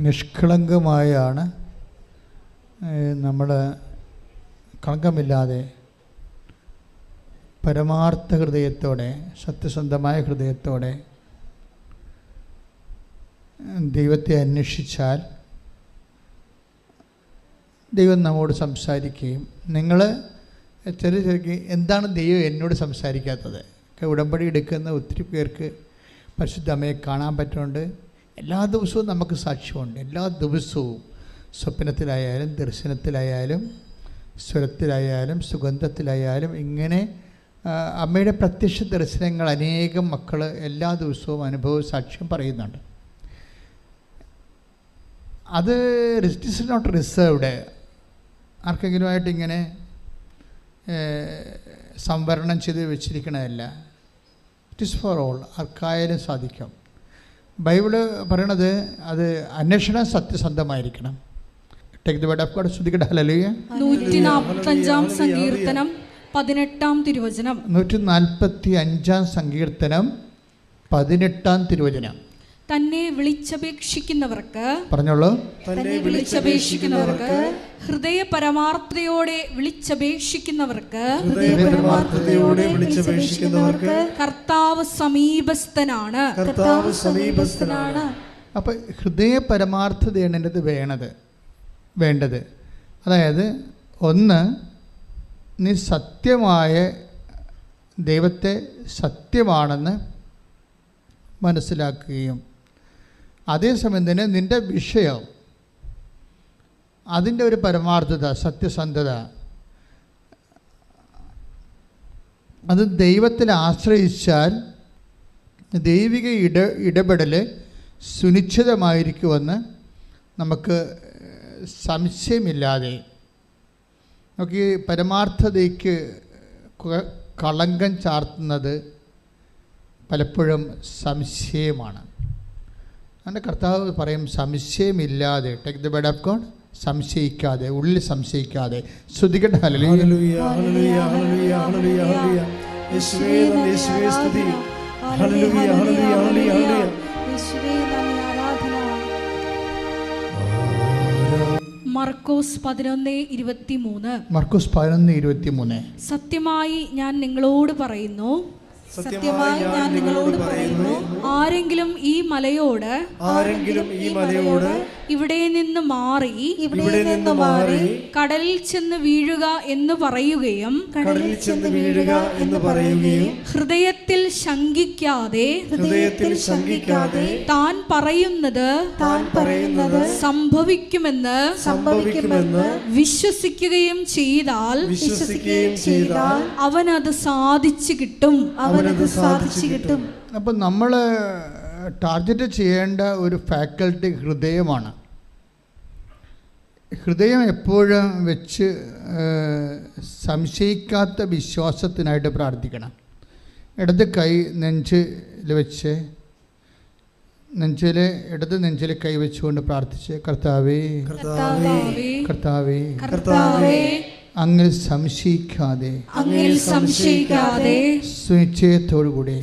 നിഷ്കളങ്കമായാണ് നമ്മൾ കളങ്കമില്ലാതെ പരമാർത്ഥ ഹൃദയത്തോടെ സത്യസന്ധമായ ഹൃദയത്തോടെ ദൈവത്തെ അന്വേഷിച്ചാൽ ദൈവം നമ്മോട് സംസാരിക്കുകയും നിങ്ങൾ ചെറിയ എന്താണ് ദൈവം എന്നോട് സംസാരിക്കാത്തത്? ഉടമ്പടി എടുക്കുന്ന ഒത്തിരി പേർക്ക് പരിശുദ്ധ അമ്മയെ കാണാൻ പറ്റുന്നുണ്ട്. എല്ലാ ദിവസവും നമുക്ക് സാക്ഷ്യമുണ്ട്. എല്ലാ ദിവസവും സ്വപ്നത്തിലായാലും ദർശനത്തിലായാലും സ്വരത്തിലായാലും സുഗന്ധത്തിലായാലും ഇങ്ങനെ അമ്മയുടെ പ്രത്യക്ഷ ദർശനങ്ങൾ അനേകം മക്കൾ എല്ലാ ദിവസവും അനുഭവ സാക്ഷ്യം പറയുന്നുണ്ട്. അത് ഇറ്റ് ഈസ് നോട്ട് റിസർവ്ഡ്, ആർക്കെങ്കിലുമായിട്ട് ഇങ്ങനെ സംവരണം ചെയ്ത് വെച്ചിരിക്കണതല്ല. ഇറ്റ് ഈസ് ഫോർ ഓൾ, ആർക്കായാലും സാധിക്കും. ബൈബിള് പറയണത് അത് അന്വേഷണം സത്യസന്ധമായിരിക്കണം. Take the word of God. സ്തുതിക്കട്ടെ. ഹല്ലേലൂയ. 145 സങ്കീർത്തനം 18 തിരുവചനം. 145 സങ്കീർത്തനം 18 തിരുവചനം. തന്നെ വിളിച്ചപേക്ഷിക്കുന്നവർക്ക്, പറഞ്ഞോളൂ, തന്നെ വിളിച്ചപേക്ഷിക്കുന്നവർക്ക്, ഹൃദയ പരമാർത്ഥതയോടെ വിളിച്ചപേക്ഷിക്കുന്നവർക്ക്, ഹൃദയപരമാർത്ഥതയോടെ വിളിച്ചപേക്ഷിക്കുന്നവർക്ക് കർത്താവ് സമീപസ്ഥനാണ്. കർത്താവ് സമീപസ്ഥനാണ്. അപ്പോൾ ഹൃദയ പരമാർത്ഥതയാണ് എൻ്റെ വേണ്ടത്. അതായത് ഒന്ന്, നീ സത്യമായ ദൈവത്തെ സത്യമാണെന്ന് മനസ്സിലാക്കുകയും അതേസമയം തന്നെ നിൻ്റെ വിഷയം അതിൻ്റെ ഒരു പരമാർത്ഥത, സത്യസന്ധത, അത് ദൈവത്തിൽ ആശ്രയിച്ചാൽ ദൈവിക ഇടപെടൽ സുനിശ്ചിതമായിരിക്കുമെന്ന് നമുക്ക് സംശയമില്ലാതെ. നമുക്ക് ഈ പരമാർത്ഥതയ്ക്ക് കളങ്കം ചാർത്തുന്നത് പലപ്പോഴും സംശയമാണ്. അങ്ങനെ കർത്താവ് പറയും സംശയമില്ലാതെ, take the word of God, സംശയിക്കാതെ, ഉള്ളിൽ സംശയിക്കാതെ. സ്തുതിക്കട്ടെ. ഹല്ലേലൂയ. ഹല്ലേലൂയ, ഹല്ലേലൂയ, ഹല്ലേലൂയ, ഹല്ലേലൂയ, ഹല്ലേലൂയ. യേശുവേ നന്ദി, യേശുവേ സ്തുതി. ഹല്ലേലൂയ, ഹല്ലേലൂയ, ഹല്ലേലൂയ, ഹല്ലേലൂയ. യേശുവേ നന്ദി, ആരാധന. മർക്കോസ് 11:23. മർക്കോസ് 11:23. സത്യമായി ഞാൻ നിങ്ങളോട് പറയുന്നു, സത്യമായി ഞാൻ നിങ്ങളോട് പറയുന്നു, ആരെങ്കിലും ഈ മലയോട് ഇവിടെ നിന്ന് മാറി കടലിൽ ചെന്ന് വീഴുക എന്ന് പറയുകയും ഹൃദയത്തിൽ ശങ്കിക്കാതെ താൻ പറയുന്നത് സംഭവിക്കുമെന്ന് വിശ്വസിക്കുകയും ചെയ്താൽ അവനത് സാധിച്ചു കിട്ടും. അപ്പം നമ്മൾ ടാർഗറ്റ് ചെയ്യേണ്ട ഒരു ഫാക്കൽറ്റി ഹൃദയമാണ്. ഹൃദയം എപ്പോഴും വെച്ച് സംശയിക്കാത്ത വിശ്വാസത്തിനായിട്ട് പ്രാർത്ഥിക്കണം. ഇടത് കൈ നെഞ്ചിൽ വെച്ച് ഇടത് നെഞ്ചിൽ കൈ വെച്ചുകൊണ്ട് പ്രാർത്ഥിച്ച്, കർത്താവേ കർത്താവേ കർത്താവേ അങ്ങിൽ സംശയിക്കാതെ സുനിശ്ചയത്തോടുകൂടി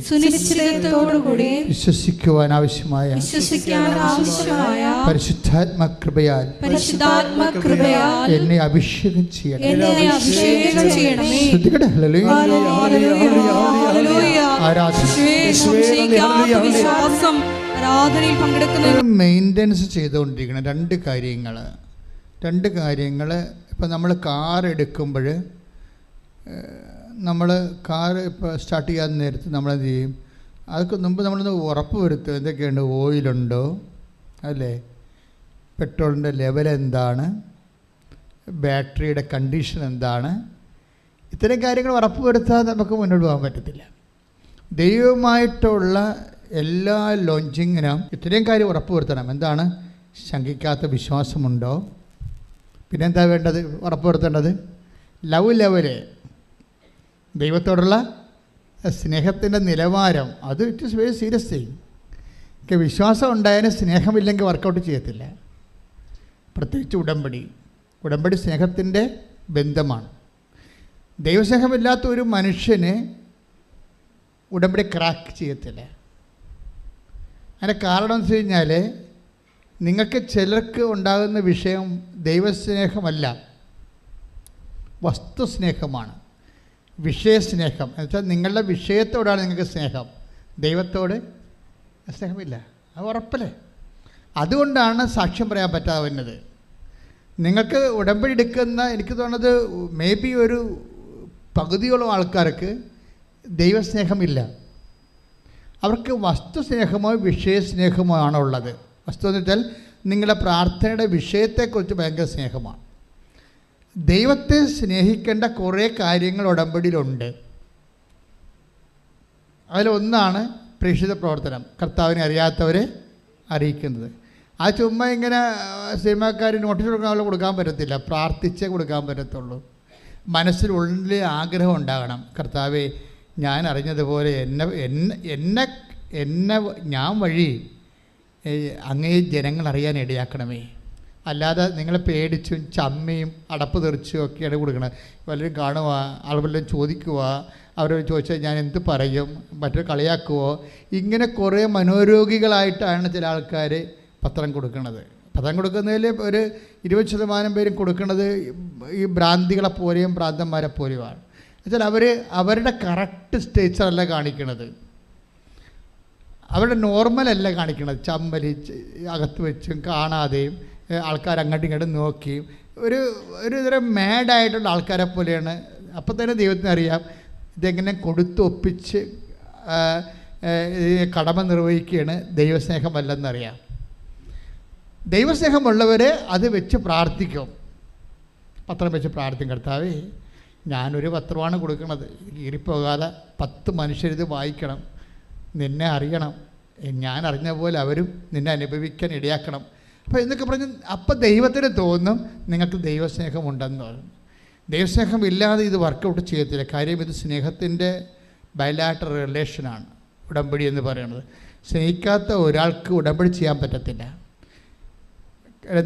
വിശ്വസിക്കുവാൻ ആവശ്യമായ പരിശുദ്ധാത്മകൃപയാൽ എന്നെ അഭിഷേകം ചെയ്യണം. മെയിൻ്റനൻസ് ചെയ്തുകൊണ്ടിരിക്കണം രണ്ട് കാര്യങ്ങൾ. ഇപ്പം നമ്മൾ കാർ എടുക്കുമ്പോൾ കാർ ഇപ്പോൾ സ്റ്റാർട്ട് ചെയ്യാൻ നേരത്ത് നമ്മളെന്ത് ചെയ്യും? അതൊക്കെ മുമ്പ് നമ്മളൊന്ന് ഉറപ്പ് വരുത്തും, എന്തൊക്കെയുണ്ട്, ഓയിലുണ്ടോ, അല്ലേ, പെട്രോളിൻ്റെ ലെവൽ എന്താണ്, ബാറ്ററിയുടെ കണ്ടീഷൻ എന്താണ്. ഇത്തരം കാര്യങ്ങൾ ഉറപ്പ് വരുത്താതെ നമുക്ക് മുന്നോട്ട് പോകാൻ പറ്റത്തില്ല. ദൈവമായിട്ടുള്ള എല്ലാ ലോഞ്ചിങ്ങിനും ഇത്രയും കാര്യം ഉറപ്പ് വരുത്തണം. എന്താണ്? ശങ്കിക്കാത്ത വിശ്വാസമുണ്ടോ? പിന്നെന്താ വേണ്ടത്? ഉറപ്പുവരുത്തേണ്ടത് ലവ് ലെവല്, ദൈവത്തോടുള്ള സ്നേഹത്തിൻ്റെ നിലവാരം. അത് it is very serious thing. വിശ്വാസം ഉണ്ടായാലും സ്നേഹമില്ലെങ്കിൽ വർക്കൗട്ട് ചെയ്യത്തില്ല. പ്രത്യേകിച്ച് ഉടമ്പടി സ്നേഹത്തിൻ്റെ ബന്ധമാണ്. ദൈവസ്നേഹമില്ലാത്ത ഒരു മനുഷ്യന് ഉടമ്പടി ക്രാക്ക് ചെയ്യത്തില്ല. അതിൻ്റെ കാരണം എന്ന് വെച്ച് കഴിഞ്ഞാൽ നിങ്ങൾക്ക് ചിലർക്ക് ഉണ്ടാകുന്ന വിഷയം ദൈവസ്നേഹമല്ല, വസ്തുസ്നേഹമാണ്. വിഷയസ്നേഹം എന്ന് വെച്ചാൽ നിങ്ങളുടെ വിഷയത്തോടാണ് നിങ്ങൾക്ക് സ്നേഹം, ദൈവത്തോട് സ്നേഹമില്ല. അത് ഉറപ്പല്ലേ? അതുകൊണ്ടാണ് സാക്ഷ്യം പറയാൻ പറ്റാതെ വരുന്നത്. നിങ്ങൾക്ക് ഉടമ്പടി എടുക്കുന്ന, എനിക്ക് തോന്നുന്നത് മേ ബി ഒരു പകുതിയോളം ആൾക്കാർക്ക് ദൈവസ്നേഹമില്ല. അവർക്ക് വസ്തുസ്നേഹമോ വിഷയസ്നേഹമോ ആണുള്ളത്. വസ്തു എന്ന് വെച്ചാൽ നിങ്ങളുടെ പ്രാർത്ഥനയുടെ വിഷയത്തെക്കുറിച്ച് ഭയങ്കര സ്നേഹമാണ്. ദൈവത്തെ സ്നേഹിക്കേണ്ട കുറേ കാര്യങ്ങൾ ഉടമ്പടിയിലുണ്ട്. അതിലൊന്നാണ് പ്രേക്ഷിത പ്രവർത്തനം, കർത്താവിനെ അറിയാത്തവരെ അറിയിക്കുന്നത്. ആ ചുമ്മാ ഇങ്ങനെ സിനിമാക്കാർ നോട്ടീസ് കൊടുക്കാൻ പറ്റത്തില്ല, പ്രാർത്ഥിച്ചേ കൊടുക്കാൻ പറ്റത്തുള്ളൂ. മനസ്സിനുള്ളിൽ ആഗ്രഹം ഉണ്ടാകണം, കർത്താവെ ഞാൻ അറിഞ്ഞതുപോലെ എന്നെ ഞാൻ വഴി അങ്ങേ ജനങ്ങൾ അറിയാൻ ഇടയാക്കണമേ. അല്ലാതെ നിങ്ങളെ പേടിച്ചും ചമ്മയും അടപ്പ് തെറിച്ചും ഒക്കെയാണ് കൊടുക്കണത്. വല്ലവരും കാണുക, ആളുകളെല്ലാം ചോദിക്കുക, അവരോട് ചോദിച്ചാൽ ഞാൻ എന്ത് പറയും, മറ്റൊരു കളിയാക്കുമോ, ഇങ്ങനെ കുറേ മനോരോഗികളായിട്ടാണ് ചില ആൾക്കാർ പത്രം കൊടുക്കുന്നത്. പത്രം കൊടുക്കുന്നതിൽ ഒരു 20% പേരും കൊടുക്കുന്നത് ഈ ഭ്രാന്തികളെ പോലെയും ഭ്രാന്തന്മാരെ പോലെയുമാണ്. എന്നുവെച്ചാൽ അവരുടെ കറക്റ്റ് സ്റ്റേച്ചറല്ല കാണിക്കണത്, അവരുടെ നോർമലല്ല കാണിക്കണത്. ചമ്മലി അകത്ത് വെച്ചും കാണാതെയും ആൾക്കാർ അങ്ങോട്ടും ഇങ്ങോട്ടും നോക്കിയും ഒരു തരം മാഡായിട്ടുള്ള ആൾക്കാരെ പോലെയാണ്. അപ്പം തന്നെ ദൈവത്തിന് അറിയാം ഇതെങ്ങനെ കൊടുത്തൊപ്പിച്ച് കടമ നിർവഹിക്കുകയാണ്, ദൈവസ്നേഹമല്ലെന്നറിയാം. ദൈവസ്നേഹമുള്ളവർ അത് വെച്ച് പ്രാർത്ഥിക്കും, പത്രം വെച്ച് പ്രാർത്ഥിക്കും. കർത്താവേ ഞാനൊരു പത്രമാണ് കൊടുക്കുന്നത്, കീറിപ്പോകാതെ 10 മനുഷ്യരിത് വായിക്കണം, നിന്നെ അറിയണം, ഞാൻ അറിഞ്ഞ പോലെ അവരും നിന്നെ അനുഭവിക്കാൻ ഇടയാക്കണം. അപ്പോൾ എന്നൊക്കെ പറഞ്ഞ് അപ്പം ദൈവത്തിന് തോന്നും നിങ്ങൾക്ക് ദൈവസ്നേഹമുണ്ടെന്ന് പറഞ്ഞു. ദൈവസ്നേഹം ഇല്ലാതെ ഇത് വർക്കൗട്ട് ചെയ്യത്തില്ല. കാര്യം ഇത് സ്നേഹത്തിൻ്റെ ബയലാറ്ററൽ റിലേഷനാണ് ഉടമ്പടി എന്ന് പറയുന്നത്. സ്നേഹിക്കാത്ത ഒരാൾക്ക് ഉടമ്പടി ചെയ്യാൻ പറ്റത്തില്ല.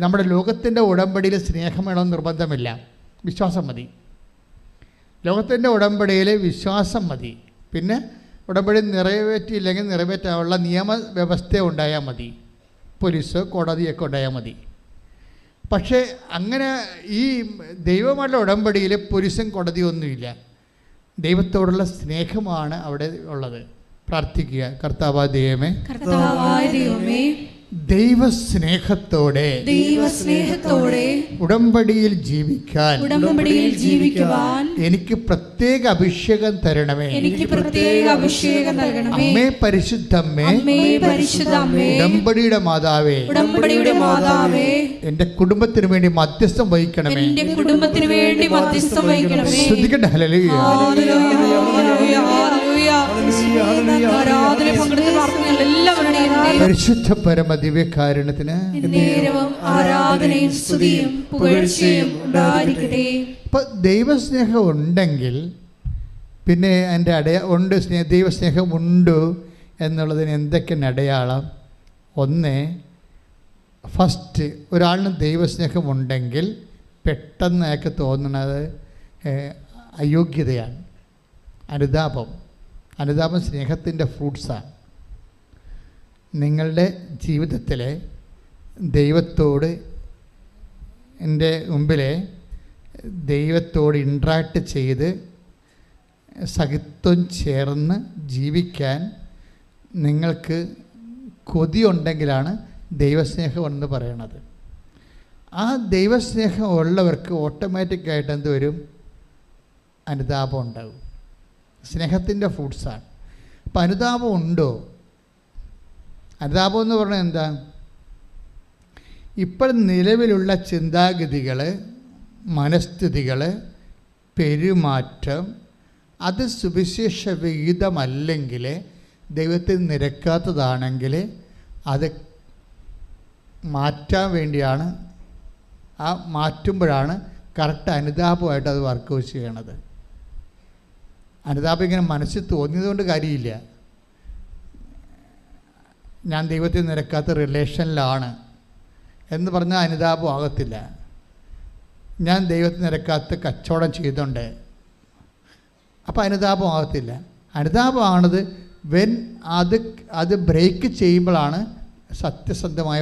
നമ്മുടെ ലോകത്തിൻ്റെ ഉടമ്പടിയിൽ സ്നേഹം വേണമെന്ന് നിർബന്ധമില്ല, വിശ്വാസം മതി. ലോകത്തിൻ്റെ ഉടമ്പടിയിൽ വിശ്വാസം മതി. പിന്നെ ഉടമ്പടി നിറവേറ്റിയില്ലെങ്കിൽ നിറവേറ്റാനുള്ള നിയമവ്യവസ്ഥ ഉണ്ടായാൽ മതി, പോലീസോ കോടതിയൊക്കെ ഉണ്ടായാൽ മതി. പക്ഷേ അങ്ങനെ ഈ ദൈവമായിട്ടുള്ള ഉടമ്പടിയിൽ പോലീസും കോടതിയൊന്നുമില്ല, ദൈവത്തോടുള്ള സ്നേഹമാണ് അവിടെ ഉള്ളത്. പ്രാർത്ഥിക്കുക, കർത്താവായ ദൈവമേ, ദൈവസ്നേഹത്തോടെ ഉടമ്പടിയിൽ ജീവിക്കാൻ എനിക്ക് പ്രത്യേക അഭിഷേകം തരണമേ. അമ്മേ പരിശുദ്ധമ്മേ, ഉടമ്പടിയുടെ മാതാവേ, എന്റെ കുടുംബത്തിന് വേണ്ടി മധ്യസ്ഥം വഹിക്കണമേ. ശ്രദ്ധിക്കട്ടെ. ഹല്ലേലൂയ. പരിശുദ്ധ പരമ ദിവ്യകാരുണ്യത്തിന് ഇപ്പം ദൈവസ്നേഹം ഉണ്ടെങ്കിൽ പിന്നെ എൻ്റെ ഉണ്ട്, ദൈവസ്നേഹം ഉണ്ട് എന്നുള്ളതിന് എന്തൊക്കെയാണ് അടയാളം? ഒന്ന്, ഫസ്റ്റ് ഒരാളിന് ദൈവസ്നേഹം ഉണ്ടെങ്കിൽ പെട്ടെന്ന് അയാൾക്ക് തോന്നുന്നത് അയോഗ്യതയാണ്. അനുതാപം സ്നേഹത്തിൻ്റെ ഫ്രൂട്ട്സാണ്. നിങ്ങളുടെ ജീവിതത്തിൽ ദൈവത്തോട് എൻ്റെ മുമ്പിൽ ദൈവത്തോട് ഇൻട്രാക്ട് ചെയ്ത് സഹിത്വം ചേർന്ന് ജീവിക്കാൻ നിങ്ങൾക്ക് കൊതിയുണ്ടെങ്കിലാണ് ദൈവസ്നേഹം എന്ന് പറയണത്. ആ ദൈവസ്നേഹം ഉള്ളവർക്ക് ഓട്ടോമാറ്റിക്കായിട്ട് എന്ത് വരും? അനുതാപം ഉണ്ടാകും. സ്നേഹത്തിൻ്റെ ഫ്രൂട്ട്സാണ്. അപ്പം അനുതാപം ഉണ്ടോ? അനുതാപം എന്ന് പറഞ്ഞാൽ എന്താ? ഇപ്പോൾ നിലവിലുള്ള ചിന്താഗതികൾ, മനസ്ഥിതികൾ, പെരുമാറ്റം അത് സുവിശേഷ വിഹിതമല്ലെങ്കിൽ, ദൈവത്തിൽ നിരക്കാത്തതാണെങ്കിൽ അത് മാറ്റാൻ വേണ്ടിയാണ്. ആ മാറ്റുമ്പോഴാണ് കറക്റ്റ് അനുതാപമായിട്ട് അത് വർക്ക് ചെയ്യണത്. അനുതാപം ഇങ്ങനെ മനസ്സിൽ തോന്നിയതുകൊണ്ട് കാര്യമില്ല. ഞാൻ ദൈവത്തിൽ നിരക്കാത്ത റിലേഷനിലാണ് എന്ന് പറഞ്ഞാൽ അനുതാപം ആകത്തില്ല. ഞാൻ ദൈവത്തിൽ നിരക്കാത്ത കച്ചവടം ചെയ്തുകൊണ്ട്, അപ്പോൾ അനുതാപം ആകത്തില്ല. അനുതാപമാണത് വെൻ അത് ബ്രേക്ക് ചെയ്യുമ്പോഴാണ് സത്യസന്ധമായ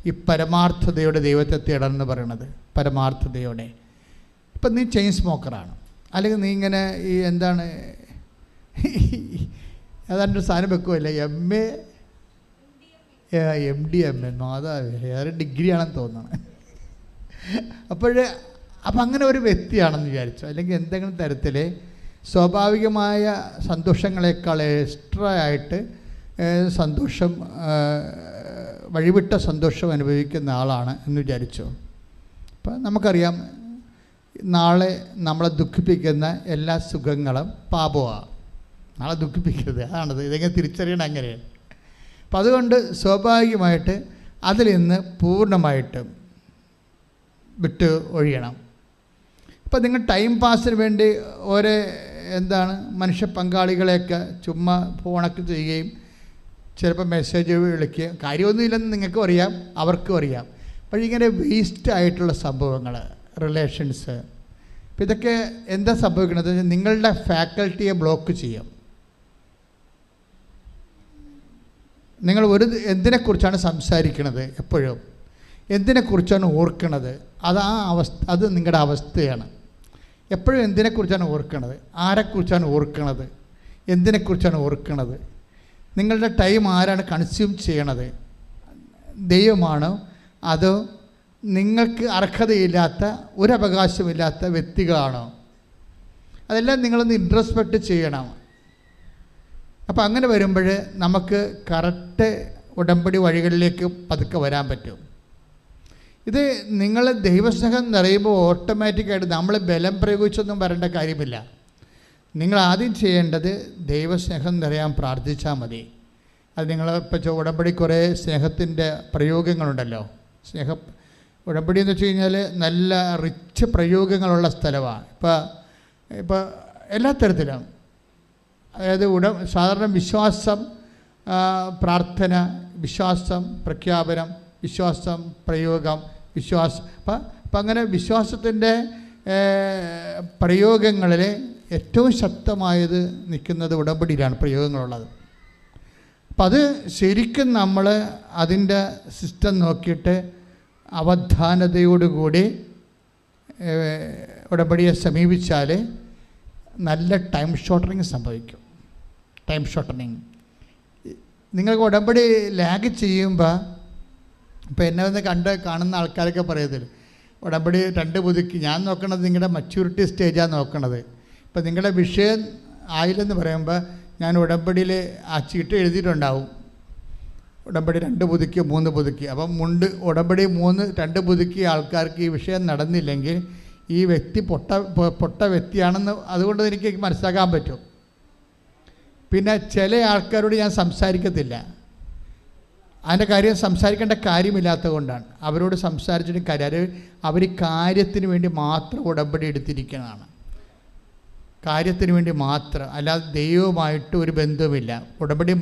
ഈ പരമാർത്ഥതയോടെ ദൈവത്തെ തേടണമെന്ന് പറയണത്. പരമാർത്ഥതയോടെ. ഇപ്പം നീ ചെയിൻ സ്മോക്കറാണ്, അല്ലെങ്കിൽ നീ ഇങ്ങനെ ഈ എന്താണ് ഏതാണ്ട് ഒരു സാധനം വെക്കുമല്ലേ, MDMA അതാ വേറെ ഡിഗ്രിയാണെന്ന് തോന്നുന്നത്. അപ്പം അങ്ങനെ ഒരു വ്യക്തിയാണെന്ന് വിചാരിച്ചു, അല്ലെങ്കിൽ എന്തെങ്കിലും തരത്തിൽ സ്വാഭാവികമായ സന്തോഷങ്ങളെക്കാൾ എക്സ്ട്രാ ആയിട്ട് സന്തോഷം, വഴിവിട്ട സന്തോഷം അനുഭവിക്കുന്ന ആളാണ് എന്ന് വിചാരിച്ചു. അപ്പം നമുക്കറിയാം, നാളെ നമ്മളെ ദുഃഖിപ്പിക്കുന്ന എല്ലാ സുഖങ്ങളും പാപമാണ്. നാളെ ദുഃഖിപ്പിക്കരുത്, അതാണത്. ഇതെങ്ങനെ തിരിച്ചറിയണം അങ്ങനെയാണ്. അപ്പം അതുകൊണ്ട് സ്വാഭാവികമായിട്ട് അതിൽ നിന്ന് പൂർണ്ണമായിട്ടും വിട്ട് ഒഴിയണം. ഇപ്പം നിങ്ങൾ ടൈം പാസിന് വേണ്ടി മനുഷ്യ പങ്കാളികളെയൊക്കെ ചുമ്മാ ഫോണൊക്കെ ചെയ്യുകയും ചിലപ്പോൾ മെസ്സേജ് വിളിക്കുകയും കാര്യമൊന്നുമില്ലെന്ന് നിങ്ങൾക്കും അറിയാം, അവർക്കും അറിയാം. പക്ഷേ ഇങ്ങനെ വേസ്റ്റ് ആയിട്ടുള്ള സംഭവങ്ങൾ, റിലേഷൻസ്, ഇപ്പം ഇതൊക്കെ എന്താ സംഭവിക്കുന്നത്? നിങ്ങളുടെ ഫാക്കൽറ്റിയെ ബ്ലോക്ക് ചെയ്യും. നിങ്ങൾ എന്തിനെക്കുറിച്ചാണ് സംസാരിക്കുന്നത്, എപ്പോഴും എന്തിനെക്കുറിച്ചാണ് ഓർക്കുന്നത്, അത് നിങ്ങളുടെ അവസ്ഥയാണ്. എപ്പോഴും എന്തിനെക്കുറിച്ചാണ് ഓർക്കുന്നത്, ആരെക്കുറിച്ചാണ് ഓർക്കുന്നത്, എന്തിനെക്കുറിച്ചാണ് ഓർക്കുന്നത്, നിങ്ങളുടെ ടൈം ആരാണ് കൺസ്യൂം ചെയ്യണത്, ദൈവമാണോ അതോ നിങ്ങൾക്ക് അർഹതയില്ലാത്ത ഒരവകാശമില്ലാത്ത വ്യക്തികളാണോ? അതെല്ലാം നിങ്ങളൊന്ന് ഇൻട്രോസ്പെക്റ്റ് ചെയ്യണം. അപ്പോൾ അങ്ങനെ വരുമ്പോൾ നമുക്ക് കറക്റ്റ് ഉടമ്പടി വഴികളിലേക്ക് പതുക്കെ വരാൻ പറ്റും. ഇത് നിങ്ങൾ ദൈവസ്നേഹം നിറയുമ്പോൾ ഓട്ടോമാറ്റിക്കായിട്ട് നമ്മൾ ബലം പ്രയോഗിച്ചൊന്നും വരേണ്ട കാര്യമില്ല. നിങ്ങൾ ആദ്യം ചെയ്യേണ്ടത് ദൈവസ്നേഹം നിറയാൻ പ്രാർത്ഥിച്ചാൽ മതി. അത് നിങ്ങൾ ഇപ്പോൾ ഉടമ്പടി കുറേ സ്നേഹത്തിൻ്റെ പ്രയോഗങ്ങളുണ്ടല്ലോ. ഉടമ്പടി എന്ന് വെച്ച് കഴിഞ്ഞാൽ നല്ല റിച്ച് പ്രയോഗങ്ങളുള്ള സ്ഥലമാണ്. ഇപ്പോൾ എല്ലാ തരത്തിലും, അതായത് സാധാരണ വിശ്വാസം, പ്രാർത്ഥന, വിശ്വാസം, പ്രഖ്യാപനം, വിശ്വാസം, പ്രയോഗം, വിശ്വാസം. അപ്പം അങ്ങനെ വിശ്വാസത്തിൻ്റെ പ്രയോഗങ്ങളിൽ ഏറ്റവും ശക്തമായത് നിൽക്കുന്നത് ഉടമ്പടിയിലാണ് പ്രയോഗങ്ങളുള്ളത്. അപ്പം അത് ശരിക്കും നമ്മൾ അതിൻ്റെ സിസ്റ്റം നോക്കിയിട്ട് അവധാനതയോടുകൂടി ഉടമ്പടിയെ സമീപിച്ചാൽ നല്ല ടൈം ഷോർട്ടനിങ് സംഭവിക്കും. ടൈം ഷോർട്ടനിങ് നിങ്ങൾക്ക് ഉടമ്പടി ലാഗ് ചെയ്യുമ്പോൾ, ഇപ്പോൾ എന്നെ ഒന്ന് കാണുന്ന ആൾക്കാരൊക്കെ പറയത്തില്ല, ഉടമ്പടി 2 പുതുക്കി. ഞാൻ നോക്കണത് നിങ്ങളുടെ മച്യൂരിറ്റി സ്റ്റേജാണ് നോക്കണത്. ഇപ്പം നിങ്ങളുടെ വിഷയം ആയില്ലെന്ന് പറയുമ്പോൾ ഞാൻ ഉടമ്പടിയിൽ ആ ചീട്ട് എഴുതിയിട്ടുണ്ടാവും, ഉടമ്പടി 2 പുതുക്കി 3 പുതുക്കി. അപ്പം ഉടമ്പടി 2 പുതുക്കിയ ആൾക്കാർക്ക് ഈ വിഷയം നടന്നില്ലെങ്കിൽ ഈ വ്യക്തി പൊട്ട വ്യക്തിയാണെന്ന് അതുകൊണ്ട് എനിക്ക് മനസ്സിലാക്കാൻ പറ്റും. പിന്നെ ചില ആൾക്കാരോട് ഞാൻ സംസാരിക്കത്തില്ല, അതിൻ്റെ കാര്യം സംസാരിക്കേണ്ട കാര്യമില്ലാത്തത് കൊണ്ടാണ്. അവരോട് സംസാരിച്ചിട്ട് കാര്യം, അവർ കാര്യത്തിന് വേണ്ടി മാത്രം ഉടമ്പടി എടുത്തിരിക്കുന്നതാണ്, കാര്യത്തിന് വേണ്ടി മാത്രം, അല്ലാതെ ദൈവവുമായിട്ട് ഒരു ബന്ധവുമില്ല. ഉടമ്പടി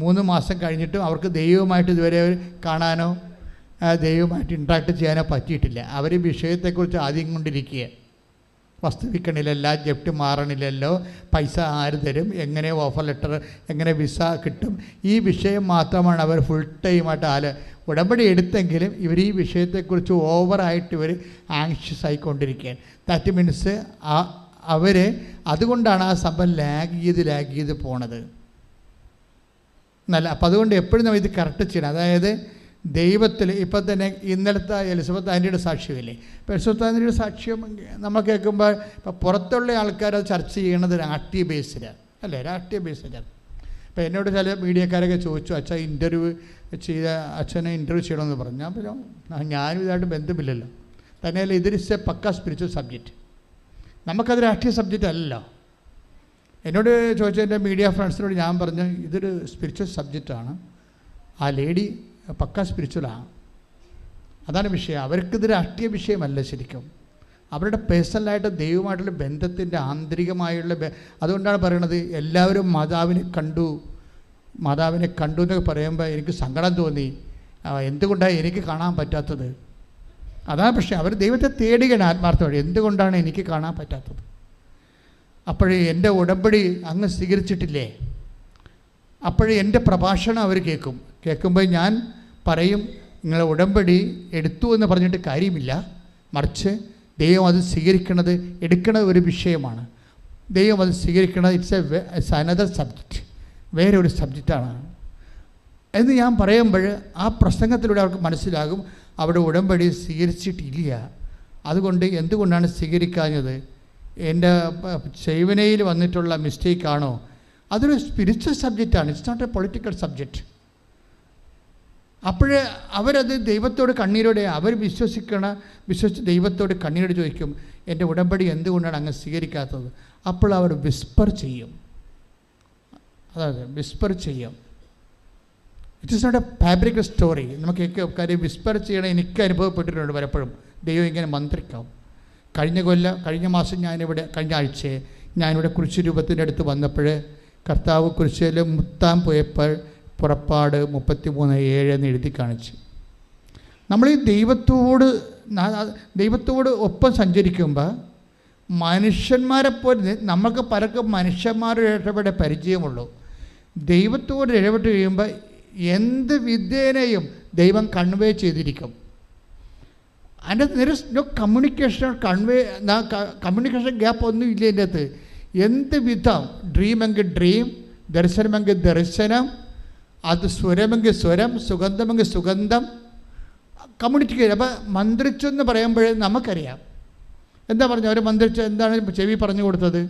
3 മാസം കഴിഞ്ഞിട്ടും അവർക്ക് ദൈവവുമായിട്ട് ഇതുവരെ കാണാനോ ദൈവവുമായിട്ട് ഇൻട്രാക്ട് ചെയ്യാനോ പറ്റിയിട്ടില്ല. അവർ വിഷയത്തെക്കുറിച്ച് ആദ്യം കൊണ്ടിരിക്കുക, വസ്തു വിൽക്കണില്ലല്ലോ, ജപ്റ്റ് മാറണില്ലല്ലോ, പൈസ ആര് തരും, എങ്ങനെ ഓഫർ ലെറ്റർ, എങ്ങനെ വിസ കിട്ടും, ഈ വിഷയം മാത്രമാണ് അവർ ഫുൾ ടൈമായിട്ട് ഉടമ്പടി എടുത്തെങ്കിലും ഇവർ ഈ വിഷയത്തെക്കുറിച്ച് ഓവറായിട്ട് ഇവർ ആങ്ഷ്യസ് ആയിക്കൊണ്ടിരിക്കുകയാണ്. ദാറ്റ് മീൻസ് അവർ അതുകൊണ്ടാണ് ആ സംഭവം ലാഗ് ചെയ്ത് പോണത്. അപ്പം അതുകൊണ്ട് എപ്പോഴും നമ്മൾ ഇത് കറക്റ്റ് ചെയ്യണം. അതായത് ദൈവത്തിൽ ഇപ്പം തന്നെ ഇന്നലത്തെ എലിസബത്ത് ആൻ്റിയുടെ സാക്ഷ്യമില്ലേ, ഇപ്പോൾ എലിസബത്ത് ആൻ്റിയുടെ സാക്ഷ്യം നമ്മൾ കേൾക്കുമ്പോൾ ഇപ്പം പുറത്തുള്ള ആൾക്കാർ അത് ചർച്ച ചെയ്യണത് രാഷ്ട്രീയ ബേസിലാണ്, അല്ലേ, രാഷ്ട്രീയ ബേസിലാണ്. ഇപ്പോൾ എന്നോട് ചില മീഡിയക്കാരൊക്കെ ചോദിച്ചു, അച്ഛൻ ഇൻ്റർവ്യൂ അച്ഛനെ ഇൻ്റർവ്യൂ ചെയ്യണമെന്ന് പറഞ്ഞു. ഞാൻ പറഞ്ഞു ഞാനും ഇതായിട്ട് ബന്ധമില്ലല്ലോ, തന്നെയല്ല ഇതൊരു പക്ക സ്പിരിച്വൽ സബ്ജക്റ്റ്, നമുക്കത് രാഷ്ട്രീയ സബ്ജക്റ്റ് അല്ലല്ലോ. എന്നോട് ചോദിച്ച എൻ്റെ മീഡിയ ഫ്രണ്ട്സിനോട് ഞാൻ പറഞ്ഞു ഇതൊരു സ്പിരിച്വൽ സബ്ജക്റ്റാണ്, ആ ലേഡി പക്ക സ്പിരിച്വലാണ്, അതാണ് വിഷയം. അവർക്കിത് രാഷ്ട്രീയ വിഷയമല്ല ശരിക്കും, അവരുടെ പേഴ്സണലായിട്ട് ദൈവമായിട്ടുള്ള ബന്ധത്തിൻ്റെ ആന്തരികമായുള്ള അതുകൊണ്ടാണ് പറയണത് എല്ലാവരും മാതാവിനെ കണ്ടു എന്നൊക്കെ പറയുമ്പോൾ എനിക്ക് സങ്കടം തോന്നി, എന്തുകൊണ്ടാണ് എനിക്ക് കാണാൻ പറ്റാത്തത്. അതാണ് പക്ഷേ അവർ ദൈവത്തെ തേടുകയാണ് ആത്മാർത്ഥമായി, എന്തുകൊണ്ടാണ് എനിക്ക് കാണാൻ പറ്റാത്തത്. അപ്പോഴേ എൻ്റെ ഉടമ്പടി അങ്ങ് സ്വീകരിച്ചിട്ടില്ലേ, അപ്പോഴേ എൻ്റെ പ്രഭാഷണം അവർ കേൾക്കുമ്പോൾ ഞാൻ പറയും, നിങ്ങൾ ഉടമ്പടി എടുത്തു എന്ന് പറഞ്ഞിട്ട് കാര്യമില്ല, മറിച്ച് ദൈവം അത് എടുക്കുന്നത് ഒരു വിഷയമാണ്. ദൈവം അത് സ്വീകരിക്കുന്നത് ഇറ്റ്സ് അനദർ സബ്ജക്റ്റ്, വേറെ ഒരു സബ്ജക്റ്റാണ് എന്ന് ഞാൻ പറയുമ്പോൾ ആ പ്രസംഗത്തിലൂടെ അവർക്ക് മനസ്സിലാകും അവിടെ ഉടമ്പടി സ്വീകരിച്ചിട്ടില്ല. അതുകൊണ്ട് എന്തുകൊണ്ടാണ് സ്വീകരിക്കാഞ്ഞത്? എൻ്റെ സേവനയിൽ വന്നിട്ടുള്ള മിസ്റ്റേക്കാണോ? അതൊരു സ്പിരിച്വൽ സബ്ജക്റ്റാണ്, it's not a political subject. അപ്പോൾ അവരത് ദൈവത്തോട് കണ്ണീരോടെ വിശ്വസിച്ച് ദൈവത്തോട് കണ്ണീരോട് ചോദിക്കും, എൻ്റെ ഉടമ്പടി എന്തുകൊണ്ടാണ് അങ്ങ് സ്വീകരിക്കാത്തത്? അപ്പോൾ അവർ വിസ്പർ ചെയ്യും. അതായത് വിസ്പർ ചെയ്യും. It is not a fabric story. നമുക്ക് കാര്യം വിസ്പർ ചെയ്യണം എനിക്ക് അനുഭവപ്പെട്ടിട്ടുണ്ട് പലപ്പോഴും. ദൈവം ഇങ്ങനെ മന്ത്രിക്കാം. കഴിഞ്ഞ മാസം കഴിഞ്ഞ ആഴ്ച ഞാനിവിടെ കുരിശ് രൂപത്തിൻ്റെ അടുത്ത് വന്നപ്പോൾ കർത്താവ് കുരിശിൽ മുത്താൻ പോയപ്പോൾ പുറപ്പാട് 33:7 എന്ന് എഴുതി കാണിച്ചു. നമ്മൾ ഈ ദൈവത്തോട് ഒപ്പം സഞ്ചരിക്കുമ്പോൾ മനുഷ്യന്മാരെപ്പോലെ നമുക്ക് പലർക്കും മനുഷ്യന്മാരുടെ ഇടപെടെ പരിചയമുള്ളൂ. ദൈവത്തോട് ഇടപെട്ട് കഴിയുമ്പോൾ എന്ത് വിദ്യേനയും ദൈവം കൺവേ ചെയ്തിരിക്കും. അതിൻ്റെ there is no communication gap ഒന്നും ഇല്ല ഇതിൻ്റെ അകത്ത്. എന്ത് വിധം ഡ്രീമെങ്കിൽ ഡ്രീം, ദർശനമെങ്കിൽ ദർശനം, അത് സ്വരമെങ്കിൽ സ്വരം, സുഗന്ധമെങ്കിൽ സുഗന്ധം, കമ്മ്യൂണിക്കേറ്റ്. അപ്പോൾ മന്ത്രിച്ചെന്ന് പറയുമ്പോൾ നമുക്കറിയാം എന്താ പറഞ്ഞു. അവർ മന്ത്രിച്ച് എന്താണ് ചെവി പറഞ്ഞു കൊടുത്തത്?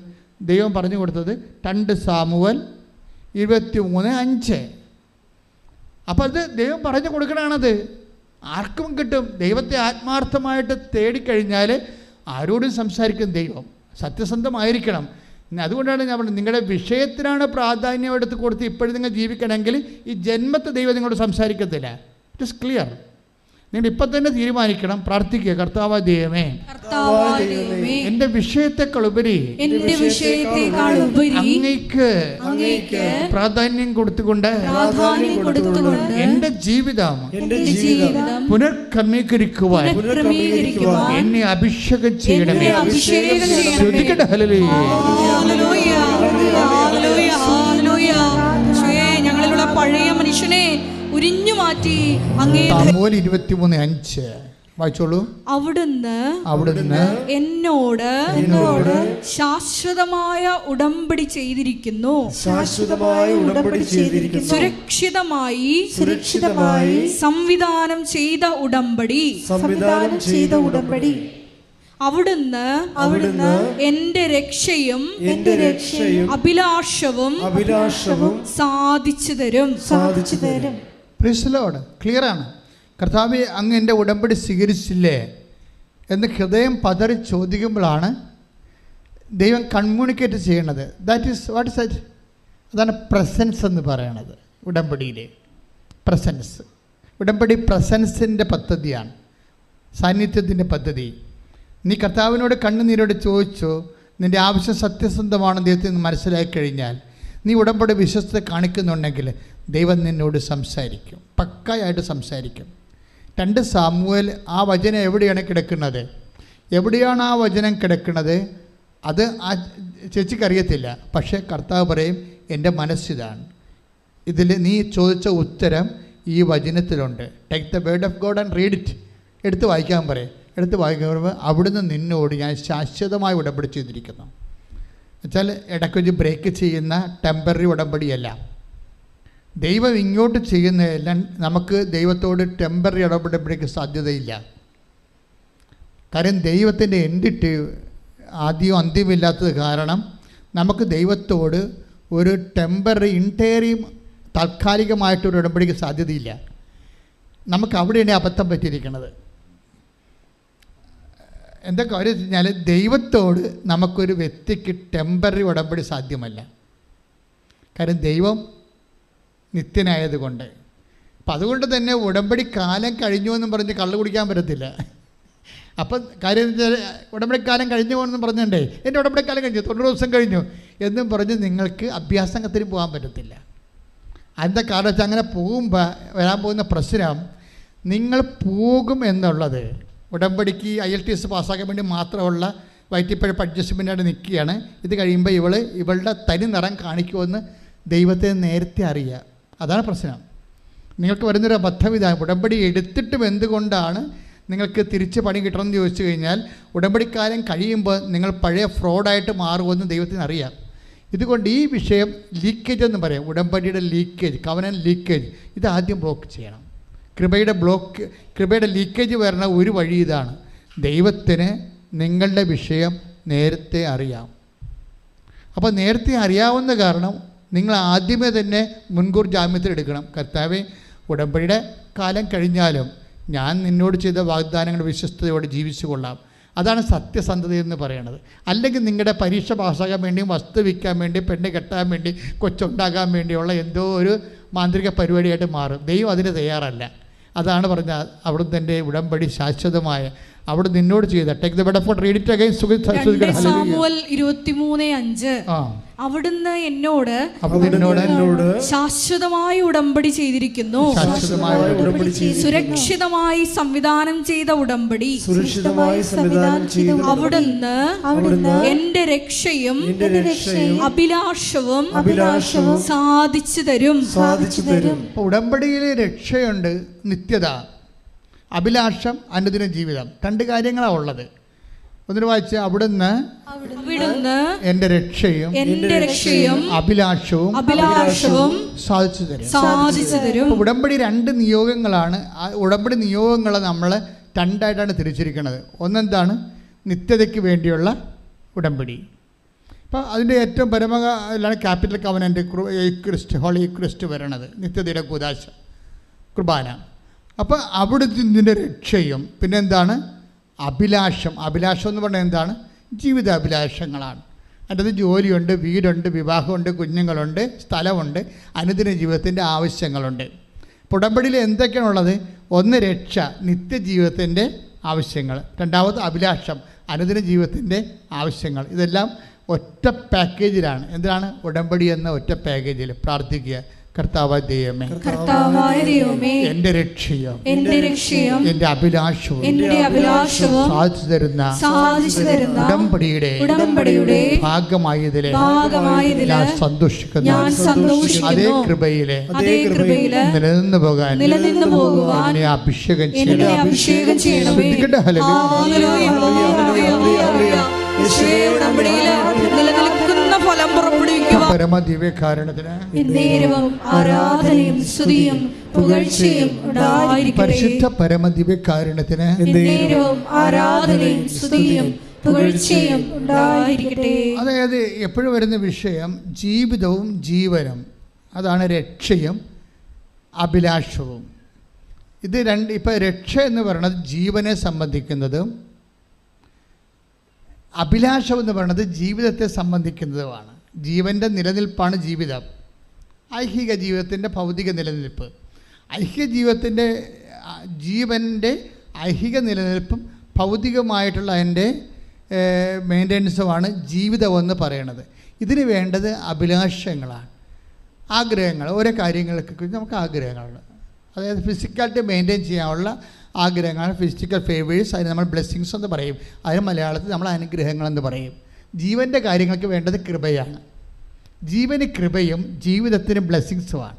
ദൈവം പറഞ്ഞു കൊടുത്തത് 2 സാമുവൽ 23:5. അപ്പോൾ അത് ദൈവം പറഞ്ഞു കൊടുക്കണതാണത്. ആർക്കും കിട്ടും. ദൈവത്തെ ആത്മാർത്ഥമായിട്ട് തേടിക്കഴിഞ്ഞാൽ ആരോടും സംസാരിക്കും ദൈവം. സത്യസന്ധമായിരിക്കണം. അതുകൊണ്ടാണ് ഞാൻ പറഞ്ഞത്, നിങ്ങളുടെ വിഷയത്തിനാണ് പ്രാധാന്യം എടുത്ത് കൊടുത്ത് ഇപ്പോഴും നിങ്ങൾ ജീവിക്കണമെങ്കിൽ ഈ ജന്മത്തെ ദൈവം നിങ്ങളോട് സംസാരിക്കത്തില്ല. It is clear. നിങ്ങൾ ഇപ്പം തന്നെ തീരുമാനിക്കണം, പ്രാർത്ഥിക്കുക, കർത്താവായ ദൈവമേ, എൻ്റെ വിഷയത്തെക്കാളുപരി അങ്ങേക്ക് പ്രാധാന്യം കൊടുത്തുകൊണ്ട് എൻ്റെ ജീവിതം പുനർക്രമീകരിക്കുവാൻ എന്നെ അഭിഷേകം ചെയ്യണമേ. ഞങ്ങളിലുള്ള പഴയ മനുഷ്യനെ ഉരിഞ്ഞു മാറ്റി അങ്ങേ 23:5 വായിച്ചോളൂ. അവിടുന്ന് എന്നോട് ശാശ്വതമായ ഉടമ്പടി ചെയ്തിരിക്കുന്നു. സുരക്ഷിതമായി സംവിധാനം ചെയ്ത ഉടമ്പടി. അവിടുന്ന് എന്റെ രക്ഷയും അഭിലാഷവും സാധിച്ചു തരും. Praise the Lord. ക്ലിയറാണ്. കർത്താവേ, അങ്ങ് എൻ്റെ ഉടമ്പടി സ്വീകരിച്ചില്ലേ എന്ന് ഹൃദയം പതറി ചോദിക്കുമ്പോഴാണ് ദൈവം കമ്മ്യൂണിക്കേറ്റ് ചെയ്യണത്. What is that? അതാണ് പ്രസൻസ് എന്ന് പറയണത്. ഉടമ്പടിയിലെ പ്രസൻസ്. ഉടമ്പടി പ്രസൻസിൻ്റെ പദ്ധതിയാണ്, സാന്നിധ്യത്തിൻ്റെ പദ്ധതി. നീ കർത്താവിനോട് കണ്ണുനീരോട് ചോദിച്ചോ, നിൻ്റെ ആവശ്യം സത്യസന്ധമാണെന്ന് ദൈവത്തിൽ നിന്ന് മനസ്സിലാക്കി കഴിഞ്ഞാൽ, നീ ഉടമ്പടി വിശ്വസ്തത കാണിക്കുന്നുണ്ടെങ്കിൽ ദൈവം നിന്നോട് സംസാരിക്കും, പക്കായായിട്ട് സംസാരിക്കും. 2 സാമുവേൽ ആ വചനം എവിടെയാണ് കിടക്കുന്നത്? എവിടെയാണ് ആ വചനം കിടക്കുന്നത്? അത് ആ ചേച്ചിക്കറിയത്തില്ല. പക്ഷേ കർത്താവ് പറയും, എൻ്റെ മനസ്സിതാണ്. ഇതിൽ നീ ചോദിച്ച ഉത്തരം ഈ വചനത്തിലുണ്ട്. Take the word of God and read it. എടുത്ത് വായിക്കാൻ പറയും. എടുത്ത് വായിക്കുമ്പോൾ അവിടുന്ന് നിന്നോട് ഞാൻ ശാശ്വതമായി ഉടമ്പടി ചെയ്തിരിക്കുന്നു. എന്നുവെച്ചാൽ ഇടയ്ക്കൊരു ബ്രേക്ക് ചെയ്യുന്ന ടെമ്പററി ഉടമ്പടിയല്ല. ദൈവം ഇങ്ങോട്ട് ചെയ്യുന്നതെല്ലാം നമുക്ക് ദൈവത്തോട് ടെമ്പററി ഉടമ്പടിക്ക് സാധ്യതയില്ല. കാര്യം ദൈവത്തിൻ്റെ എൻഡിട്ട് ആദ്യം അന്ത്യമില്ലാത്തത് കാരണം നമുക്ക് ദൈവത്തോട് ഒരു ടെമ്പററി ഇൻറ്റേറിയം താൽക്കാലികമായിട്ടൊരു ഉടമ്പടിക്ക് സാധ്യതയില്ല. നമുക്ക് അവിടെയാണ് അബദ്ധം പറ്റിയിരിക്കുന്നത്. എന്താ കാര്യം വെച്ച് കഴിഞ്ഞാൽ, ദൈവത്തോട് നമുക്കൊരു വ്യക്തിക്ക് ടെമ്പററി ഉടമ്പടി സാധ്യമല്ല. കാര്യം ദൈവം നിത്യനായതുകൊണ്ട്. അപ്പം അതുകൊണ്ട് തന്നെ ഉടമ്പടി കാലം കഴിഞ്ഞു എന്നും പറഞ്ഞ് കള്ളു കുടിക്കാൻ പറ്റത്തില്ല. അപ്പം കാര്യം എന്ന് വെച്ചാൽ, ഉടമ്പടി കാലം കഴിഞ്ഞു എന്നും പറഞ്ഞിട്ടുണ്ടേ, എൻ്റെ ഉടമ്പടി കാലം കഴിഞ്ഞു, 90 ദിവസം കഴിഞ്ഞു എന്നും പറഞ്ഞ് നിങ്ങൾക്ക് അഭ്യാസത്തിന് പോകാൻ പറ്റത്തില്ല. അതിൻ്റെ കാരണം വെച്ചാൽ അങ്ങനെ പോകുമ്പോൾ വരാൻ പോകുന്ന പ്രശ്നം, നിങ്ങൾ പോകും എന്നുള്ളത് ഉടമ്പടിക്ക് IELTS പാസ്സാക്കാൻ വേണ്ടി മാത്രമുള്ള വയറ്റിപ്പഴപ്പ് അഡ്ജസ്റ്റ്മെൻറ്റായിട്ട് നിൽക്കുകയാണ്. ഇത് കഴിയുമ്പോൾ ഇവളുടെ തനി നിറം കാണിക്കുമെന്ന് ദൈവത്തെ നേരത്തെ അറിയുക. അതാണ് പ്രശ്നം. നിങ്ങൾക്ക് വരുന്നൊരു അബദ്ധം ഇതാണ്, ഉടമ്പടി എടുത്തിട്ടും എന്തുകൊണ്ടാണ് നിങ്ങൾക്ക് തിരിച്ച് പണി കിട്ടണമെന്ന് ചോദിച്ചു കഴിഞ്ഞാൽ ഉടമ്പടിക്കാലം കഴിയുമ്പോൾ നിങ്ങൾ പഴയ ഫ്രോഡായിട്ട് മാറുമെന്ന് ദൈവത്തിന് അറിയാം. ഇതുകൊണ്ട് ഈ വിഷയം ലീക്കേജ് എന്ന് പറയും, ഉടമ്പടിയുടെ ലീക്കേജ്, കവനന്റ് ലീക്കേജ്, ഇത് ആദ്യം ബ്ലോക്ക് ചെയ്യണം. കൃപയുടെ ലീക്കേജ് വരണ ഒരു വഴി ഇതാണ്, ദൈവത്തിന് നിങ്ങളുടെ വിഷയം നേരത്തെ അറിയാം. അപ്പോൾ നേരത്തെ അറിയാവുന്ന കാരണം നിങ്ങൾ ആദ്യമേ തന്നെ മുൻകൂർ ജാമ്യത്തിൽ എടുക്കണം. കർത്താവേ, ഉടമ്പടിയുടെ കാലം കഴിഞ്ഞാലും ഞാൻ നിന്നോട് ചെയ്ത വാഗ്ദാനങ്ങൾ വിശ്വസ്തയോടെ ജീവിച്ചു കൊള്ളാം. അതാണ് സത്യസന്ധത എന്ന് പറയുന്നത്. അല്ലെങ്കിൽ നിങ്ങളുടെ പരീക്ഷ പാസ്സാകാൻ വേണ്ടിയും വസ്തു വിൽക്കാൻ വേണ്ടി പെണ്ണ് കെട്ടാൻ വേണ്ടി കൊച്ചുണ്ടാകാൻ വേണ്ടിയുള്ള എന്തോ ഒരു മാന്ത്രിക പരിപാടിയായിട്ട് മാറും. ദൈവം അതിന് തയ്യാറല്ല. അതാണ് പറഞ്ഞാൽ അവിടുന്ന് എൻ്റെ ഉടമ്പടി ശാശ്വതമായ അവിടെ നിന്നോട് ചെയ്ത take the bed for read it again. Samuel 23:5 അവിടുന്ന് എന്നോട് ശാശ്വതമായി ഉടമ്പടി ചെയ്തിരിക്കുന്നു, സുരക്ഷിതമായി സംവിധാനം ചെയ്ത ഉടമ്പടി, അവിടുന്ന് എന്റെ രക്ഷയും അഭിലാഷവും സാധിച്ചു തരും. ഉടമ്പടിയിലെ രക്ഷയുണ്ട്, നിത്യത, അഭിലാഷം, അനുദിന ജീവിതം. രണ്ട് കാര്യങ്ങളാണ് ഉള്ളത്. ഒന്നിനു വായിച്ച് അവിടുന്ന് എന്റെ രക്ഷയും അഭിലാഷവും സാധിച്ചു തരും. ഉടമ്പടി രണ്ട് നിയോഗങ്ങളാണ്. ഉടമ്പടി നിയോഗങ്ങളെ നമ്മൾ രണ്ടായിട്ടാണ് തിരിച്ചിരിക്കുന്നത്. ഒന്നെന്താണ്? നിത്യതയ്ക്ക് വേണ്ടിയുള്ള ഉടമ്പടി. അപ്പോൾ അതിൻ്റെ ഏറ്റവും പരമലാണ് ക്യാപിറ്റൽ കവനൻ്റ് ഹോളി ക്രിസ്റ്റ് വരണത്, നിത്യതയുടെ കൂദാശ കുർബാന. അപ്പോൾ അവിടുത്തെ രക്ഷയും പിന്നെന്താണ്? അഭിലാഷം. അഭിലാഷം എന്ന് പറഞ്ഞാൽ എന്താണ്? ജീവിതാഭിലാഷങ്ങളാണ്. അതിൻ്റെ ജോലിയുണ്ട്, വീടുണ്ട്, വിവാഹമുണ്ട്, കുഞ്ഞുങ്ങളുണ്ട്, സ്ഥലമുണ്ട്, അനുദിന ജീവിതത്തിൻ്റെ ആവശ്യങ്ങളുണ്ട്. ഉടമ്പടിയിൽ എന്തൊക്കെയാണുള്ളത്? ഒന്ന് രക്ഷ, നിത്യജീവിതത്തിൻ്റെ ആവശ്യങ്ങൾ. രണ്ടാമത് അഭിലാഷം, അനുദിന ജീവിതത്തിൻ്റെ ആവശ്യങ്ങൾ. ഇതെല്ലാം ഒറ്റ പാക്കേജിലാണ്. എന്താണ്? ഉടമ്പടി എന്ന ഒറ്റ പാക്കേജിൽ പ്രാർത്ഥിക്കുക. കർത്താവായ ദൈവമേ, എന്റെ രക്ഷയും എന്റെ അഭിലാഷവും സാധിച്ചു തരുന്ന ഉടമ്പടിയുടെ ഭാഗമായതിലെ ഞാൻ സന്തോഷിക്കുന്നു. അതേ കൃപയിലെ നിലനിന്ന് പോകാൻ എന്നെ അഭിഷേകം ചെയ്യണം. ഫലം പുറപ്പെടുവിക്കുക. പരമദിവ്യകാരണത്തിന് ആരാധനയും സ്തുതിയും പുകഴ്ചയും ഉണ്ടായിരിക്കട്ടെ. പരിശുദ്ധ പരമദിവ്യകാരണത്തിന് ആരാധനയും സ്തുതിയും പുകഴ്ചയും ഉണ്ടായിരിക്കട്ടെ. അതായത് എപ്പോഴും വരുന്ന വിഷയം ജീവിതവും ജീവനും, അതാണ് രക്ഷയും അഭിലാഷവും. ഇത് രണ്ട്. ഇപ്പം രക്ഷ എന്ന് പറയുന്നത് ജീവനെ സംബന്ധിക്കുന്നതും അഭിലാഷം എന്ന് പറയുന്നത് ജീവിതത്തെ സംബന്ധിക്കുന്നതുമാണ്. ജീവൻ്റെ നിലനിൽപ്പാണ് ജീവിതം. ഐഹിക ജീവിതത്തിൻ്റെ ഭൗതിക നിലനിൽപ്പ്. ഐഹിക ജീവിതത്തിൻ്റെ ജീവൻ്റെ ഐഹിക നിലനിൽപ്പും ഭൗതികമായിട്ടുള്ള അതിൻ്റെ മെയിൻ്റനൻസുമാണ് ജീവിതമെന്ന് പറയണത്. ഇതിന് വേണ്ടത് അഭിലാഷങ്ങളാണ്, ആഗ്രഹങ്ങൾ. ഓരോ കാര്യങ്ങൾക്ക് നമുക്ക് ആഗ്രഹങ്ങളുണ്ട്. അതായത് ഫിസിക്കാലിറ്റി മെയിൻറ്റെയിൻ ചെയ്യാനുള്ള ആഗ്രഹങ്ങളാണ് ഫിസിക്കൽ ഫേവേഴ്സ്. അതിന് നമ്മൾ ബ്ലെസ്സിങ്സ് എന്ന് പറയും. അതിന് മലയാളത്തിൽ നമ്മൾ അനുഗ്രഹങ്ങളെന്ന് പറയും. ജീവൻ്റെ കാര്യങ്ങൾക്ക് വേണ്ടത് കൃപയാണ്. ജീവന് കൃപയും ജീവിതത്തിന് ബ്ലെസ്സിങ്സുമാണ്.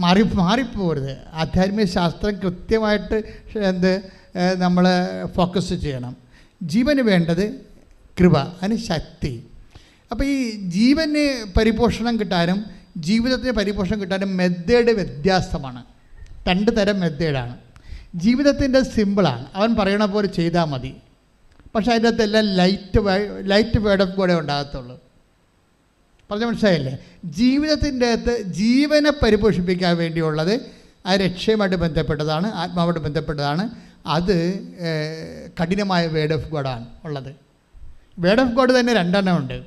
മാറിപ്പോകരുത്. ആധ്യാത്മിക ശാസ്ത്രം കൃത്യമായിട്ട് നമ്മൾ ഫോക്കസ് ചെയ്യണം. ജീവന് വേണ്ടത് കൃപ, അതിന് ശക്തി. അപ്പോൾ ഈ ജീവന് പരിപോഷണം കിട്ടാനും ജീവിതത്തിന് പരിപോഷണം കിട്ടാനും മെത്തേഡ് വ്യത്യാസമാണ്. രണ്ട് തരം മെത്തേഡാണ്. ജീവിതത്തിൻ്റെ സിമ്പിളാണ്, അവൻ പറയണ പോലെ ചെയ്താൽ മതി. പക്ഷേ അതിൻ്റെ അകത്തെല്ലാം ലൈറ്റ് വേർഡ് ഓഫ് ഗോഡേ ഉണ്ടാകത്തുള്ളൂ. പറഞ്ഞ മനസ്സിലായില്ലേ? ജീവിതത്തിൻ്റെ അകത്ത് ജീവനെ പരിപോഷിപ്പിക്കാൻ വേണ്ടിയുള്ളത് ആ രക്ഷയുമായിട്ട് ബന്ധപ്പെട്ടതാണ്, ആത്മാവുമായിട്ട് ബന്ധപ്പെട്ടതാണ്. അത് കഠിനമായ വേർഡ് ഓഫ് ഗോഡാണ് ഉള്ളത്. വേർഡ് ഓഫ് ഗോഡ് തന്നെ രണ്ടെണ്ണം ഉണ്ട്.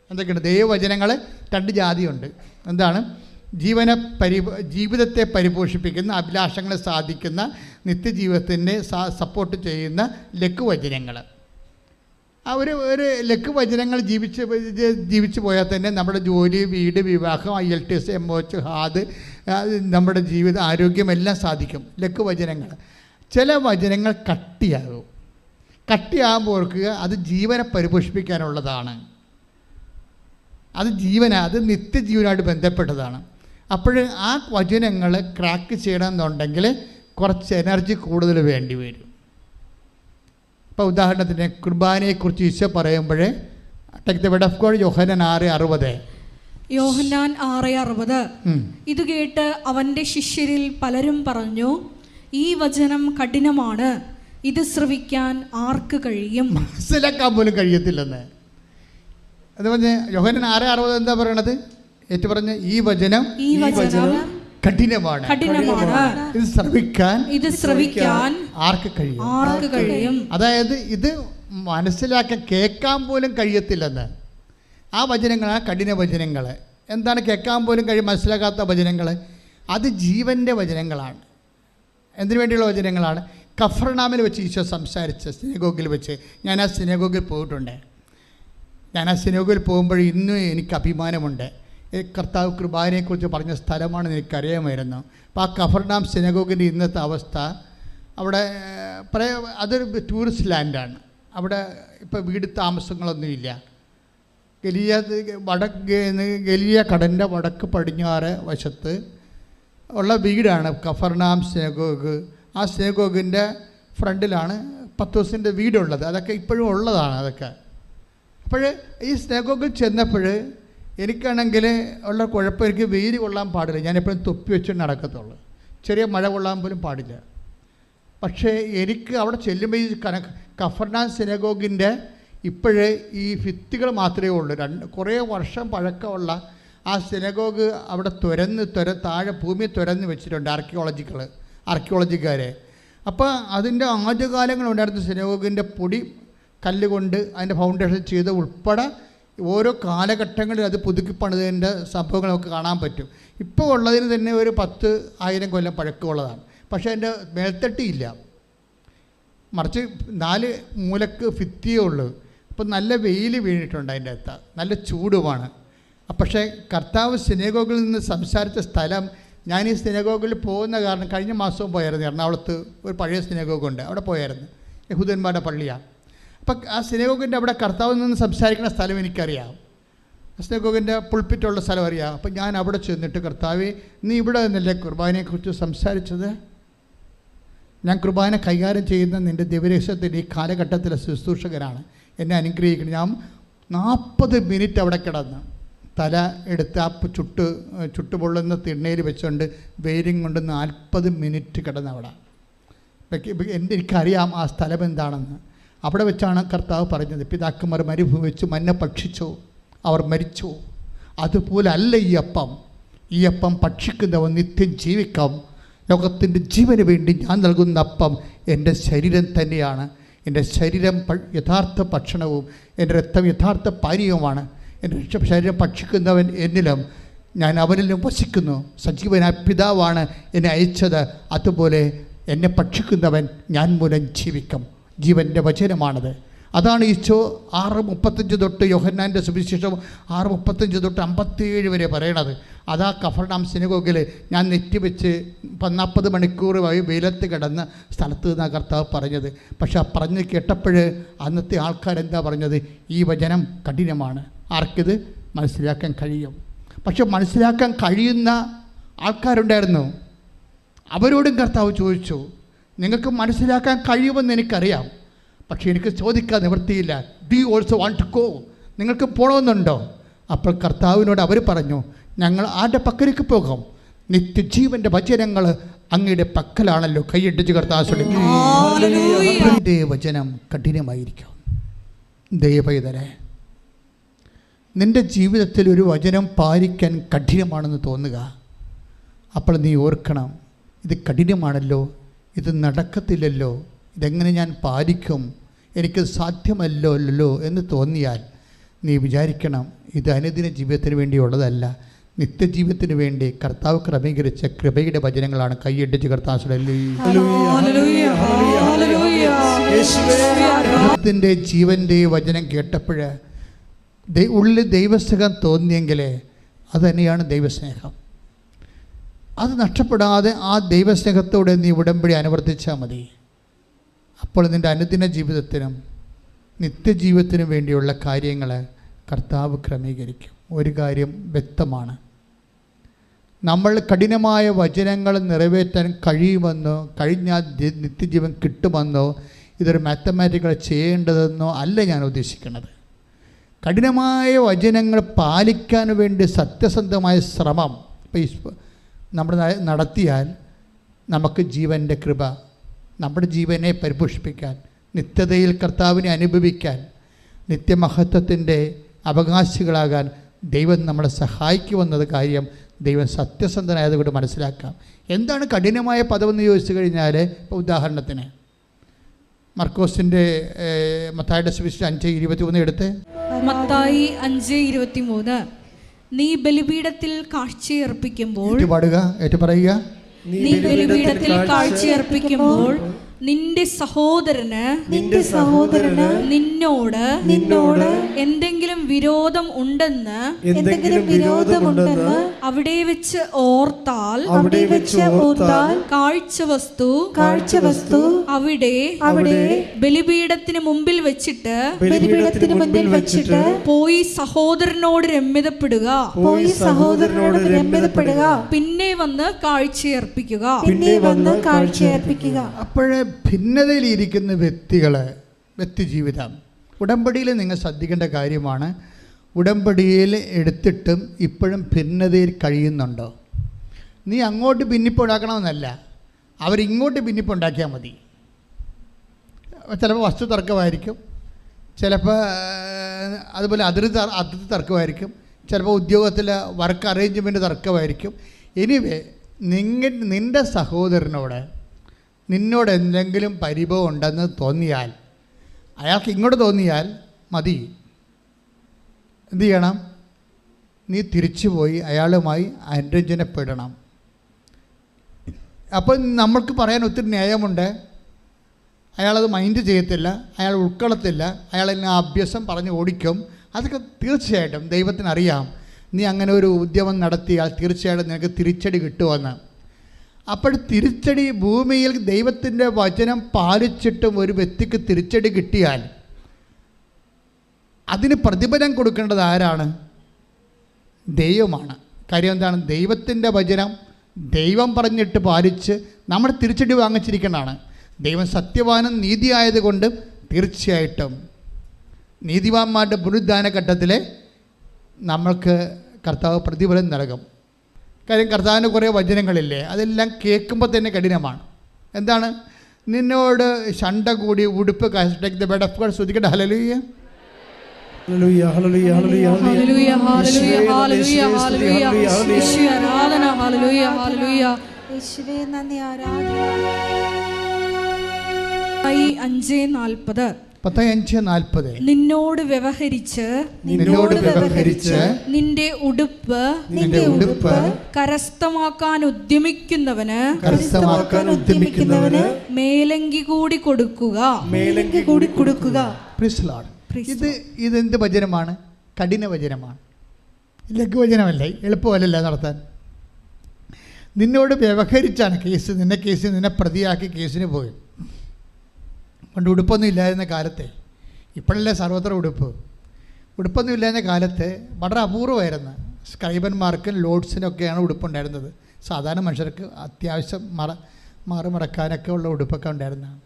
എന്തൊക്കെയാണ്? ദൈവവചനങ്ങൾ രണ്ട് ജാതിയുണ്ട്. എന്താണ്? ജീവിതത്തെ പരിപോഷിപ്പിക്കുന്ന, അഭിലാഷങ്ങളെ സാധിക്കുന്ന, നിത്യജീവിതത്തിൻ്റെ സപ്പോർട്ട് ചെയ്യുന്ന ലഘുവചനങ്ങൾ. ആ ഒരു ലഘുവചനങ്ങൾ ജീവിച്ചു പോയാൽ തന്നെ നമ്മുടെ ജോലി, വീട്, വിവാഹം, IELTS, MOH, ഹാദ്, നമ്മുടെ ജീവിത ആരോഗ്യമെല്ലാം സാധിക്കും ലഘുവചനങ്ങൾ. ചില വചനങ്ങൾ കട്ടിയാകും. കട്ടിയാകുമ്പോൾ ഓർക്കുക, അത് ജീവനെ പരിപോഷിപ്പിക്കാനുള്ളതാണ്. അത് ജീവനാണ്, അത് നിത്യജീവനായിട്ട് ബന്ധപ്പെട്ടതാണ്. അപ്പോൾ ആ വചനങ്ങൾ ക്രാക്ക് ചെയ്യണമെന്നുണ്ടെങ്കിൽ കുറച്ച് എനർജി കൂടുതൽ വേണ്ടി വരും. ഇപ്പോൾ ഉദാഹരണത്തിന് കുർബാനയെക്കുറിച്ച് ഈശോ പറയുമ്പോൾ take the word of God, Yohannan 6:60. Yohannan 6:60. ഇത് കേട്ട് അവൻ്റെ ശിഷ്യരിൽ പലരും പറഞ്ഞു, ഈ വചനം കഠിനമാണ്, ഇത് ശ്രവിക്കാൻ ആർക്ക് കഴിയും? മനസ്സിലാക്കാൻ പോലും കഴിയത്തില്ലെന്ന്. അത് പറഞ്ഞ് യോഹന്നാൻ 6:60 എന്താ പറയണത്? ഏറ്റു പറഞ്ഞ് ഈ വചനം കഠിനമാണ്, ഇത് ശ്രവിക്കാൻ ആർക്ക് കഴിയും? അതായത് ഇത് മനസ്സിലാക്കാൻ, കേൾക്കാൻ പോലും കഴിയത്തില്ലെന്ന്. ആ വചനങ്ങളാണ് കഠിന വചനങ്ങൾ. എന്താണ് കേൾക്കാൻ പോലും മനസ്സിലാക്കാത്ത വചനങ്ങൾ? അത് ജീവൻ്റെ വചനങ്ങളാണ്. എന്തിനു വേണ്ടിയുള്ള വചനങ്ങളാണ്? കഫർനാമിൽ വെച്ച് ഈശോ സംസാരിച്ച സിനഗോഗിൽ വെച്ച്. ഞാൻ ആ സിനഗോഗിൽ പോയിട്ടുണ്ട്. ഞാൻ ആ സിനഗോഗിൽ പോകുമ്പോൾ ഇന്നും എനിക്ക് അഭിമാനമുണ്ട്. കർത്താവ് കൃപാനെക്കുറിച്ച് പറഞ്ഞ സ്ഥലമാണെന്ന് എനിക്കറിയാമായിരുന്നു. അപ്പോൾ ആ കഫർനാം സിനഗോഗിൻ്റെ ഇന്നത്തെ അവസ്ഥ, അവിടെ അതൊരു ടൂറിസ്റ്റ് ലാൻഡാണ്. അവിടെ ഇപ്പോൾ വീട് താമസങ്ങളൊന്നുമില്ല. ഗലീല കടലിൻ്റെ വടക്ക് പടിഞ്ഞാറ് വശത്ത് ഉള്ള വീടാണ് കഫർനാം സിനഗോഗ്. ആ സിനഗോഗിൻ്റെ ഫ്രണ്ടിലാണ് പത്രോസിൻ്റെ വീടുള്ളത്. അതൊക്കെ ഇപ്പോഴും ഉള്ളതാണ് അതൊക്കെ. അപ്പോൾ ഈ സിനഗോഗിൽ ചെന്നപ്പോൾ എനിക്കാണെങ്കിൽ ഉള്ള കുഴപ്പം, എനിക്ക് വെയിൽ കൊള്ളാൻ പാടില്ല. ഞാനെപ്പോഴും തൊപ്പി വെച്ചുകൊണ്ട് നടക്കത്തുള്ളൂ. ചെറിയ മഴ കൊള്ളാൻ പോലും പാടില്ല. പക്ഷേ എനിക്ക് അവിടെ ചെല്ലുമ്പോൾ ഈ കഫർനാം സിനഗോഗിൻ്റെ ഇപ്പോഴേ ഈ ഭിത്തികൾ മാത്രമേ ഉള്ളൂ. കുറേ വർഷം പഴക്കമുള്ള ആ സിനഗോഗ് അവിടെ താഴെ ഭൂമി തുരന്ന് വെച്ചിട്ടുണ്ട് ആർക്കിയോളജിക്കാരെ. അപ്പോൾ അതിൻ്റെ ആദ്യകാലങ്ങളുണ്ടായിരുന്ന സിനഗോഗിൻ്റെ പൊടി കല്ലുകൊണ്ട് അതിൻ്റെ ഫൗണ്ടേഷൻ ചെയ്ത് ഉൾപ്പെടെ ഓരോ കാലഘട്ടങ്ങളിൽ അത് പുതുക്കി പണിതതിൻ്റെ സംഭവങ്ങൾ നമുക്ക് കാണാൻ പറ്റും. ഇപ്പോൾ ഉള്ളതിന് തന്നെ ഒരു 10,000 കൊല്ലം പഴക്കമുള്ളതാണ്. പക്ഷേ അതിൻ്റെ മേൽത്തട്ടിയില്ല, മറിച്ച് 4 മൂലക്ക് ഭിത്തിയേ ഉള്ളൂ. അപ്പം നല്ല വെയിൽ വീണിട്ടുണ്ട് അതിൻ്റെ അകത്ത്, നല്ല ചൂടുമാണ്. പക്ഷേ കർത്താവ് സിനഗോഗിൽ നിന്ന് സംസാരിച്ച സ്ഥലം, ഞാൻ ഈ സിനഗോഗിൽ പോകുന്ന കാരണം കഴിഞ്ഞ മാസവും പോയായിരുന്നു. എറണാകുളത്ത് ഒരു പഴയ സിനഗോഗുണ്ട്, അവിടെ പോയായിരുന്നു. യഹൂദന്മാരുടെ പള്ളിയാണ്. അപ്പം ആ സിനഗോഗിൻ്റെ അവിടെ കർത്താവിൽ നിന്ന് സംസാരിക്കുന്ന സ്ഥലം എനിക്കറിയാം. സിനഗോഗിൻ്റെ പുൾപ്പിറ്റുള്ള സ്ഥലം അറിയാം. അപ്പം ഞാൻ അവിടെ ചെന്നിട്ട്, കർത്താവേ, നീ ഇവിടെ നിന്നല്ലേ കുർബാനയെക്കുറിച്ച് സംസാരിച്ചത്? ഞാൻ കുർബാന കൈകാര്യം ചെയ്യുന്ന നിൻ്റെ ദിവരേശത്തിൻ്റെ ഈ കാലഘട്ടത്തിലെ ശുശ്രൂഷകനാണ്, എന്നെ അനുഗ്രഹിക്കണം. ഞാൻ 40 മിനിറ്റ് അവിടെ കിടന്ന് തല എടുത്ത് ആ ചുട്ടുപൊള്ളുന്ന തിണ്ണയിൽ വെച്ചുകൊണ്ട് വെയിലും കൊണ്ട് 40 മിനിറ്റ് കിടന്ന് അവിടെ. എനിക്കറിയാം ആ സ്ഥലം എന്താണെന്ന്. അവിടെ വെച്ചാണ് കർത്താവ് പറഞ്ഞത്, പിതാക്കന്മാർ മരുഭൂമി വെച്ച് മന്ന ഭക്ഷിച്ചു, അവർ മരിച്ചു. അതുപോലെ അല്ല ഈ അപ്പം ഭക്ഷിക്കുന്നവൻ നിത്യം ജീവിക്കാം. ലോകത്തിൻ്റെ ജീവന് വേണ്ടി ഞാൻ നൽകുന്ന അപ്പം എൻ്റെ ശരീരം തന്നെയാണ്. എൻ്റെ ശരീരം യഥാർത്ഥ ഭക്ഷണവും എൻ്റെ രക്തം യഥാർത്ഥ പാനീയവുമാണ്. എൻ്റെ ശരീരം ഭക്ഷിക്കുന്നവൻ എന്നിലും ഞാൻ അവനിലും വസിക്കുന്നു. സജീവനായ പിതാവാണ് എന്നെ അയച്ചത്. അതുപോലെ എന്നെ ഭക്ഷിക്കുന്നവൻ ഞാൻ മൂലം ജീവിക്കും. ജീവൻ്റെ വചനമാണത്. അതാണ് ഈശോ 6:35 തൊട്ട് യോഹന്നാൻ്റെ സുവിശേഷം 6:35 തൊട്ട് 57 വരെ പറയണത്. അതാ കഫർനാം സിനഗോഗിൽ ഞാൻ നെറ്റിവെച്ച് 40 മണിക്കൂർ വെയിലത്ത് കിടന്ന സ്ഥലത്ത് നിന്നാണ് കർത്താവ് പറഞ്ഞത്. പക്ഷെ ആ പറഞ്ഞ് കേട്ടപ്പോൾ അന്നത്തെ ആൾക്കാരെന്താ പറഞ്ഞത്? ഈ വചനം കഠിനമാണ്, ആർക്കിത് മനസ്സിലാക്കാൻ കഴിയും? പക്ഷെ മനസ്സിലാക്കാൻ കഴിയുന്ന ആൾക്കാരുണ്ടായിരുന്നു. അവരോടും കർത്താവ് ചോദിച്ചു, നിങ്ങൾക്ക് മനസ്സിലാക്കാൻ കഴിയുമെന്ന് എനിക്കറിയാം, പക്ഷേ എനിക്ക് ചോദിക്കാൻ നിവൃത്തിയില്ല. Do you also want to go? നിങ്ങൾക്ക് പോകണമെന്നുണ്ടോ? അപ്പോൾ കർത്താവിനോട് അവർ പറഞ്ഞു, ഞങ്ങൾ ആരുടെ പക്കലേക്ക് പോകും? നിത്യജീവൻ്റെ വചനങ്ങൾ അങ്ങയുടെ പക്കലാണല്ലോ. കൈയിട്ടിച്ച് കർത്താവ് വചനം കഠിനമായിരിക്കും. ദൈവപൈതലേ, നിൻ്റെ ജീവിതത്തിൽ ഒരു വചനം പാലിക്കാൻ കഠിനമാണെന്ന് തോന്നുക. അപ്പോൾ നീ ഓർക്കണം, ഇത് കഠിനമാണല്ലോ, ഇത് നടക്കത്തില്ലല്ലോ, ഇതെങ്ങനെ ഞാൻ പാലിക്കും, എനിക്ക് സാധ്യമല്ലോ എന്ന് തോന്നിയാൽ നീ വിചാരിക്കണം, ഇത് അനുദിന ജീവിതത്തിന് വേണ്ടിയുള്ളതല്ല, നിത്യജീവിതത്തിന് വേണ്ടി കർത്താവ് ക്രമീകരിച്ച കൃപയുടെ വചനങ്ങളാണ്. കൈയിട്ടിച്ച് കർത്താവ് ത്തിൻ്റെ ജീവൻ്റെ വചനം കേട്ടപ്പോൾ ഉള്ളിൽ ദൈവസ്നേഹം തോന്നിയെങ്കിലേ അത് തന്നെയാണ് ദൈവസ്നേഹം. അത് നഷ്ടപ്പെടാതെ ആ ദൈവസ്നേഹത്തോടെ നീ ഉടമ്പടി അനുവർത്തിച്ചാൽ മതി. അപ്പോൾ നിൻ്റെ അനുദിന ജീവിതത്തിനും നിത്യജീവിതത്തിനും വേണ്ടിയുള്ള കാര്യങ്ങൾ കർത്താവ് ക്രമീകരിക്കും. ഒരു കാര്യം വ്യക്തമാണ്. നമ്മൾ കഠിനമായ വചനങ്ങൾ നിറവേറ്റാൻ കഴിയുമെന്നോ കഴിഞ്ഞാൽ നിത്യജീവൻ കിട്ടുമെന്നോ ഇതൊരു മാത്തമാറ്റിക്കൽ ചെയ്യേണ്ടതെന്നോ അല്ല ഞാൻ ഉദ്ദേശിക്കുന്നത്. കഠിനമായ വചനങ്ങൾ പാലിക്കാൻ വേണ്ടി സത്യസന്ധമായ ശ്രമം നമ്മൾ നടത്തിയാൽ നമുക്ക് ജീവൻ്റെ കൃപ, നമ്മുടെ ജീവനെ പരിപോഷിപ്പിക്കാൻ, നിത്യതയിൽ കർത്താവിനെ അനുഭവിക്കാൻ, നിത്യമഹത്വത്തിൻ്റെ അവകാശികളാകാൻ ദൈവം നമ്മളെ സഹായിക്കുമെന്നത് കാര്യം ദൈവം സത്യസന്ധനായതുകൊണ്ട് മനസ്സിലാക്കാം. എന്താണ് കഠിനമായ പദമെന്ന് ചോദിച്ചു കഴിഞ്ഞാൽ, ഇപ്പോൾ ഉദാഹരണത്തിന് മർക്കോസിൻ്റെ മത്തായിയുടെ സുവിശേഷം 5:23 എടുത്ത്. മത്തായി 5:23 നീ ബലിപീഠത്തിൽ കാഴ്ചയർപ്പിക്കുമ്പോൾ പറയുക നീ ബലിപീഠത്തിൽ കാഴ്ചയർപ്പിക്കുമ്പോൾ നിന്റെ സഹോദരന് നിന്നോട് എന്തെങ്കിലും വിരോധം ഉണ്ടെന്ന് അവിടെ വെച്ച് ഓർത്താൽ കാഴ്ചവസ്തു അവിടെ ബലിപീഠത്തിന് മുമ്പിൽ വെച്ചിട്ട് പോയി സഹോദരനോട് രമ്യതപ്പെടുക, പിന്നെ വന്ന് കാഴ്ചയർപ്പിക്കുക. അപ്പോഴേ ഭിന്നതയിലിരിക്കുന്ന വ്യക്തിജീവിതം ഉടമ്പടിയിൽ നിങ്ങൾ ശ്രദ്ധിക്കേണ്ട കാര്യമാണ്. ഉടമ്പടിയിൽ എടുത്തിട്ടും ഇപ്പോഴും ഭിന്നതയിൽ കഴിയുന്നുണ്ടോ? നീ അങ്ങോട്ട് ഭിന്നിപ്പുണ്ടാക്കണമെന്നല്ല, അവരിങ്ങോട്ട് ഭിന്നിപ്പുണ്ടാക്കിയാൽ മതി. ചിലപ്പോൾ വസ്തു തർക്കമായിരിക്കും, ചിലപ്പോൾ അതുപോലെ അതിർത്തി തർക്കമായിരിക്കും, ചിലപ്പോൾ ഉദ്യോഗത്തിൽ വർക്ക് അറേഞ്ച്മെൻറ്റ് തർക്കമായിരിക്കും. എനിവേ നിൻ്റെ സഹോദരനോട് നിന്നോട് എന്തെങ്കിലും പരിഭവം ഉണ്ടെന്ന് തോന്നിയാൽ, അയാൾക്ക് ഇങ്ങോട്ട് തോന്നിയാൽ മതി, എന്തു ചെയ്യണം? നീ തിരിച്ചു പോയി അയാളുമായി അനുരഞ്ജനപ്പെടണം. അപ്പോൾ നമ്മൾക്ക് പറയാൻ ഒത്തിരി ന്യായമുണ്ട്. അയാളത് മൈൻഡ് ചെയ്യത്തില്ല, അയാൾ ഉൾക്കൊള്ളത്തില്ല, അയാളെന്നെ അഭ്യാസം പറഞ്ഞ് ഓടിക്കും. അതൊക്കെ തീർച്ചയായിട്ടും ദൈവത്തിനറിയാം. നീ അങ്ങനെ ഒരു ഉദ്യമം നടത്തിയാൽ തീർച്ചയായിട്ടും നിനക്ക് തിരിച്ചടി കിട്ടുമെന്ന്. അപ്പോൾ തിരിച്ചടി ഭൂമിയിൽ ദൈവത്തിൻ്റെ വചനം പാലിച്ചിട്ടും ഒരു വ്യക്തിക്ക് തിരിച്ചടി കിട്ടിയാൽ അതിന് പ്രതിഫലം കൊടുക്കേണ്ടത് ആരാണ്? ദൈവമാണ്. കാര്യം എന്താണ്? ദൈവത്തിൻ്റെ വചനം ദൈവം പറഞ്ഞിട്ട് പാലിച്ച് നമ്മൾ തിരിച്ചടി വാങ്ങിച്ചിരിക്കേണ്ടതാണ്. ദൈവം സത്യവാനും നീതിയായതുകൊണ്ട് തീർച്ചയായിട്ടും നീതിവാന്മാരുടെ പുനരുദ്ധാന ഘട്ടത്തിൽ നമ്മൾക്ക് കർത്താവ് പ്രതിഫലം നൽകും. കാര്യം കർത്താവിന് കുറേ വചനങ്ങളില്ലേ, അതെല്ലാം കേൾക്കുമ്പോൾ തന്നെ കഠിനമാണ്. എന്താണ്? നിന്നോട് ശണ്ട കൂടി ഉടുപ്പ് take the word of God. ശ്രദ്ധിക്കട്ടെ. ഹല്ലേലൂയ ഹല്ലേലൂയ ഹല്ലേലൂയ ഹല്ലേലൂയ ഹല്ലേലൂയ ഹല്ലേലൂയ ഹല്ലേലൂയ യേശുവേ ആരാധന. ഹല്ലേലൂയ ഹല്ലേലൂയ യേശുവേ നന്ദി ആരാധന. 5:40 5:40 നിന്നോട് വ്യവഹരിച്ച് നിന്റെ ഉടുപ്പ് കരസ്ഥമാക്കാൻ ഉദ്യമിക്കുന്നവന് മേലങ്കി കൂടി കൊടുക്കുക. ഇതെന്ത് വചനമാണ്? കഠിന വചനമാണ്, ലഘുവചനമല്ലേ, എളുപ്പമല്ലല്ലോ നടത്താൻ. നിന്നോട് വ്യവഹരിച്ചാണ് കേസ് നിന്നെ പ്രതിയാക്കി കേസിന് പോയി. പണ്ട് ഉടുപ്പൊന്നും ഇല്ലായിരുന്ന കാലത്തെ, ഇപ്പോഴല്ലേ സർവത്ര ഉടുപ്പൊന്നും ഇല്ലായിരുന്ന കാലത്ത് വളരെ അപൂർവമായിരുന്നു. സ്ക്രൈബന്മാർക്കും ലോഡ്സിനൊക്കെയാണ് ഉടുപ്പുണ്ടായിരുന്നത്. സാധാരണ മനുഷ്യർക്ക് അത്യാവശ്യം മറക്കാനൊക്കെ ഉള്ള ഉടുപ്പൊക്കെ ഉണ്ടായിരുന്നതാണ്.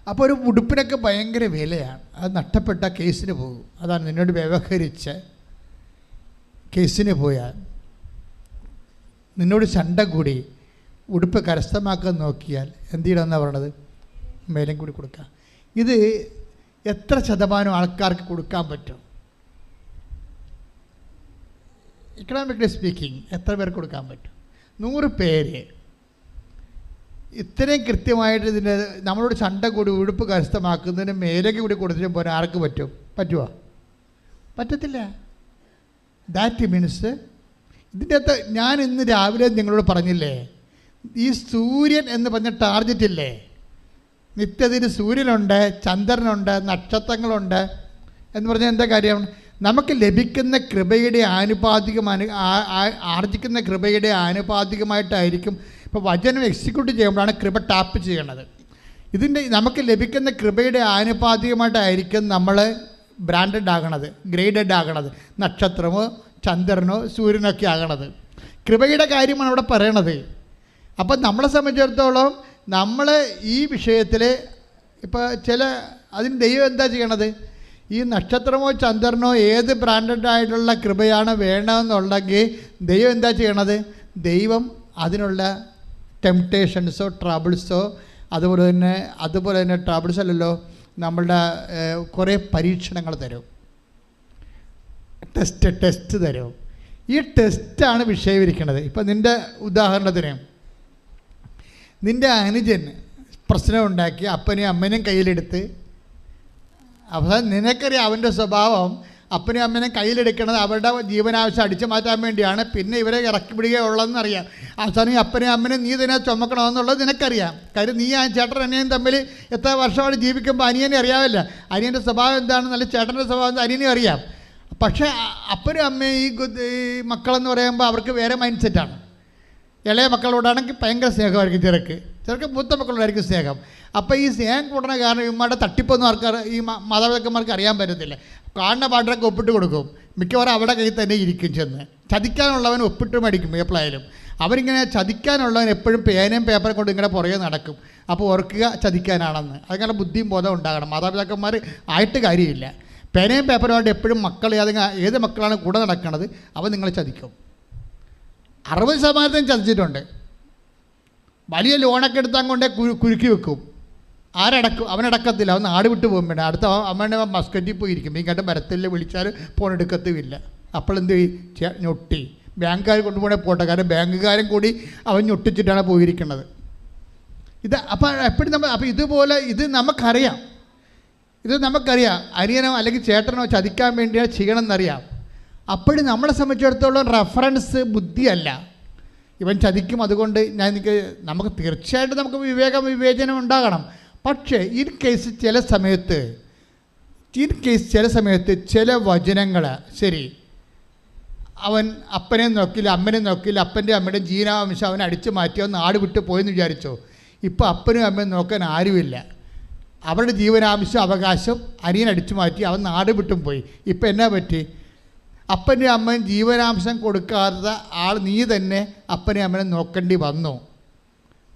അപ്പോൾ ഒരു ഉടുപ്പിനൊക്കെ ഭയങ്കര വിലയാണ്. അത് നഷ്ടപ്പെട്ട കേസിന് പോകും. അതാണ് നിന്നോട് വ്യവഹരിച്ച് കേസിന് പോയാൽ, നിന്നോട് ശണ്ട കൂടി ഉടുപ്പ് കരസ്ഥമാക്കാൻ നോക്കിയാൽ എന്ത് ചെയ്യണമെന്നാണ് പറയണത്? മേലും കൂടി കൊടുക്കുക. ഇത് എത്ര ശതമാനം ആൾക്കാർക്ക് കൊടുക്കാൻ പറ്റും? ഇക്കണോമിക്കലി സ്പീക്കിംഗ് എത്ര പേർക്ക് കൊടുക്കാൻ പറ്റും? 100 പേര് ഇത്രയും കൃത്യമായിട്ട് ഇതിൻ്റെ നമ്മളോട് ചണ്ട കൂടി ഉടുപ്പ് കരസ്ഥമാക്കുന്നതിന് മേലേക്ക് കൂടി കൊടുത്തിട്ട് പോരാൻ ആർക്ക് പറ്റുമോ? പറ്റത്തില്ല. ദാറ്റ് മീൻസ് ഇതിൻ്റെ അകത്ത് ഞാൻ ഇന്ന് രാവിലെ നിങ്ങളോട് പറഞ്ഞില്ലേ, ഈ സൂര്യൻ എന്ന് പറഞ്ഞ ടാർഗറ്റ് ഇല്ലേ, നിത്യത്തിന് സൂര്യനുണ്ട്, ചന്ദ്രനുണ്ട്, നക്ഷത്രങ്ങളുണ്ട് എന്ന് പറഞ്ഞാൽ എന്താ കാര്യം? നമുക്ക് ലഭിക്കുന്ന കൃപയുടെ ആർജിക്കുന്ന കൃപയുടെ ആനുപാതികമായിട്ടായിരിക്കും. ഇപ്പോൾ വചനം എക്സിക്യൂട്ട് ചെയ്യുമ്പോഴാണ് കൃപ ടാപ്പ് ചെയ്യണത്. ഇതിൻ്റെ നമുക്ക് ലഭിക്കുന്ന കൃപയുടെ ആനുപാതികമായിട്ടായിരിക്കും നമ്മൾ ബ്രാൻഡഡ് ആകണത്, ഗ്രേഡഡ് ആകണത്, നക്ഷത്രമോ ചന്ദ്രനോ സൂര്യനൊക്കെ ആകണത്. കൃപയുടെ കാര്യമാണ് അവിടെ പറയണത്. അപ്പം നമ്മളെ സംബന്ധിച്ചിടത്തോളം നമ്മൾ ഈ വിഷയത്തിൽ ഇപ്പോൾ അതിന് ദൈവം എന്താ ചെയ്യണത്? ഈ നക്ഷത്രമോ ചന്ദ്രനോ ഏത് ബ്രാൻഡഡായിട്ടുള്ള കൃപയാണ് വേണമെന്നുണ്ടെങ്കിൽ ദൈവം എന്താ ചെയ്യണത്? ദൈവം അതിനുള്ള ടെംപ്റ്റേഷൻസോ ട്രബിൾസോ അതുപോലെ തന്നെ ട്രബിൾസ് അല്ലല്ലോ, നമ്മളുടെ കുറേ പരീക്ഷണങ്ങൾ തരും, ടെസ്റ്റ് തരും. ഈ ടെസ്റ്റാണ് വിഷയീകരിക്കുന്നത്. ഇപ്പം നിൻ്റെ ഉദാഹരണത്തിന് നിൻ്റെ അനുജൻ പ്രശ്നമുണ്ടാക്കി അപ്പനെയും അമ്മനെയും കയ്യിലെടുത്ത്, അവസാനം നിനക്കറിയാം അവൻ്റെ സ്വഭാവം, അപ്പനെയും അമ്മനെയും കയ്യിലെടുക്കുന്നത് അവരുടെ ജീവനാവശ്യം അടിച്ചു മാറ്റാൻ വേണ്ടിയാണ്. പിന്നെ ഇവരെ ഇറക്കി വിടുകയുള്ളതെന്നറിയാം. അവസാനം ഈ അപ്പനെയും അമ്മനെയും നീ തന്നെ ചുമക്കണമെന്നുള്ളത് നിനക്കറിയാം. കാര്യം നീ ആ ചേട്ടൻ അനിയൻ തമ്മിൽ എത്ര വർഷമാണ് ജീവിക്കുമ്പോൾ അനിയനെ അറിയാമല്ല. അനിയൻ്റെ സ്വഭാവം എന്താണെന്നല്ല ചേട്ടൻ്റെ സ്വഭാവം എന്താ അനിയനെ അറിയാം. പക്ഷേ അപ്പനും അമ്മയും ഈ മക്കളെന്ന് പറയുമ്പോൾ അവർക്ക് വേറെ മൈൻഡ് സെറ്റാണ്. ഇളയ മക്കളോടാണെങ്കിൽ ഭയങ്കര സ്നേഹമായിരിക്കും ചെറുക്ക് മൂത്ത മക്കളോടായിരിക്കും സ്നേഹം. അപ്പോൾ ഈ സ്നേഹം കൂടണ കാരണം ഇവന്മാരുടെ തട്ടിപ്പൊന്നും ഈ മാതാപിതാക്കന്മാർക്ക് അറിയാൻ പറ്റത്തില്ല. കാണുന്ന പാട്ടൊക്കെ ഒപ്പിട്ട് കൊടുക്കും, മിക്കവാറും അവിടെ കയ്യിൽ തന്നെ ഇരിക്കും. ചെന്ന് ചതിക്കാനുള്ളവൻ ഒപ്പിട്ട് മേടിക്കും എപ്പോഴായാലും. അവരിങ്ങനെ ചതിക്കാനുള്ളവൻ എപ്പോഴും പേനയും പേപ്പറും കൊണ്ട് ഇങ്ങനെ പുറകെ നടക്കും. അപ്പോൾ ഓർക്കുക ചതിക്കാനാണെന്ന്. അതിങ്ങനെ ബുദ്ധിയും ബോധം ഉണ്ടാകണം. മാതാപിതാക്കന്മാർ ആയിട്ട് കാര്യമില്ല. പേനയും പേപ്പറുമായിട്ട് എപ്പോഴും മക്കൾ ഏത് മക്കളാണ് കൂടെ നടക്കുന്നത് അവൻ നിങ്ങളെ ചതിക്കും. 60% ചതിച്ചിട്ടുണ്ട്. വലിയ ലോണൊക്കെ എടുത്താൽ കൊണ്ടേ കുരുക്കി വെക്കും. അവനടക്കത്തില്ല. അവൻ നാട് വിട്ട് പോകും. വേണ്ട അടുത്ത അമ്മേൻ്റെ മസ്കറ്റിൽ പോയിരിക്കും. ഈ കണ്ട് മരത്തിൽ വിളിച്ചാൽ ഫോൺ എടുക്കത്തുമില്ല. അപ്പോഴെന്ത് ഞൊട്ടി ബാങ്കുകാർ കൊണ്ടുപോകണേ പോട്ടെ, കാരണം ബാങ്കുകാരും കൂടി അവൻ ഞൊട്ടിച്ചിട്ടാണ് പോയിരിക്കുന്നത്. അപ്പോൾ എപ്പോഴും അപ്പോൾ ഇതുപോലെ നമുക്കറിയാം. അനിയനോ അല്ലെങ്കിൽ ചേട്ടനോ ചതിക്കാൻ വേണ്ടിയാണ് ചെയ്യണമെന്നറിയാം. അപ്പോഴും നമ്മളെ സംബന്ധിച്ചിടത്തോളം റെഫറൻസ് ബുദ്ധിയല്ല. ഇവൻ ചതിക്കും, അതുകൊണ്ട് നമുക്ക് തീർച്ചയായിട്ടും നമുക്ക് വിവേചനം ഉണ്ടാകണം. പക്ഷേ ഈ കേസ് ചില സമയത്ത് ചില വചനങ്ങൾ ശരി, അവൻ അപ്പനെ നോക്കില്ല അമ്മനെ നോക്കില്ല, അപ്പൻ്റെ അമ്മയുടെ ജീവനാംശം അവൻ അടിച്ചു മാറ്റി അവൻ നാട് വിട്ട് പോയെന്ന് വിചാരിച്ചോ. ഇപ്പോൾ അപ്പനും അമ്മയും നോക്കാൻ ആരുമില്ല. അവരുടെ ജീവനാംശം അവകാശം അനിയൻ അടിച്ചു മാറ്റി അവൻ നാട് വിട്ടും പോയി. ഇപ്പം എന്നാ പറ്റി? അപ്പൻ്റെ അമ്മയും ജീവനാംശം കൊടുക്കാത്ത ആൾ നീ തന്നെ അപ്പനെ അമ്മനെ നോക്കേണ്ടി വന്നു.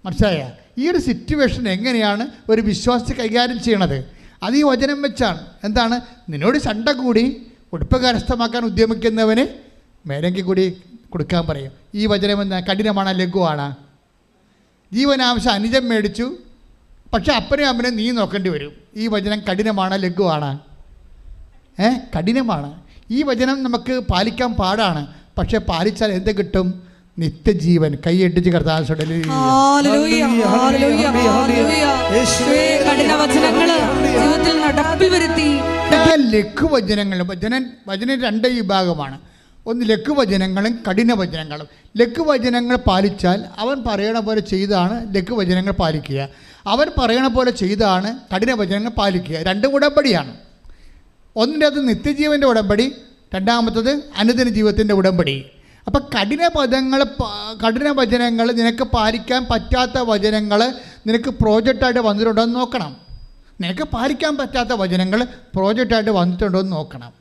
മനസ്സിലായ? ഈ ഒരു സിറ്റുവേഷൻ എങ്ങനെയാണ് ഒരു വിശ്വാസി കൈകാര്യം ചെയ്യണത്? അത് ഈ വചനം വെച്ചാണ്. എന്താണ്? നിന്നോട് ചണ്ട കൂടി ഉടുപ്പ് കരസ്ഥമാക്കാൻ ഉദ്യമിക്കുന്നവന് മേലെങ്കിൽ കൂടി കൊടുക്കാൻ പറയും. ഈ വചനം എന്താ? കഠിനമാണ് ലഘുവാണ്? ജീവനാംശം അനുജം മേടിച്ചു, പക്ഷെ അപ്പനെയും അമ്മനെ നീ നോക്കേണ്ടി വരും. ഈ വചനം കഠിനമാണ് ലഘുവാണ്? കഠിനമാണ്. ഈ വചനം നമുക്ക് പാലിക്കാൻ പാടാണ്. പക്ഷെ പാലിച്ചാൽ എന്ത് കിട്ടും? നിത്യജീവൻ. കൈയടിച്ച് കർത്താവ് ലഘുവചനങ്ങളും വചനം 2 വിഭാഗമാണ്. ഒന്ന് ലഘുവചനങ്ങളും കഠിനവചനങ്ങളും. ലഘുവചനങ്ങൾ പാലിച്ചാൽ അവൻ പറയണ പോലെ ചെയ്താണ് ലഘുവചനങ്ങൾ പാലിക്കുക. അവൻ പറയണ പോലെ ചെയ്താണ് കഠിനവചനങ്ങൾ പാലിക്കുക. 2 ഉടമ്പടിയാണ്. ഒന്നിൻ്റെത് നിത്യജീവൻ്റെ ഉടമ്പടി, രണ്ടാമത്തത് അനുദിന ജീവിതത്തിൻ്റെ ഉടമ്പടി. അപ്പം കഠിനവചനങ്ങൾ നിനക്ക് പാലിക്കാൻ പറ്റാത്ത വചനങ്ങൾ നിനക്ക് പ്രോജക്റ്റായിട്ട് വന്നിട്ടുണ്ടോ എന്ന് നോക്കണം. നിനക്ക് പാലിക്കാൻ പറ്റാത്ത വചനങ്ങൾ പ്രോജക്റ്റായിട്ട് വന്നിട്ടുണ്ടോ എന്ന് നോക്കണം.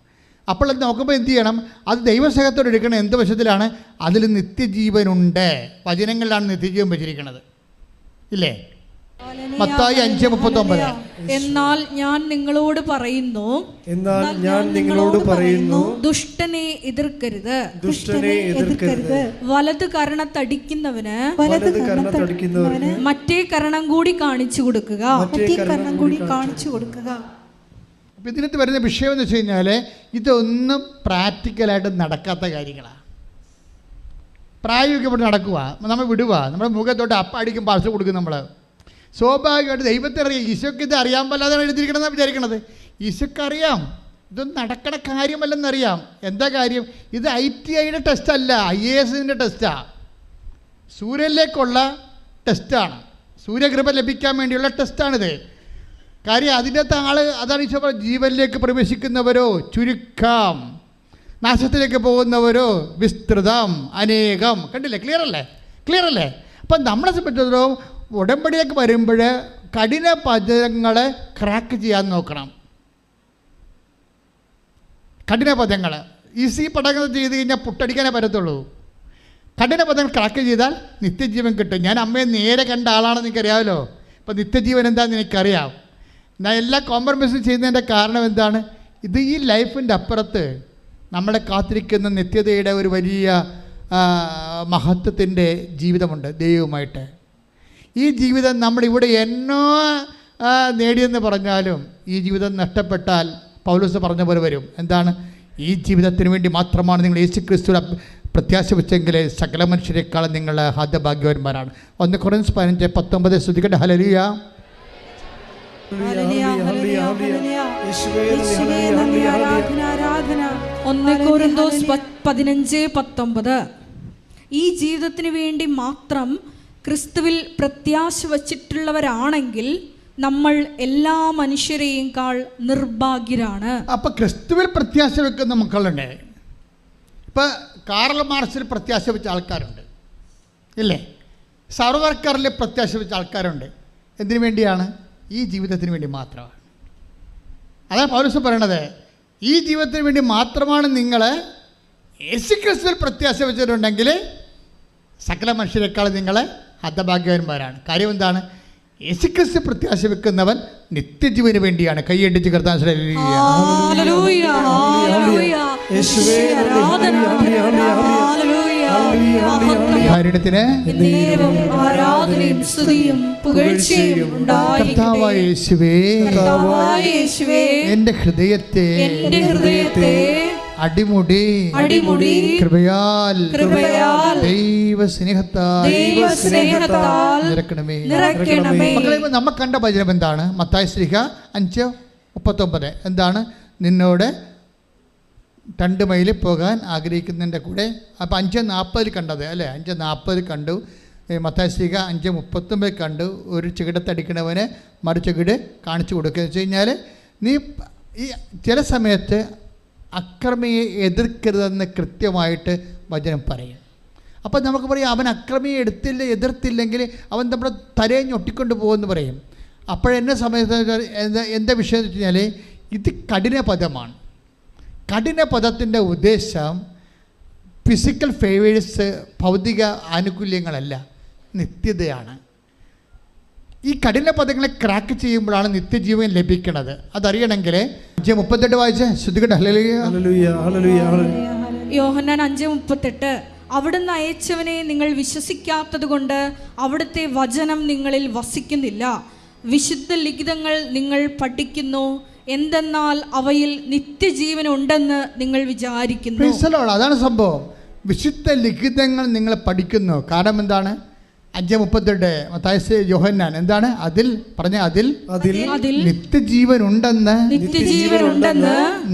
അപ്പോൾ അത് നോക്കുമ്പോൾ എന്ത് ചെയ്യണം? അത് ദൈവസ്നേഹത്തോടെ എടുക്കണം. എന്ത് വശത്തിലാണ്? അതിൽ നിത്യജീവനുണ്ട്. വചനങ്ങളിലാണ് നിത്യജീവൻ വെച്ചിരിക്കുന്നത്, ഇല്ലേ? മത്തായി 5:39. എന്നാൽ ഞാൻ നിങ്ങളോട് പറയുന്നു, ദുഷ്ടനെ എതിർക്കരുത്, വലത് കരണത്തടിക്കുന്നവന് മറ്റേ കരണം കൂടി കാണിച്ചു കൊടുക്കുക. ഇതിനകത്ത് വരുന്ന വിഷയം എന്ന് വെച്ച് കഴിഞ്ഞാൽ ഇതൊന്നും പ്രാക്ടിക്കലായിട്ട് നടക്കാത്ത കാര്യങ്ങളാണ്. പ്രായോഗികമായിട്ട് നടക്കുക, നമ്മൾ വിടുക, നമ്മുടെ മുഖത്തോട്ട് അടിക്കും പാർസൽ കൊടുക്കും. നമ്മൾ സ്വാഭാവികമായിട്ട് ദൈവത്തെ അറിയാം. ഈശോയ്ക്ക് ഇത് അറിയാൻ പാടില്ലാതാണ് എഴുതിയിരിക്കണമെന്നാണ് വിചാരിക്കണത്. ഈശോയ്ക്കറിയാം ഇതൊന്നും നടക്കണ കാര്യമല്ലെന്നറിയാം. എന്താ കാര്യം? ഇത് ITIയുടെ ടെസ്റ്റല്ല, IASന്റെ ടെസ്റ്റാണ്. സൂര്യനിലേക്കുള്ള ടെസ്റ്റാണ്. സൂര്യകൃപ ലഭിക്കാൻ വേണ്ടിയുള്ള ടെസ്റ്റാണിത്. കാര്യം അതിൻ്റെ അതാണ് ഈശോ പറഞ്ഞത്, ജീവനിലേക്ക് പ്രവേശിക്കുന്നവരോ ചുരുക്കം, നാശത്തിലേക്ക് പോകുന്നവരോ വിസ്തൃതം, അനേകം. കണ്ടില്ലേ? ക്ലിയർ അല്ലേ? അപ്പം നമ്മളെ സംബന്ധിച്ചിടത്തോളം ഉടമ്പടിയിലേക്ക് വരുമ്പോൾ കഠിന പദങ്ങളെ ക്രാക്ക് ചെയ്യാൻ നോക്കണം. കഠിന പദങ്ങൾ ഈസി പദങ്ങൾ ചെയ്ത് കഴിഞ്ഞാൽ പുട്ടടിക്കാനേ പറ്റത്തുള്ളൂ. കഠിന പദങ്ങൾ ക്രാക്ക് ചെയ്താൽ നിത്യജീവൻ കിട്ടും. ഞാൻ അമ്മയെ നേരെ കണ്ട ആളാണെന്ന് എനിക്കറിയാമല്ലോ. ഇപ്പോൾ നിത്യജീവൻ എന്താണെന്ന് എനിക്കറിയാം. ഞാൻ എല്ലാ കോംപ്രമൈസും ചെയ്യുന്നതിൻ്റെ കാരണം എന്താണ്? ഇത് ഈ ലൈഫിൻ്റെ അപ്പുറത്ത് നമ്മളെ കാത്തിരിക്കുന്ന നിത്യതയുടെ ഒരു വലിയ മഹത്വത്തിൻ്റെ ജീവിതമുണ്ട് ദൈവവുമായിട്ട്. ഈ ജീവിതം നമ്മളിവിടെ എന്നോ നേടിയെന്ന് പറഞ്ഞാലും ഈ ജീവിതം നഷ്ടപ്പെട്ടാൽ പൗലോസ് പറഞ്ഞ പോലെ വരും. എന്താണ്? ഈ ജീവിതത്തിന് വേണ്ടി മാത്രമാണ് നിങ്ങൾ യേശുക്രിസ്തുവിനെ പ്രത്യാശ വെച്ചെങ്കിൽ സകല മനുഷ്യരെക്കാളും നിങ്ങൾ ഹതഭാഗ്യവാന്മാരാണ്. 1 കൊരിന്ത്യർ 15:19 ശ്രദ്ധിക്കട്ടെ. ഹല്ലേലൂയ. 1 കൊരിന്തോസ് 15:19 ഈ ജീവിതത്തിന് വേണ്ടി മാത്രം ക്രിസ്തുവിൽ പ്രത്യാശ വച്ചിട്ടുള്ളവരാണെങ്കിൽ നമ്മൾ എല്ലാ മനുഷ്യരെയേക്കാൾ നിർഭാഗ്യരാണ്. അപ്പം ക്രിസ്തുവിൽ പ്രത്യാശ വെക്കുന്ന മക്കളുണ്ട്. ഇപ്പം കാറൽ മാർക്സിൽ പ്രത്യാശ വെച്ച ആൾക്കാരുണ്ട്, ഇല്ലേ? സർവർക്കാരിൽ പ്രത്യാശ വെച്ച ആൾക്കാരുണ്ട്. എന്തിനു വേണ്ടിയാണ്? ഈ ജീവിതത്തിന് വേണ്ടി മാത്രമാണ്. അതാണ് പൗലോസ് പറയണത്. ഈ ജീവിതത്തിന് വേണ്ടി മാത്രമാണ് നിങ്ങൾ യേശുക്രിസ്തുവിൽ പ്രത്യാശ വെച്ചിട്ടുണ്ടെങ്കിൽ സകല മനുഷ്യരെക്കാളും നിങ്ങൾ ഹതഭാഗ്യവാന്മാരാണ്. കാര്യം എന്താണ്? യേശുക്രിസ്തു പ്രത്യാശ വെക്കുന്നവൻ നിത്യജീവന് വേണ്ടിയാണ്. കൈയടിച്ച് കർത്താൻ എന്റെ ഹൃദയത്തെ അടിമുടി കൃപയാൽ ദൈവ സ്നേഹത്താൽ നിറക്കണമേ. നമ്മൾ കണ്ട വചനം എന്താണ്? മത്തായി ശ്ലീഹ 5:39 എന്താണ്? നിന്നോട് 2 മൈൽ പോകാൻ ആഗ്രഹിക്കുന്നതിൻ്റെ കൂടെ. അപ്പോൾ 5:40 കണ്ടത് അല്ലേ? 5:40 കണ്ടു. മത്തായി ശ്ലീഹ 5:39 കണ്ടു. ഒരു ചെകിടത്തടിക്കണവന് മറു ചെകിട് കാണിച്ചു കൊടുക്കുക എന്ന് വെച്ച് കഴിഞ്ഞാൽ നീ ഈ ചില സമയത്ത് അക്രമിയെ എതിർക്കരുതെന്ന് കൃത്യമായിട്ട് വചനം പറയും. അപ്പം നമുക്ക് പറയും അവൻ അക്രമിയെ എതിർത്തില്ലെങ്കിൽ അവൻ നമ്മുടെ തലയെ ഞൊട്ടിക്കൊണ്ട് പോകുമെന്ന് പറയും. അപ്പോഴെന്നെ സമയത്ത് എന്താ വിഷയം എന്ന് വെച്ച് കഴിഞ്ഞാൽ ഇത് കഠിന പദമാണ്. കഠിന പദത്തിൻ്റെ ഉദ്ദേശം ഫിസിക്കൽ ഫേവേഴ്സ്, ഭൗതിക ആനുകൂല്യങ്ങളല്ല, നിത്യതയാണ്. ഈ കഠിന പദങ്ങളെ ക്രാക്ക് ചെയ്യുമ്പോഴാണ് നിത്യജീവൻ ലഭിക്കുന്നത്. അതറിയണമെങ്കിൽ 5:38 വായിച്ച് ശ്രദ്ധിക്കട്ടെ. യോഹന്നാൻ 5:38 അവിടുന്ന് അയച്ചവനെ നിങ്ങൾ വിശ്വസിക്കാത്തത് കൊണ്ട് അവിടുത്തെ വചനം നിങ്ങളിൽ വസിക്കുന്നില്ല. വിശുദ്ധ ലിഖിതങ്ങൾ നിങ്ങൾ പഠിക്കുന്നു, എന്തെന്നാൽ അവയിൽ നിത്യജീവൻ ഉണ്ടെന്ന് നിങ്ങൾ വിചാരിക്കുന്നു. അതാണ് സംഭവം. വിശുദ്ധ ലിഖിതങ്ങൾ നിങ്ങൾ പഠിക്കുന്നു. കാരണം എന്താണ്? 5:38 മത്തായി യോഹന്നാൻ എന്താണ്? അതിൽ നിത്യജീവൻ ഉണ്ടെന്ന്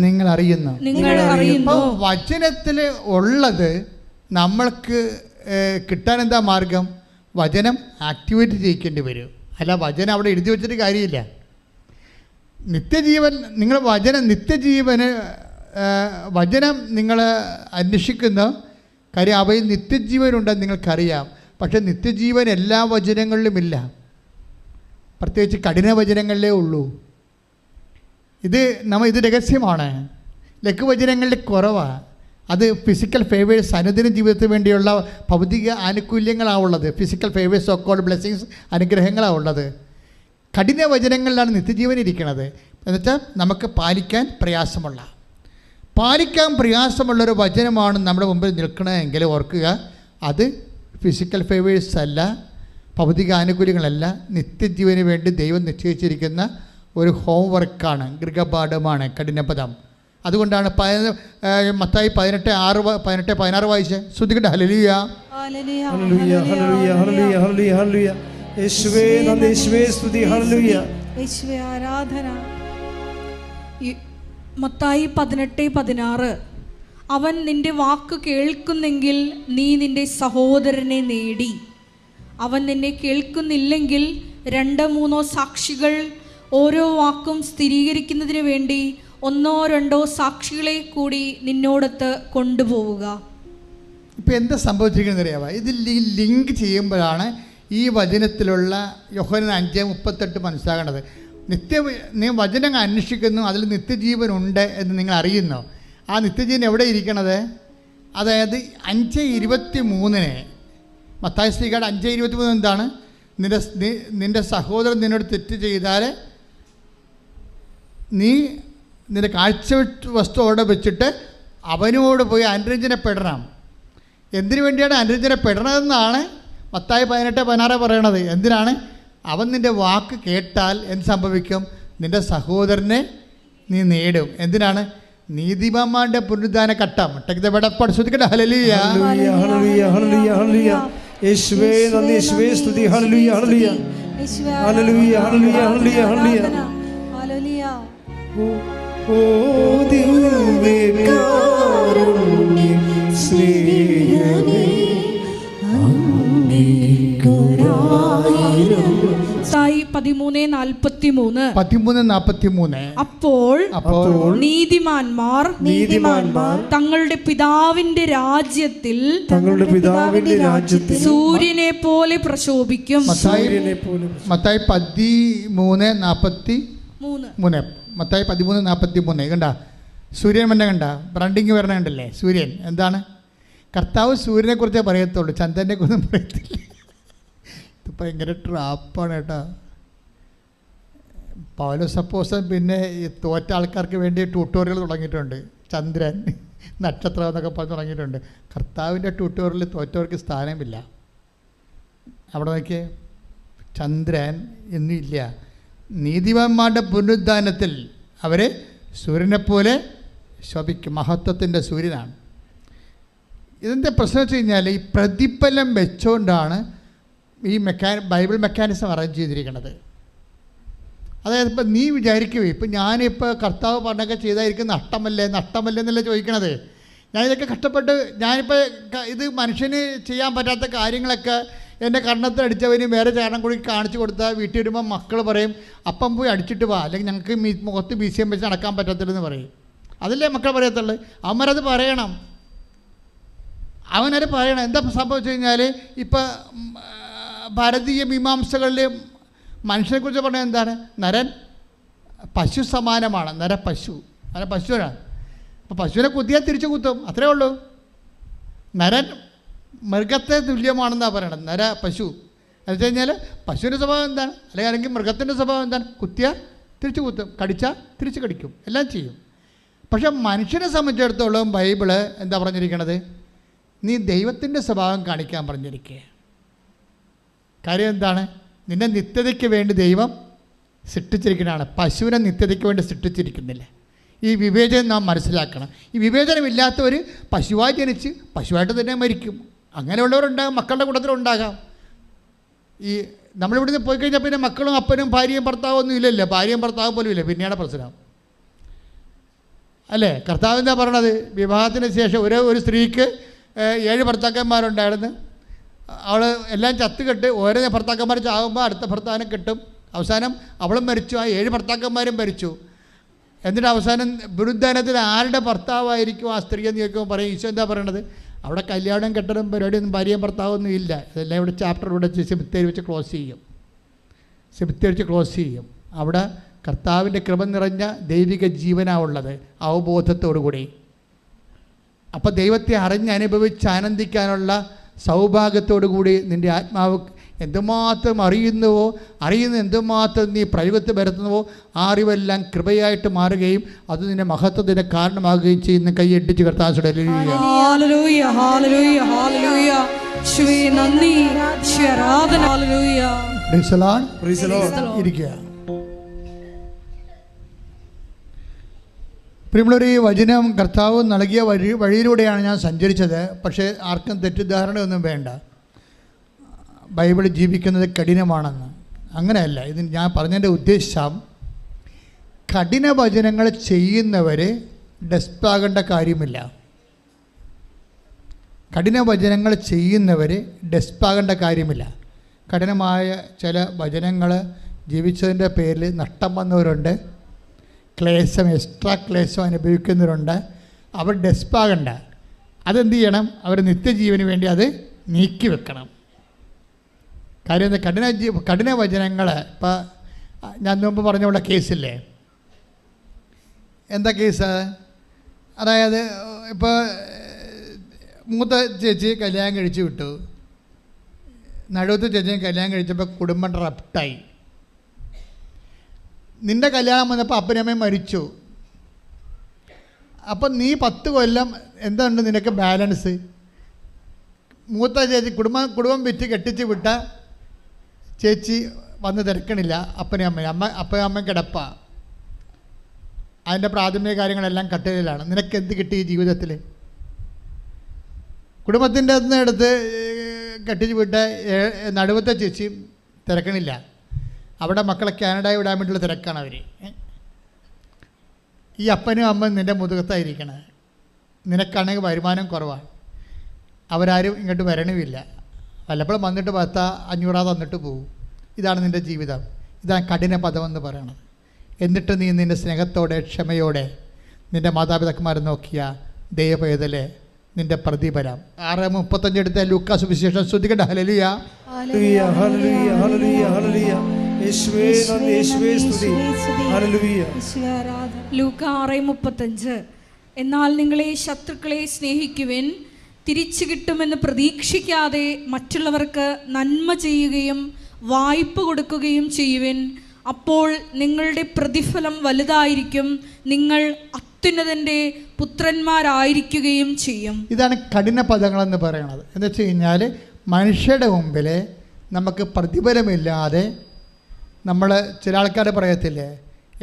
നിങ്ങൾ അറിയുന്നു. വചനത്തിൽ ഉള്ളത് നമ്മൾക്ക് കിട്ടാൻ എന്താ മാർഗം? വചനം ആക്ടിവേറ്റ് ചെയ്യിക്കേണ്ടി വരും. അല്ല വചനം അവിടെ എഴുതി വെച്ചിട്ട് കാര്യമില്ല. നിത്യജീവൻ നിങ്ങൾ വചനം നിങ്ങൾ അന്വേഷിക്കുന്ന കാര്യം അവയിൽ നിത്യജീവനുണ്ടെന്ന് നിങ്ങൾക്കറിയാം. പക്ഷേ നിത്യജീവൻ എല്ലാ വചനങ്ങളിലുമില്ല, പ്രത്യേകിച്ച് കഠിന വചനങ്ങളിലേ ഉള്ളൂ. ഇത് രഹസ്യമാണ്. ലഘുവചനങ്ങളുടെ കുറവാണ്. അത് ഫിസിക്കൽ ഫേവേഴ്സ്, അനുദിന ജീവിതത്തിന് വേണ്ടിയുള്ള ഭൗതിക ആനുകൂല്യങ്ങളാണ് ഉള്ളത്. ഫിസിക്കൽ ഫേവേഴ്സ്, സോക്കോൾഡ് ബ്ലെസ്സിങ്സ്, അനുഗ്രഹങ്ങളാണ് ഉള്ളത്. കഠിന വചനങ്ങളിലാണ് നിത്യജീവൻ ഇരിക്കുന്നത്. എന്നുവെച്ചാൽ നമുക്ക് പാലിക്കാൻ പ്രയാസമുള്ളൊരു വചനമാണ് നമ്മുടെ മുമ്പിൽ നിൽക്കണമെങ്കിൽ ഓർക്കുക, അത് ഫിസിക്കൽ ഫേവേഴ്സ് അല്ല, ഭൗതിക ആനുകൂല്യങ്ങളല്ല, നിത്യജീവന് വേണ്ടി ദൈവം നിശ്ചയിച്ചിരിക്കുന്ന ഒരു ഹോംവർക്കാണ്, ഗൃഹപാഠമാണ് കഠിനപദം. അതുകൊണ്ടാണ് മത്തായി 18:16 വായിച്ച് ശ്രദ്ധിക്കട്ടെ. ഹല്ലേലൂയ. മത്തായി 18:16 അവൻ നിന്റെ വാക്ക് കേൾക്കുന്നെങ്കിൽ നീ നിന്റെ സഹോദരനെ നേടി. അവൻ നിന്നെ കേൾക്കുന്നില്ലെങ്കിൽ 2-3 സാക്ഷികൾ ഓരോ വാക്കും സ്ഥിരീകരിക്കുന്നതിന് വേണ്ടി 1-2 സാക്ഷികളെ കൂടി നിന്നോടൊത്ത് കൊണ്ടുപോവുക. ഇപ്പം എന്താ സംഭവിച്ചിരിക്കുന്നത് അറിയാമോ? ഇത് ലിങ്ക് ചെയ്യുമ്പോഴാണ് ഈ വചനത്തിലുള്ള യോഹന്നാൻ 5:38 മനസ്സിലാകേണ്ടത്. നീ വചനം അന്വേഷിക്കുന്നു, അതിൽ നിത്യജീവനുണ്ട് എന്ന് നിങ്ങൾ അറിയുന്നു. ആ നിത്യജീവൻ എവിടെ ഇരിക്കണത്? അതായത് 5:23 മത്തായി ശ്രീകാട് 5:23 എന്താണ്? നിൻ്റെ സഹോദരൻ നിന്നോട് തെറ്റ് ചെയ്താൽ നീ നിൻ്റെ കാഴ്ച വസ്തു അവിടെ വെച്ചിട്ട് അവനോട് പോയി അനുരഞ്ജനപ്പെടണം. എന്തിനു വേണ്ടിയാണ് അനുരഞ്ജനപ്പെടണമെന്നാണ് മത്തായി 18:16 പറയണത്. എന്തിനാണ്? അവൻ നിൻ്റെ വാക്ക് കേട്ടാൽ എന്ത് സംഭവിക്കും? നിൻ്റെ സഹോദരനെ നീ നേടും. എന്തിനാണ്? നീതിമാന്മാരുടെ പുനരുദ്ധാന ഘട്ടം. ശ്രദ്ധിക്കട്ടെ. ഹല്ലേലൂയ, ഹല്ലേലൂയ, ഹല്ലേലൂയ, ഹല്ലേലൂയ. യേശുവേ നന്ദി, യേശുവേ സ്തുതി. ഹല്ലേലൂയ, ഹല്ലേലൂയ, ഹല്ലേലൂയ, ഹല്ലേലൂയ, ഹല്ലേലൂയ, ഹല്ലേലൂയ. ഓ ദിവ്യകാരുണ്യ സ്നേഹമേ, അങ്ങേക്കൊരായിരം. 13:43 അപ്പോൾ നീതിമാന്മാർ തങ്ങളുടെ പിതാവിന്റെ രാജ്യത്തിൽ സൂര്യനെ പോലെ പ്രശോഭിക്കും. മത്തായി 13:43. മത്തായി 13:43 കണ്ട? സൂര്യൻ തന്നെ കണ്ട? ബ്രാൻഡിങ് വരണ കണ്ടല്ലേ? സൂര്യൻ എന്താണ്? കർത്താവ് സൂര്യനെ കുറിച്ചേ പറയത്തുള്ളൂ, ചന്ദ്രനെ കുറിച്ചും പറയത്തില്ല. ഇത് ഭയങ്കര ട്രാപ്പാണ് കേട്ടോ. പൗലോസ് അപ്പോസ്തലൻ പിന്നെ ഈ തോറ്റ ആൾക്കാർക്ക് വേണ്ടി ട്യൂട്ടോറിയൽ തുടങ്ങിയിട്ടുണ്ട്. ചന്ദ്രൻ, നക്ഷത്രം എന്നൊക്കെ പറഞ്ഞ് തുടങ്ങിയിട്ടുണ്ട്. കർത്താവിൻ്റെ ട്യൂട്ടോറിയലിൽ തോറ്റവർക്ക് സ്ഥാനമില്ല. അവിടെ നോക്കിയേ, ചന്ദ്രൻ എന്നില്ല. നീതിമാന്മാരുടെ പുനരുദ്ധാനത്തിൽ അവർ സൂര്യനെപ്പോലെ ശോഭിക്കും. മഹത്വത്തിൻ്റെ സൂര്യനാണ്. ഇതിൻ്റെ പ്രശ്നം വെച്ച് കഴിഞ്ഞാൽ ഈ പ്രതിഫലം വെച്ചുകൊണ്ടാണ് ഈ ബൈബിൾ മെക്കാനിസം അറേഞ്ച് ചെയ്തിരിക്കുന്നത്. അതായത് ഇപ്പം നീ വിചാരിക്കുവേ, ഇപ്പം ഞാനിപ്പോൾ കർത്താവ് പറഞ്ഞൊക്കെ ചെയ്തായിരിക്കും നഷ്ടമല്ലേ എന്നല്ലേ ചോദിക്കണത്. ഞാനിതൊക്കെ കഷ്ടപ്പെട്ട് ഞാനിപ്പോൾ ഇത് മനുഷ്യന് ചെയ്യാൻ പറ്റാത്ത കാര്യങ്ങളൊക്കെ എൻ്റെ കണ്ണത്തിലടിച്ചവന് വേറെ ചാരണം കൂടി കാണിച്ചു കൊടുത്താൽ വീട്ടിൽ വരുമ്പോൾ മക്കൾ പറയും അപ്പം പോയി അടിച്ചിട്ട് വാ, അല്ലെങ്കിൽ ഞങ്ങൾക്ക് മുഖത്ത് BCM വെച്ച് നടക്കാൻ പറ്റത്തില്ലെന്ന് പറയും. അതല്ലേ മക്കൾ പറയത്തുള്ളൂ. അവന്മാരത് പറയണം. എന്താ സംഭവിച്ചു കഴിഞ്ഞാൽ ഇപ്പം ഭാരതീയ മീമാംസകളിൽ മനുഷ്യനെക്കുറിച്ച് പറഞ്ഞാൽ എന്താണ്? നരൻ പശു സമാനമാണ്. പശുവിനാണ്. അപ്പോൾ പശുവിനെ കുത്തിയാൽ തിരിച്ചു കുത്തും, അത്രേ ഉള്ളൂ. നരൻ മൃഗത്തെ തുല്യമാണെന്നാണ് പറയണത്. പശു എന്ന് വെച്ച് കഴിഞ്ഞാൽ പശുവിൻ്റെ സ്വഭാവം എന്താണ്? അല്ലെങ്കിൽ മൃഗത്തിൻ്റെ സ്വഭാവം എന്താണ്? കുത്തിയാൽ തിരിച്ചു കുത്തും, കടിച്ചാൽ തിരിച്ച് കടിക്കും, എല്ലാം ചെയ്യും. പക്ഷെ മനുഷ്യനെ സംബന്ധിച്ചിടത്തോളം ബൈബിള് എന്താ പറഞ്ഞിരിക്കണത്? നീ ദൈവത്തിൻ്റെ സ്വഭാവം കാണിക്കാൻ പറഞ്ഞിരിക്കുക. കാര്യം എന്താണ്? നിന്നെ നിത്യതയ്ക്ക് വേണ്ടി ദൈവം സൃഷ്ടിച്ചിരിക്കുന്നതാണ്. പശുവിനെ നിത്യതയ്ക്ക് വേണ്ടി സൃഷ്ടിച്ചിരിക്കുന്നില്ല. ഈ വിവേചനം നാം മനസ്സിലാക്കണം. ഈ വിവേചനമില്ലാത്തവർ പശുവായി ജനിച്ച് പശുവായിട്ട് തന്നെ മരിക്കും. അങ്ങനെയുള്ളവരുണ്ടാകും, മക്കളുടെ കൂട്ടത്തിലുണ്ടാകാം. ഈ നമ്മളിവിടുന്ന് പോയി കഴിഞ്ഞാൽ പിന്നെ മക്കളും അപ്പനും ഭാര്യയും ഭർത്താവും ഒന്നും ഇല്ലല്ലോ. ഭാര്യയും ഭർത്താവും പോലും ഇല്ല, പിന്നെയാണ് പ്രശ്നം അല്ലേ? കർത്താവ് എന്താ പറയണത്? വിവാഹത്തിന് ശേഷം ഒരു സ്ത്രീക്ക് 7 ഭർത്താക്കന്മാരുണ്ടായിരുന്നു. അവൾ എല്ലാം ചത്തുകെട്ട് ഓരോ ഭർത്താക്കന്മാർ ചാകുമ്പോൾ അടുത്ത ഭർത്താവിനെ കിട്ടും. അവസാനം അവളും മരിച്ചു, ആ 7 ഭർത്താക്കന്മാരും മരിച്ചു. എന്നിട്ട് അവസാനം പുനരുദ്ധാനത്തിൽ ആരുടെ ഭർത്താവായിരിക്കും ആ സ്ത്രീ എന്ന് ചോദിക്കുമ്പോൾ പറയും, ഈശോ എന്താ പറയണത്? അവിടെ കല്യാണം കെട്ടലും പരിപാടിയൊന്നും ഭാര്യയും ഭർത്താവൊന്നും ഇല്ല. ഇതെല്ലാം ഇവിടെ ചാപ്റ്റർ ഇവിടെ സെമിത്തേരി വെച്ച് ക്ലോസ് ചെയ്യും. അവിടെ കർത്താവിൻ്റെ കൃപ നിറഞ്ഞ ദൈവിക ജീവനാണ് ഉള്ളത്, അവബോധത്തോടു കൂടി. അപ്പോൾ ദൈവത്തെ അറിഞ്ഞനുഭവിച്ച് ആനന്ദിക്കാനുള്ള സൗഭാഗ്യത്തോടു കൂടി നിൻ്റെ ആത്മാവ് എന്തുമാത്രം അറിയുന്ന എന്തുമാത്രം നീ പ്രയോഗത്തിൽ വരുത്തുന്നുവോ ആ അറിവെല്ലാം കൃപയായിട്ട് മാറുകയും അത് നിന്റെ മഹത്വത്തിന് കാരണമാകുകയും ചെയ്യുന്ന കൈയടിച്ച് കർത്താവ് ഇരിക്കുക. പ്രിയമുള്ളവരെ, ഈ വചനം കർത്താവ് നൽകിയ വഴിയിലൂടെയാണ് ഞാൻ സഞ്ചരിച്ചത്. പക്ഷേ ആർക്കും തെറ്റിദ്ധാരണയൊന്നും വേണ്ട, ബൈബിൾ ജീവിക്കുന്നത് കഠിനമാണെന്ന്. അങ്ങനെയല്ല. ഇത് ഞാൻ പറഞ്ഞതിൻ്റെ ഉദ്ദേശം, കഠിന വചനങ്ങൾ ചെയ്യുന്നവർ ഡെസ്പാകേണ്ട കാര്യമില്ല. കഠിന വചനങ്ങൾ ചെയ്യുന്നവർ ഡെസ്പാകേണ്ട കാര്യമില്ല. കഠിനമായ ചില വചനങ്ങൾ ജീവിച്ചതിൻ്റെ പേരിൽ നഷ്ടം വന്നവരുണ്ട്, എക്സ്ട്രാ ക്ലേശം അനുഭവിക്കുന്നവരുണ്ട്. അവർ ഡെസ്പാകണ്ട. അതെന്ത് ചെയ്യണം? അവർ നിത്യജീവന് വേണ്ടി അത് നീക്കി വെക്കണം. കാര്യം എന്താ? കഠിന വചനങ്ങൾ ഇപ്പം ഞാൻ മുമ്പ് പറഞ്ഞ പോലെ കേസില്ലേ? എന്താ കേസ്? അതായത് ഇപ്പോൾ മൂത്ത ചേച്ചി കല്യാണം കഴിച്ച് വിട്ടു, നടുവത്തെ ചേച്ചി കല്യാണം കഴിച്ചപ്പോൾ കുടുംബം റപ്റ്റായി. നിൻ്റെ കല്യാണം വന്നപ്പോൾ അപ്പനമ്മയും മരിച്ചു. അപ്പം നീ 10 കൊല്ലം എന്തുണ്ട് നിനക്ക് ബാലൻസ്? മൂത്ത ചേച്ചി കുടുംബം വിറ്റ് കെട്ടിച്ച് വിട്ട ചേച്ചി വന്ന് തിരക്കണില്ല അപ്പനും അമ്മയും. അപ്പനും അമ്മയും കിടപ്പ, അതിൻ്റെ പ്രാഥമിക കാര്യങ്ങളെല്ലാം കട്ടിലാണ്. നിനക്ക് എന്ത് കിട്ടി ഈ ജീവിതത്തിൽ? കുടുംബത്തിൻ്റെ അടുത്ത് എടുത്ത് കെട്ടിച്ച് വിട്ട നടുവത്തെ ചേച്ചി തിരക്കണില്ല. അവിടെ മക്കളെ കാനഡയിൽ വിടാൻ വേണ്ടിയുള്ള തിരക്കാണ് അവർ. ഈ അപ്പനും അമ്മയും നിൻ്റെ മുതുകത്തായിരിക്കണത്. നിനക്കാണെങ്കിൽ വരുമാനം കുറവാണ്, അവരാരും ഇങ്ങോട്ട് വരണമില്ല. വല്ലപ്പോഴും വന്നിട്ട് 10-500 തന്നിട്ട് പോകും. ഇതാണ് നിൻ്റെ ജീവിതം. ഇതാണ് കഠിന പദമെന്ന് പറയണത്. എന്നിട്ട് നീ നിൻ്റെ സ്നേഹത്തോടെ ക്ഷമയോടെ നിൻ്റെ മാതാപിതാക്കന്മാരെ നോക്കിയ ദൈവപേതലെ നിൻ്റെ പ്രതിഫലം. 6:35 എടുത്ത ലൂക്കാ സുവിശേഷം ശ്രദ്ധിക്കട്ടെ. ഹല്ലേലൂയ, ഹല്ലേലൂയ, ഹല്ലേലൂയ, ഹല്ലേലൂയ, ഹല്ലേലൂയ. യേശുവേ നന്ദി, യേശുവേ സ്തുതി. ഹല്ലേലൂയ. ലൂക്ക 6:35. എന്നാൽ നിങ്ങളെ ശത്രുക്കളെ സ്നേഹിക്കുവിൻ, തിരിച്ചു കിട്ടുമെന്ന് പ്രതീക്ഷിക്കാതെ മറ്റുള്ളവർക്ക് നന്മ ചെയ്യുകയും വായ്പ കൊടുക്കുകയും ചെയ്യുവിൻ. അപ്പോൾ നിങ്ങളുടെ പ്രതിഫലം വലുതായിരിക്കും, നിങ്ങൾ അത്യുന്നതൻ്റെ പുത്രന്മാരായിരിക്കുകയും ചെയ്യും. ഇതാണ് കഠിന പദങ്ങളെന്ന് പറയണത്. എന്ന് വെച്ച് കഴിഞ്ഞാൽ മനുഷ്യരുടെ മുമ്പിൽ നമുക്ക് പ്രതിഫലമില്ലാതെ നമ്മൾ ചില ആൾക്കാർ പറയത്തില്ലേ,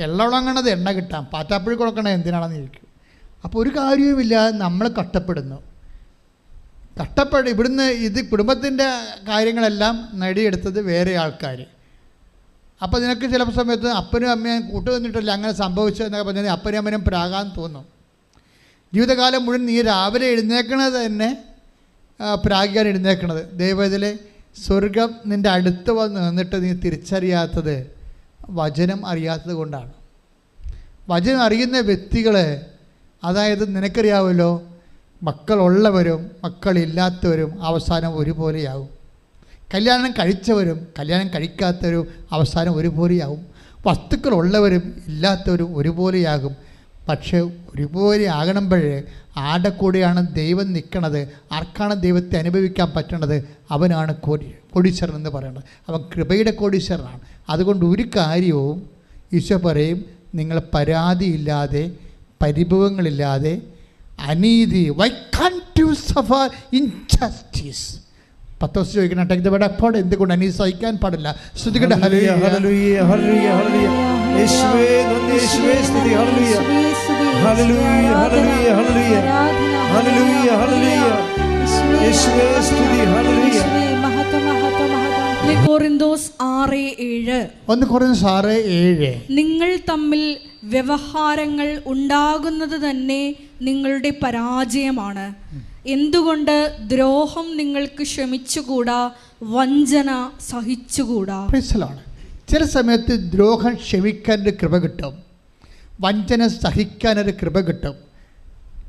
എള്ളുളങ്ങണത് എണ്ണ കിട്ടാം, പാറ്റാപ്പുഴി കൊടുക്കണത് എന്തിനാണെന്ന് ചോദിക്കും. അപ്പോൾ ഒരു കാര്യവുമില്ലാതെ നമ്മൾ കഷ്ടപ്പെടുന്നു. ഇവിടുന്ന് ഇത് കുടുംബത്തിൻ്റെ കാര്യങ്ങളെല്ലാം നേടിയെടുത്തത് വേറെ ആൾക്കാർ. അപ്പോൾ നിനക്ക് ചില സമയത്ത് അപ്പനും അമ്മയും കൂട്ടുവന്നിട്ടില്ല അങ്ങനെ സംഭവിച്ചതെന്നൊക്കെ പറഞ്ഞാൽ അപ്പനും അമ്മനും പ്രാകാൻ തോന്നും. ജീവിതകാലം മുഴുവൻ നീ രാവിലെ എഴുന്നേക്കണത് തന്നെ പ്രാഗിക്കാൻ എഴുന്നേക്കണത്. ദൈവത്തിലെ സ്വർഗം നിൻ്റെ അടുത്ത് വന്ന് നിന്നിട്ട് നീ തിരിച്ചറിയാത്തത് വചനം അറിയാത്തത് കൊണ്ടാണ്. വചനം അറിയുന്ന വ്യക്തികൾ, അതായത് നിനക്കറിയാമല്ലോ, മക്കളുള്ളവരും മക്കളില്ലാത്തവരും അവസാനം ഒരുപോലെയാകും. കല്യാണം കഴിച്ചവരും കല്യാണം കഴിക്കാത്തവരും അവസാനം ഒരുപോലെയാകും. വസ്തുക്കളുള്ളവരും ഇല്ലാത്തവരും ഒരുപോലെയാകും. പക്ഷേ ഒരുപോലെ ആകണമ്പോഴേ ആരുടെ കൂടെയാണ് ദൈവം നിൽക്കണത്, ആർക്കാണ് ദൈവത്തെ അനുഭവിക്കാൻ പറ്റണത്, അവനാണ് കോടീശ്വരൻ എന്ന് പറയുന്നത്. അവൻ കൃപയുടെ കോടീശ്വരനാണ്. അതുകൊണ്ട് ഒരു കാര്യവും ഈശോ പറയും, നിങ്ങൾ പരാതിയില്ലാതെ പരിഭവങ്ങളില്ലാതെ അനീതി, why can't you suffer injustice? പത്തോസ് ചോദിക്കണം, take the word of God, എന്തുകൊണ്ട് അനീതി സഹിക്കാൻ പാടില്ല? ശ്രദ്ധിക്കട്ടെ. ഹല്ലേലൂയ, ഹല്ലേലൂയ, ഹല്ലേലൂയ, ഹല്ലേലൂയ. യേശുവേ നന്ദി, യേശുവേ സ്തുതി. ഹല്ലേലൂയ, ഹല്ലേലൂയ, ഹല്ലേലൂയ, ഹല്ലേലൂയ, ഹല്ലേലൂയ, ഹല്ലേലൂയ. യേശുവേ സ്തുതി. ഹല്ലേലൂയ. കൊരിന്തോസ് 6:7. 1 കൊരിന്തോസ് 6:7. നിങ്ങൾ തമ്മിൽ വ്യവഹാരങ്ങൾ ഉണ്ടാകുന്നത് തന്നെ നിങ്ങളുടെ പരാജയമാണ്. എന്തുകൊണ്ട് ദ്രോഹം നിങ്ങൾക്ക് ക്ഷമിച്ചുകൂടാ, വഞ്ചന സഹിച്ചുകൂടാ? ചില സമയത്ത് ദ്രോഹം ക്ഷമിക്കാനൊരു കൃപ കിട്ടും, വഞ്ചന സഹിക്കാനൊരു കൃപ കിട്ടും.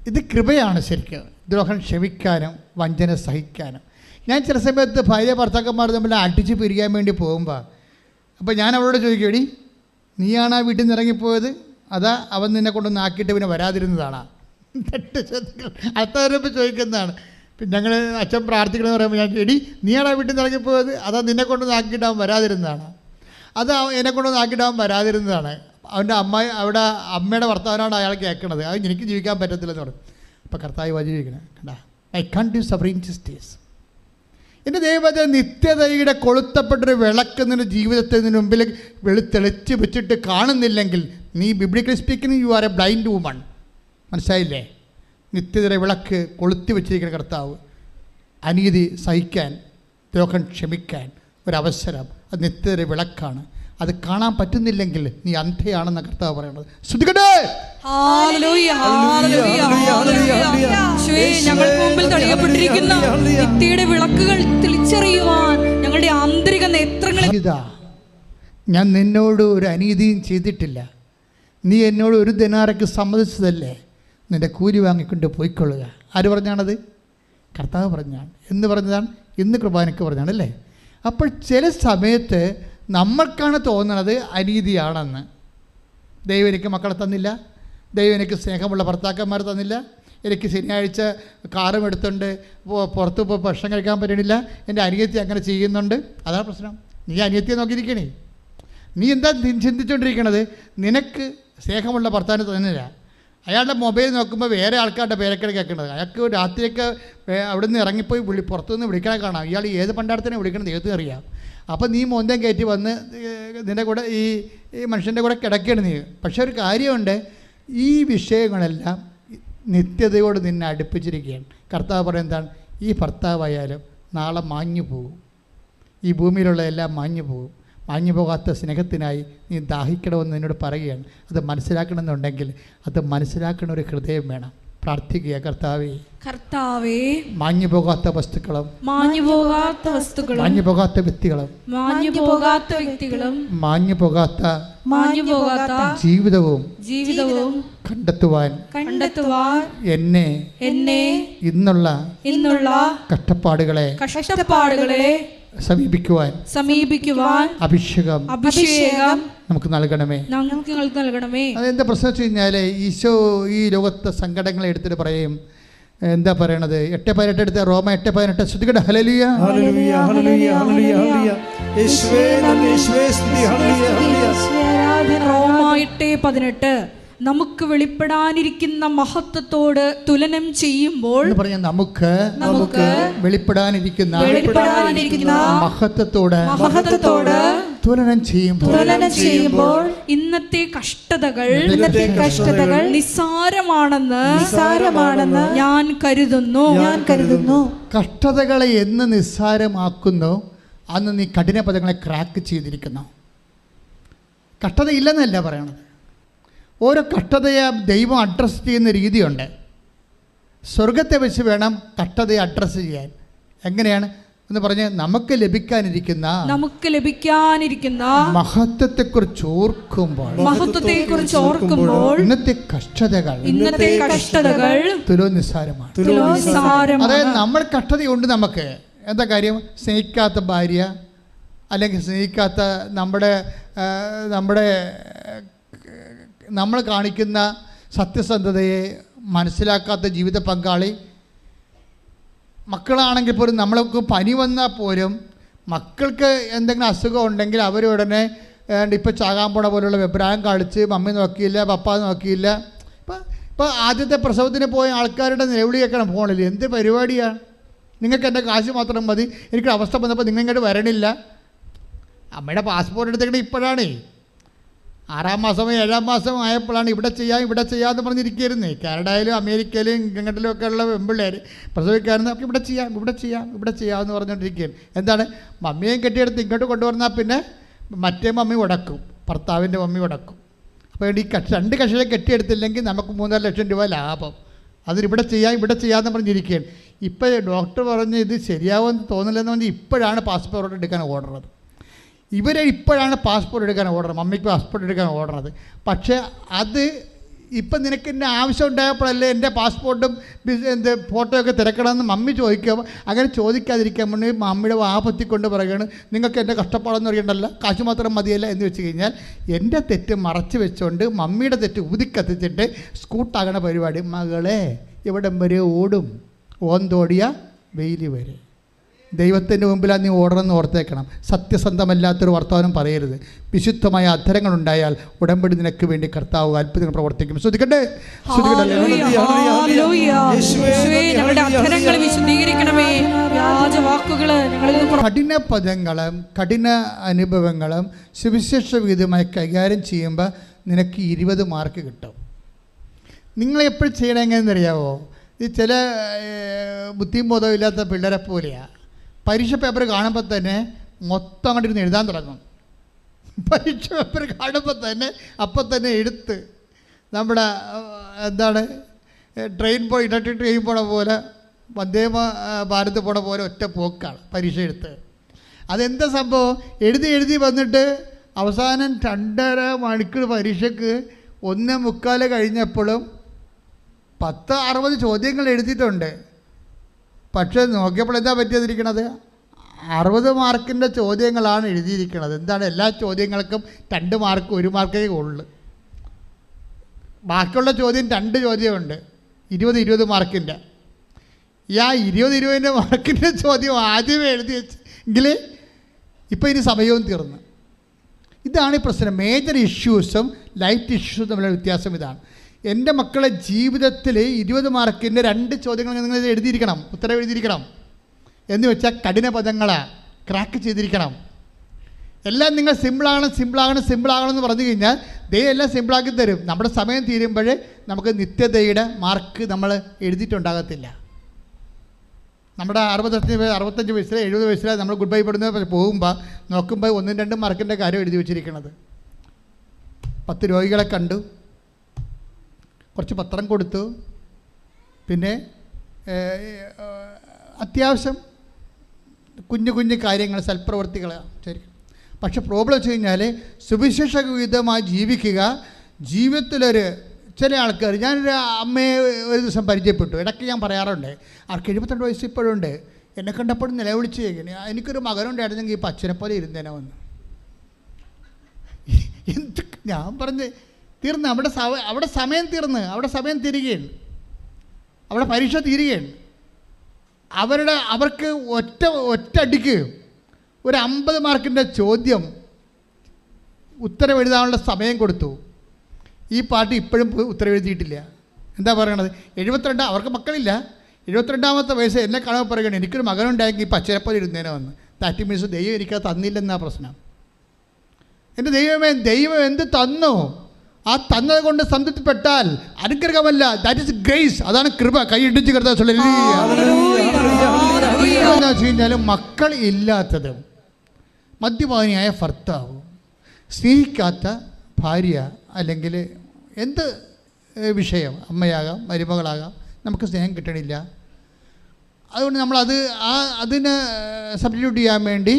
ഇത് കൃപയാണ് ശരിക്കും, ദ്രോഹം ക്ഷമിക്കാനും വഞ്ചന സഹിക്കാനും. ഞാൻ ചില സമയത്ത് ഭാര്യ ഭർത്താക്കന്മാർ തമ്മിൽ അടിച്ച് പിരിയാൻ വേണ്ടി പോകുമ്പോൾ അപ്പോൾ ഞാൻ അവളോട് ചോദിക്കും, എടി നീയാണ് ആ വീട്ടിൽ നിന്ന് ഇറങ്ങിപ്പോയത്, അതാ അവൻ നിന്നെ കൊണ്ടൊന്ന് ആക്കിയിട്ട് പിന്നെ വരാതിരുന്നതാണോ? അടുത്തവരപ്പോൾ ചോദിക്കുന്നതാണ്. പിന്നെ ഞങ്ങൾ അച്ഛൻ പ്രാർത്ഥിക്കണമെന്ന് പറയുമ്പോൾ ഞാൻ, എടി നീയാണ് ആ വീട്ടിൽ നിന്ന് ഇറങ്ങിപ്പോയത്, അതാ നിന്നെ കൊണ്ടൊന്ന് ആക്കിയിട്ട് അവൻ വരാതിരുന്നതാണ്, അത് എന്നെ കൊണ്ടൊന്ന് ആക്കിയിട്ട് അവൻ വരാതിരുന്നതാണ്. അവൻ്റെ അവിടെ അമ്മയുടെ ഭർത്താവിനാണ് അയാൾ കേൾക്കണത്, അത് എനിക്ക് ജീവിക്കാൻ പറ്റത്തില്ലെന്ന് പറയും. അപ്പോൾ കർത്താവ് വചിരിക്കണം, കണ്ടാ, I can't do suffer injustice. എൻ്റെ ദൈവത്തെ നിത്യതയുടെ കൊളുത്തപ്പെട്ടൊരു വിളക്ക് നിൻ്റെ ജീവിതത്തിൽ നിന് മുമ്പിൽ തെളിച്ച് വെച്ചിട്ട് കാണുന്നില്ലെങ്കിൽ നീ biblically speaking you are A blind woman. മനസ്സിലായില്ലേ? നിത്യതയുടെ വിളക്ക് കൊളുത്തി വെച്ചിരിക്കുന്ന കർത്താവ് അനീതി സഹിക്കാൻ, ദ്രോഹം ക്ഷമിക്കാൻ ഒരവസരം, അത് നിത്യതയുടെ വിളക്കാണ്. അത് കാണാൻ പറ്റുന്നില്ലെങ്കിൽ നീ അന്ധയാണെന്ന കർത്താവ് പറയുന്നത്. ശ്രദ്ധിക്കട്ടെ. ഞങ്ങൾക്ക് മുമ്പിൽ തടയപ്പെട്ടിരിക്കുന്ന നിത്യയുടെ വിളക്കുകൾ തിരിച്ചറിയുവാൻ ഞങ്ങളുടെ ആന്തരിക നേത്രങ്ങളെ. ഞാൻ നിന്നോട് ഒരു അനീതിയും ചെയ്തിട്ടില്ല, നീ എന്നോട് ഒരു ദിനാറയ്ക്ക് സമ്മതിച്ചതല്ലേ, നിൻ്റെ കൂലി വാങ്ങിക്കൊണ്ട് പോയിക്കൊള്ളുക. ആര് പറഞ്ഞാണത്? കർത്താവ് പറഞ്ഞാണ്. എന്ന് പറഞ്ഞതാണ്, ഇന്ന് കുർബാനയ്ക്ക് പറഞ്ഞാണ് അല്ലേ. അപ്പോൾ ചില സമയത്ത് നമ്മൾക്കാണ് തോന്നുന്നത് അനീതിയാണെന്ന്. ദൈവം എനിക്ക് മക്കളെ തന്നില്ല, ദൈവം എനിക്ക് സ്നേഹമുള്ള ഭർത്താക്കന്മാർ തന്നില്ല, എനിക്ക് ശനിയാഴ്ച കാറും എടുത്തുകൊണ്ട് പുറത്ത് പോയി ഭക്ഷണം കഴിക്കാൻ പറ്റണില്ല, എൻ്റെ അനിയത്തി അങ്ങനെ ചെയ്യുന്നുണ്ട്. അതാണ് പ്രശ്നം. നീ അനിയത്തിയെ നോക്കിയിരിക്കണേ. നീ എന്താ ചിന്തിച്ചുകൊണ്ടിരിക്കണത്? നിനക്ക് സ്നേഹമുള്ള ഭർത്താവിന് തന്നില്ല. അയാളുടെ മൊബൈൽ നോക്കുമ്പോൾ വേറെ ആൾക്കാരുടെ പേരൊക്കെ കേൾക്കുന്നത്. അയാൾക്ക് രാത്രിയൊക്കെ അവിടെ നിന്ന് ഇറങ്ങിപ്പോയി പുറത്തുനിന്ന് വിളിക്കണേ കാണാം. ഇയാൾ ഏത് പണ്ടാരത്തിനെ വിളിക്കണം ദൈവത്തിന് അറിയാം. അപ്പോൾ നീ മോന്തം കയറ്റി വന്ന് നിൻ്റെ കൂടെ ഈ മനുഷ്യൻ്റെ കൂടെ കിടക്കുകയാണ് നീ. പക്ഷേ ഒരു കാര്യമുണ്ട്, ഈ വിഷയങ്ങളെല്ലാം നിത്യതയോട് നിന്നെ അടുപ്പിച്ചിരിക്കുകയാണ്. കർത്താവ് പറയുന്നതാണ്, ഈ ഭർത്താവായാലും നാളെ മാഞ്ഞു പോകും. ഈ ഭൂമിയിലുള്ള എല്ലാം മാഞ്ഞു പോകും. മാഞ്ഞു പോകാത്ത സ്നേഹത്തിനായി നീ ദാഹിക്കണമെന്ന് എന്നോട് പറയുകയാണ്. അത് മനസ്സിലാക്കണമെന്നുണ്ടെങ്കിൽ അത് മനസ്സിലാക്കുന്ന ഒരു ഹൃദയം വേണം. പ്രാർത്ഥിക്കുക, കർത്താവേ, കർത്താവേ, മാഞ്ഞു പോകാത്ത വസ്തുക്കളും മാഞ്ഞു പോകാത്ത വസ്തുക്കളും മാഞ്ഞു പോകാത്ത വ്യക്തികളും മാഞ്ഞു പോകാത്ത വ്യക്തികളും മാഞ്ഞു പോകാത്ത ജീവിതവും കണ്ടെത്തുവാൻ എന്നെ ഇന്നുള്ള കഷ്ടപ്പാടുകളെ സമീപിക്കുവാൻ അഭിഷേകം നമുക്ക് നൽകണമേ. അതെന്താ പ്രശ്നം വെച്ച് കഴിഞ്ഞാൽ, ഈശോ ഈ ലോകത്തെ സങ്കടങ്ങളെ എടുത്തിട്ട് പറയും. എന്താ പറയണത്? 8:18 എടുത്ത റോമ 8:18 ശ്രദ്ധിക്കട്ടെ. ഹല്ലേലൂയ, ഹല്ലേലൂയ, ഹല്ലേലൂയ, ഹല്ലേലൂയ, ഹല്ലേലൂയ. യേശുവേ നന്ദി, യേശുവേ സ്തുതി. ഹല്ലേലൂയ, ഹല്ലേലൂയ. റോമ 8:18 നമുക്ക് വെളിപ്പെടാനിരിക്കുന്ന മഹത്വത്തോട് തുലനം ചെയ്യുമ്പോൾ പറഞ്ഞാൽ നമുക്ക് വെളിപ്പെടാനിരിക്കുന്ന മഹത്വത്തോട് തുലനം ചെയ്യുമ്പോൾ ഇന്നത്തെ കഷ്ടതകൾ നിസ്സാരമാണെന്ന് ഞാൻ കരുതുന്നു. കഷ്ടതകളെ എന്ന് നിസ്സാരമാക്കുന്നു അന്ന് നീ കഠിന പദങ്ങളെ ക്രാക്ക് ചെയ്തിരിക്കുന്നു. കഷ്ടത ഇല്ലെന്നല്ല പറയണത്. ഓരോ കഷ്ടതയെ ദൈവം അഡ്രസ്സ് ചെയ്യുന്ന രീതിയുണ്ട്. സ്വർഗത്തെ വെച്ച് വേണം കഷ്ടതയെ അഡ്രസ്സ് ചെയ്യാൻ. എങ്ങനെയാണ് എന്ന് പറഞ്ഞ് നമുക്ക് ലഭിക്കാനിരിക്കുന്ന മഹത്വത്തെക്കുറിച്ച് ഓർക്കുമ്പോൾ ഇന്നത്തെ കഷ്ടതകൾ തുലോ നിസ്സാരമാണ്. അതായത് നമ്മൾ കഷ്ടതയുണ്ട്. നമുക്ക് എന്താ കാര്യം? സ്നേഹിക്കാത്ത ഭാര്യ, അല്ലെങ്കിൽ സ്നേഹിക്കാത്ത നമ്മൾ കാണിക്കുന്ന സത്യസന്ധതയെ മനസ്സിലാക്കാത്ത ജീവിത പങ്കാളി, മക്കളാണെങ്കിൽ പോലും നമ്മൾക്ക് പനി വന്നാൽ പോലും മക്കൾക്ക് എന്തെങ്കിലും അസുഖം ഉണ്ടെങ്കിൽ അവരുടനെ ഇപ്പോൾ ചാകാൻ പോണ പോലുള്ള അഭിപ്രായം കാണിച്ച് മമ്മി നോക്കിയില്ല, പപ്പ നോക്കിയില്ല. ഇപ്പോൾ ആദ്യത്തെ പ്രസവത്തിന് പോയ ആൾക്കാരുടെ നിലവിളി കേൾക്കണം ഫോണിൽ. എന്ത് പരിപാടിയാണ്? നിങ്ങൾക്ക് എൻ്റെ കാശ് മാത്രം മതി, എനിക്കൊരു അവസ്ഥ വന്നപ്പോൾ നിങ്ങൾ ഇങ്ങോട്ട് വരണില്ല. അമ്മയുടെ പാസ്പോർട്ട് എടുത്തേക്കണേ ഇപ്പോഴാണേ. 6-ാം മാസമോ 7-ാം മാസമോ ആയപ്പോഴാണ് ഇവിടെ ചെയ്യാമെന്ന് പറഞ്ഞിരിക്കുകയായിരുന്നേ. കാനഡയിലും അമേരിക്കയിലും ഇംഗ്ലണ്ടിലും ഒക്കെ ഉള്ള പെൺപിള്ളേർ പ്രസവിക്കാറുണ്ട്. അപ്പോൾ ഇവിടെ ചെയ്യാമെന്ന് പറഞ്ഞുകൊണ്ടിരിക്കുകയാണ്. എന്താണ്? മമ്മിയെ കെട്ടിയെടുത്ത് ഇങ്ങോട്ട് കൊണ്ടുവന്നാൽ പിന്നെ മറ്റേ മമ്മി ഉടക്കും, ഭർത്താവിൻ്റെ മമ്മി ഉടക്കും. അപ്പോൾ ഈ 2 കക്ഷിയെ കെട്ടിയെടുത്തില്ലെങ്കിൽ നമുക്ക് 3.5 ലക്ഷം രൂപ ലാഭം. അതിനിവിടെ ചെയ്യാമെന്ന് പറഞ്ഞിരിക്കുകയാണ്. ഇപ്പോൾ ഡോക്ടർ പറഞ്ഞ് ഇത് ശരിയാവുമെന്ന് തോന്നില്ലെന്ന് പറഞ്ഞ് ഇപ്പോഴാണ് പാസ്പോർട്ട് എടുക്കാൻ ഓർഡറുള്ളത്. ഇപ്പോഴാണ് പാസ്പോർട്ട് എടുക്കാൻ ഓർഡർ, മമ്മിക്ക് പാസ്പോർട്ട് എടുക്കാൻ ഓർഡറത്. പക്ഷേ അത് ഇപ്പം നിനക്ക് എൻ്റെ ആവശ്യം ഉണ്ടായപ്പോഴല്ലേ എൻ്റെ പാസ്പോർട്ടും ഫോട്ടോയൊക്കെ തിരക്കണമെന്ന് മമ്മി ചോദിക്കുമ്പോൾ അങ്ങനെ ചോദിക്കാതിരിക്കാൻ വേണ്ടി മമ്മിയുടെ വാപത്തിക്കൊണ്ട് പറയുകയാണ്, നിങ്ങൾക്ക് എൻ്റെ കഷ്ടപ്പാടെന്ന് അറിയണ്ടല്ലോ, കാശ് മാത്രം മതിയല്ല എന്ന് വെച്ച് കഴിഞ്ഞാൽ എൻ്റെ തെറ്റ് മറച്ച് വെച്ചുകൊണ്ട് മമ്മിയുടെ തെറ്റ് ഊതിക്കത്തിച്ചിട്ട് സ്കൂട്ടാകണ പരിപാടി. മകളെ എവിടം വരെ ഓടും? ഓന്തോടിയ വെയിൽ വരെ. ദൈവത്തിൻ്റെ മുമ്പിലാണ് നീ ഓടണമെന്ന് ഓർത്തേക്കണം. സത്യസന്ധമല്ലാത്തൊരു വർത്തമാനം പറയരുത്. വിശുദ്ധമായ അധരങ്ങളുണ്ടായാൽ ഉടമ്പടി നിനക്ക് വേണ്ടി കർത്താവ് അത്ഭുതങ്ങൾ പ്രവർത്തിക്കും. ശ്രദ്ധിക്കട്ടെ. കഠിന പദങ്ങളും കഠിന അനുഭവങ്ങളും സുവിശേഷ വിഹിതമായി കൈകാര്യം ചെയ്യുമ്പോൾ നിനക്ക് 20 മാർക്ക് കിട്ടും. നിങ്ങളെപ്പോഴും ചെയ്യണം എങ്ങനെയെന്നറിയാവോ? ഈ ചില ബുദ്ധിയും ബോധവും ഇല്ലാത്ത പിള്ളേരെ പോലെയാണ്. പരീക്ഷ പേപ്പർ കാണുമ്പോൾ തന്നെ മൊത്തം അങ്ങോട്ട് ഇരുന്ന് എഴുതാൻ തുടങ്ങും. പരീക്ഷ പേപ്പർ കാണുമ്പോൾ തന്നെ അപ്പം തന്നെ എടുത്ത് നമ്മുടെ ട്രെയിൻ പോണ പോലെ, വന്ദേ ഭാരത് പോണ പോലെ ഒറ്റ പോക്കാണ് പരീക്ഷ എടുത്ത്. അതെന്താ സംഭവം? എഴുതി വന്നിട്ട് അവസാനം 2.5 മണിക്കൂർ പരീക്ഷയ്ക്ക് 1:45 കഴിഞ്ഞപ്പോഴും 60 ചോദ്യങ്ങൾ എഴുതിയിട്ടുണ്ട്. പക്ഷേ നോക്കിയപ്പോൾ എന്താ പറ്റിയതിരിക്കണത്? 60 മാർക്കിൻ്റെ ചോദ്യങ്ങളാണ് എഴുതിയിരിക്കുന്നത്. എന്താണ്? എല്ലാ ചോദ്യങ്ങൾക്കും 2 മാർക്ക് 1 മാർക്കേ ഉള്ളു. ബാക്കിയുള്ള ചോദ്യം 2 ചോദ്യമുണ്ട്, 20 മാർക്കിൻ്റെ. ഈ 20 മാർക്കിൻ്റെ ചോദ്യം ആദ്യമേ എഴുതി വെച്ചെങ്കിൽ ഇപ്പോൾ ഇനി സമയവും തീർന്നു. ഇതാണ് ഈ പ്രശ്നം. മേജർ ഇഷ്യൂസും ലൈറ്റ് ഇഷ്യൂസും തമ്മിലുള്ള വ്യത്യാസം ഇതാണ്. എൻ്റെ മക്കളെ ജീവിതത്തിൽ 20 മാർക്കിൻ്റെ 2 ചോദ്യങ്ങൾ നിങ്ങൾ എഴുതിയിരിക്കണം, ഉത്തരം എഴുതിയിരിക്കണം. എന്ന് വെച്ചാൽ കഠിന പദങ്ങളാണ്, ക്രാക്ക് ചെയ്തിരിക്കണം. എല്ലാം നിങ്ങൾ സിമ്പിളാകണം എന്ന് പറഞ്ഞു കഴിഞ്ഞാൽ ദൈവം എല്ലാം സിമ്പിളാക്കി തരും. നമ്മുടെ സമയം തീരുമ്പോഴേ നമുക്ക് നിത്യതയുടെ മാർക്ക് നമ്മൾ എഴുതിയിട്ടുണ്ടാകത്തില്ല. നമ്മുടെ 65 വയസ്സിൽ 70 വയസ്സിൽ നമ്മൾ ഗുഡ് ബൈ പെടുന്ന പോകുമ്പോൾ നോക്കുമ്പോൾ 1-2 മാർക്കിൻ്റെ കാര്യം എഴുതി വെച്ചിരിക്കുന്നത്. 10 രോഗികളെ കണ്ടു, കുറച്ച് പത്രം കൊടുത്തു, പിന്നെ അത്യാവശ്യം കുഞ്ഞു കാര്യങ്ങൾ, സൽപ്രവർത്തികൾ ശരി. പക്ഷെ പ്രോബ്ലം വെച്ച് കഴിഞ്ഞാൽ സുവിശേഷവിധമായി ജീവിക്കുക. ജീവിതത്തിലൊരു ചില ആൾക്കാർ, ഞാനൊരു അമ്മയെ ഒരു ദിവസം പരിചയപ്പെട്ടു. ഇടയ്ക്ക് ഞാൻ പറയാറുണ്ട്, ആർക്ക് 72 വയസ്സ് ഇപ്പോഴുണ്ട്. എന്നെ കണ്ടപ്പോഴും നിലവിളിച്ച് എനിക്കൊരു മകനുണ്ടായിരുന്നെങ്കിൽ ഈ അച്ഛനെ പോലെ ഇരുന്നേനെ വന്ന്. എന്ത് ഞാൻ പറഞ്ഞ് തീർന്ന്, അവിടെ സമയം തീർന്ന്, അവിടെ സമയം തീരുകയാണ്, അവിടെ പരീക്ഷ തീരുകയാണ്. അവർക്ക് ഒറ്റയടിക്ക് ഒരു 50 മാർക്കിൻ്റെ ചോദ്യം ഉത്തരം എഴുതാനുള്ള സമയം കൊടുത്തു. ഈ പാട്ട് ഇപ്പോഴും ഉത്തരം എഴുതിയിട്ടില്ല. എന്താ പറയണത്? 72, അവർക്ക് മക്കളില്ല, 72ാമത്തെ വയസ്സ് എന്നെ കാണുമ്പോൾ പറയുകയാണ് എനിക്കൊരു മകനുണ്ടായെങ്കിൽ ഈ അച്ഛനെപ്പോലെ ഇരുന്നേനെ വന്ന്. ദാറ്റ് മീൻസ് ദൈവം എനിക്കത് തന്നില്ലെന്നാ പ്രശ്നം. എൻ്റെ ദൈവം എന്ത് തന്നു? ആ തന്നത് കൊണ്ട് സംതൃപ്തിപ്പെട്ടാൽ അനുഗ്രഹമല്ല, ദാറ്റ് ഇസ് ഗ്രേസ്. അതാണ് കൃപ. കൈയിടിച്ച് കരുതാ എന്ന് വെച്ച് കഴിഞ്ഞാൽ മക്കൾ ഇല്ലാത്തത്, മദ്യപാനിയായ ഭർത്താവ്, സ്നേഹിക്കാത്ത ഭാര്യ, അല്ലെങ്കിൽ എന്ത് വിഷയം, അമ്മയാകാം മരുമകളാകാം, നമുക്ക് സ്നേഹം കിട്ടണില്ല. അതുകൊണ്ട് അതിന് സബ്സ്റ്റിറ്റ്യൂട്ട് ചെയ്യാൻ വേണ്ടി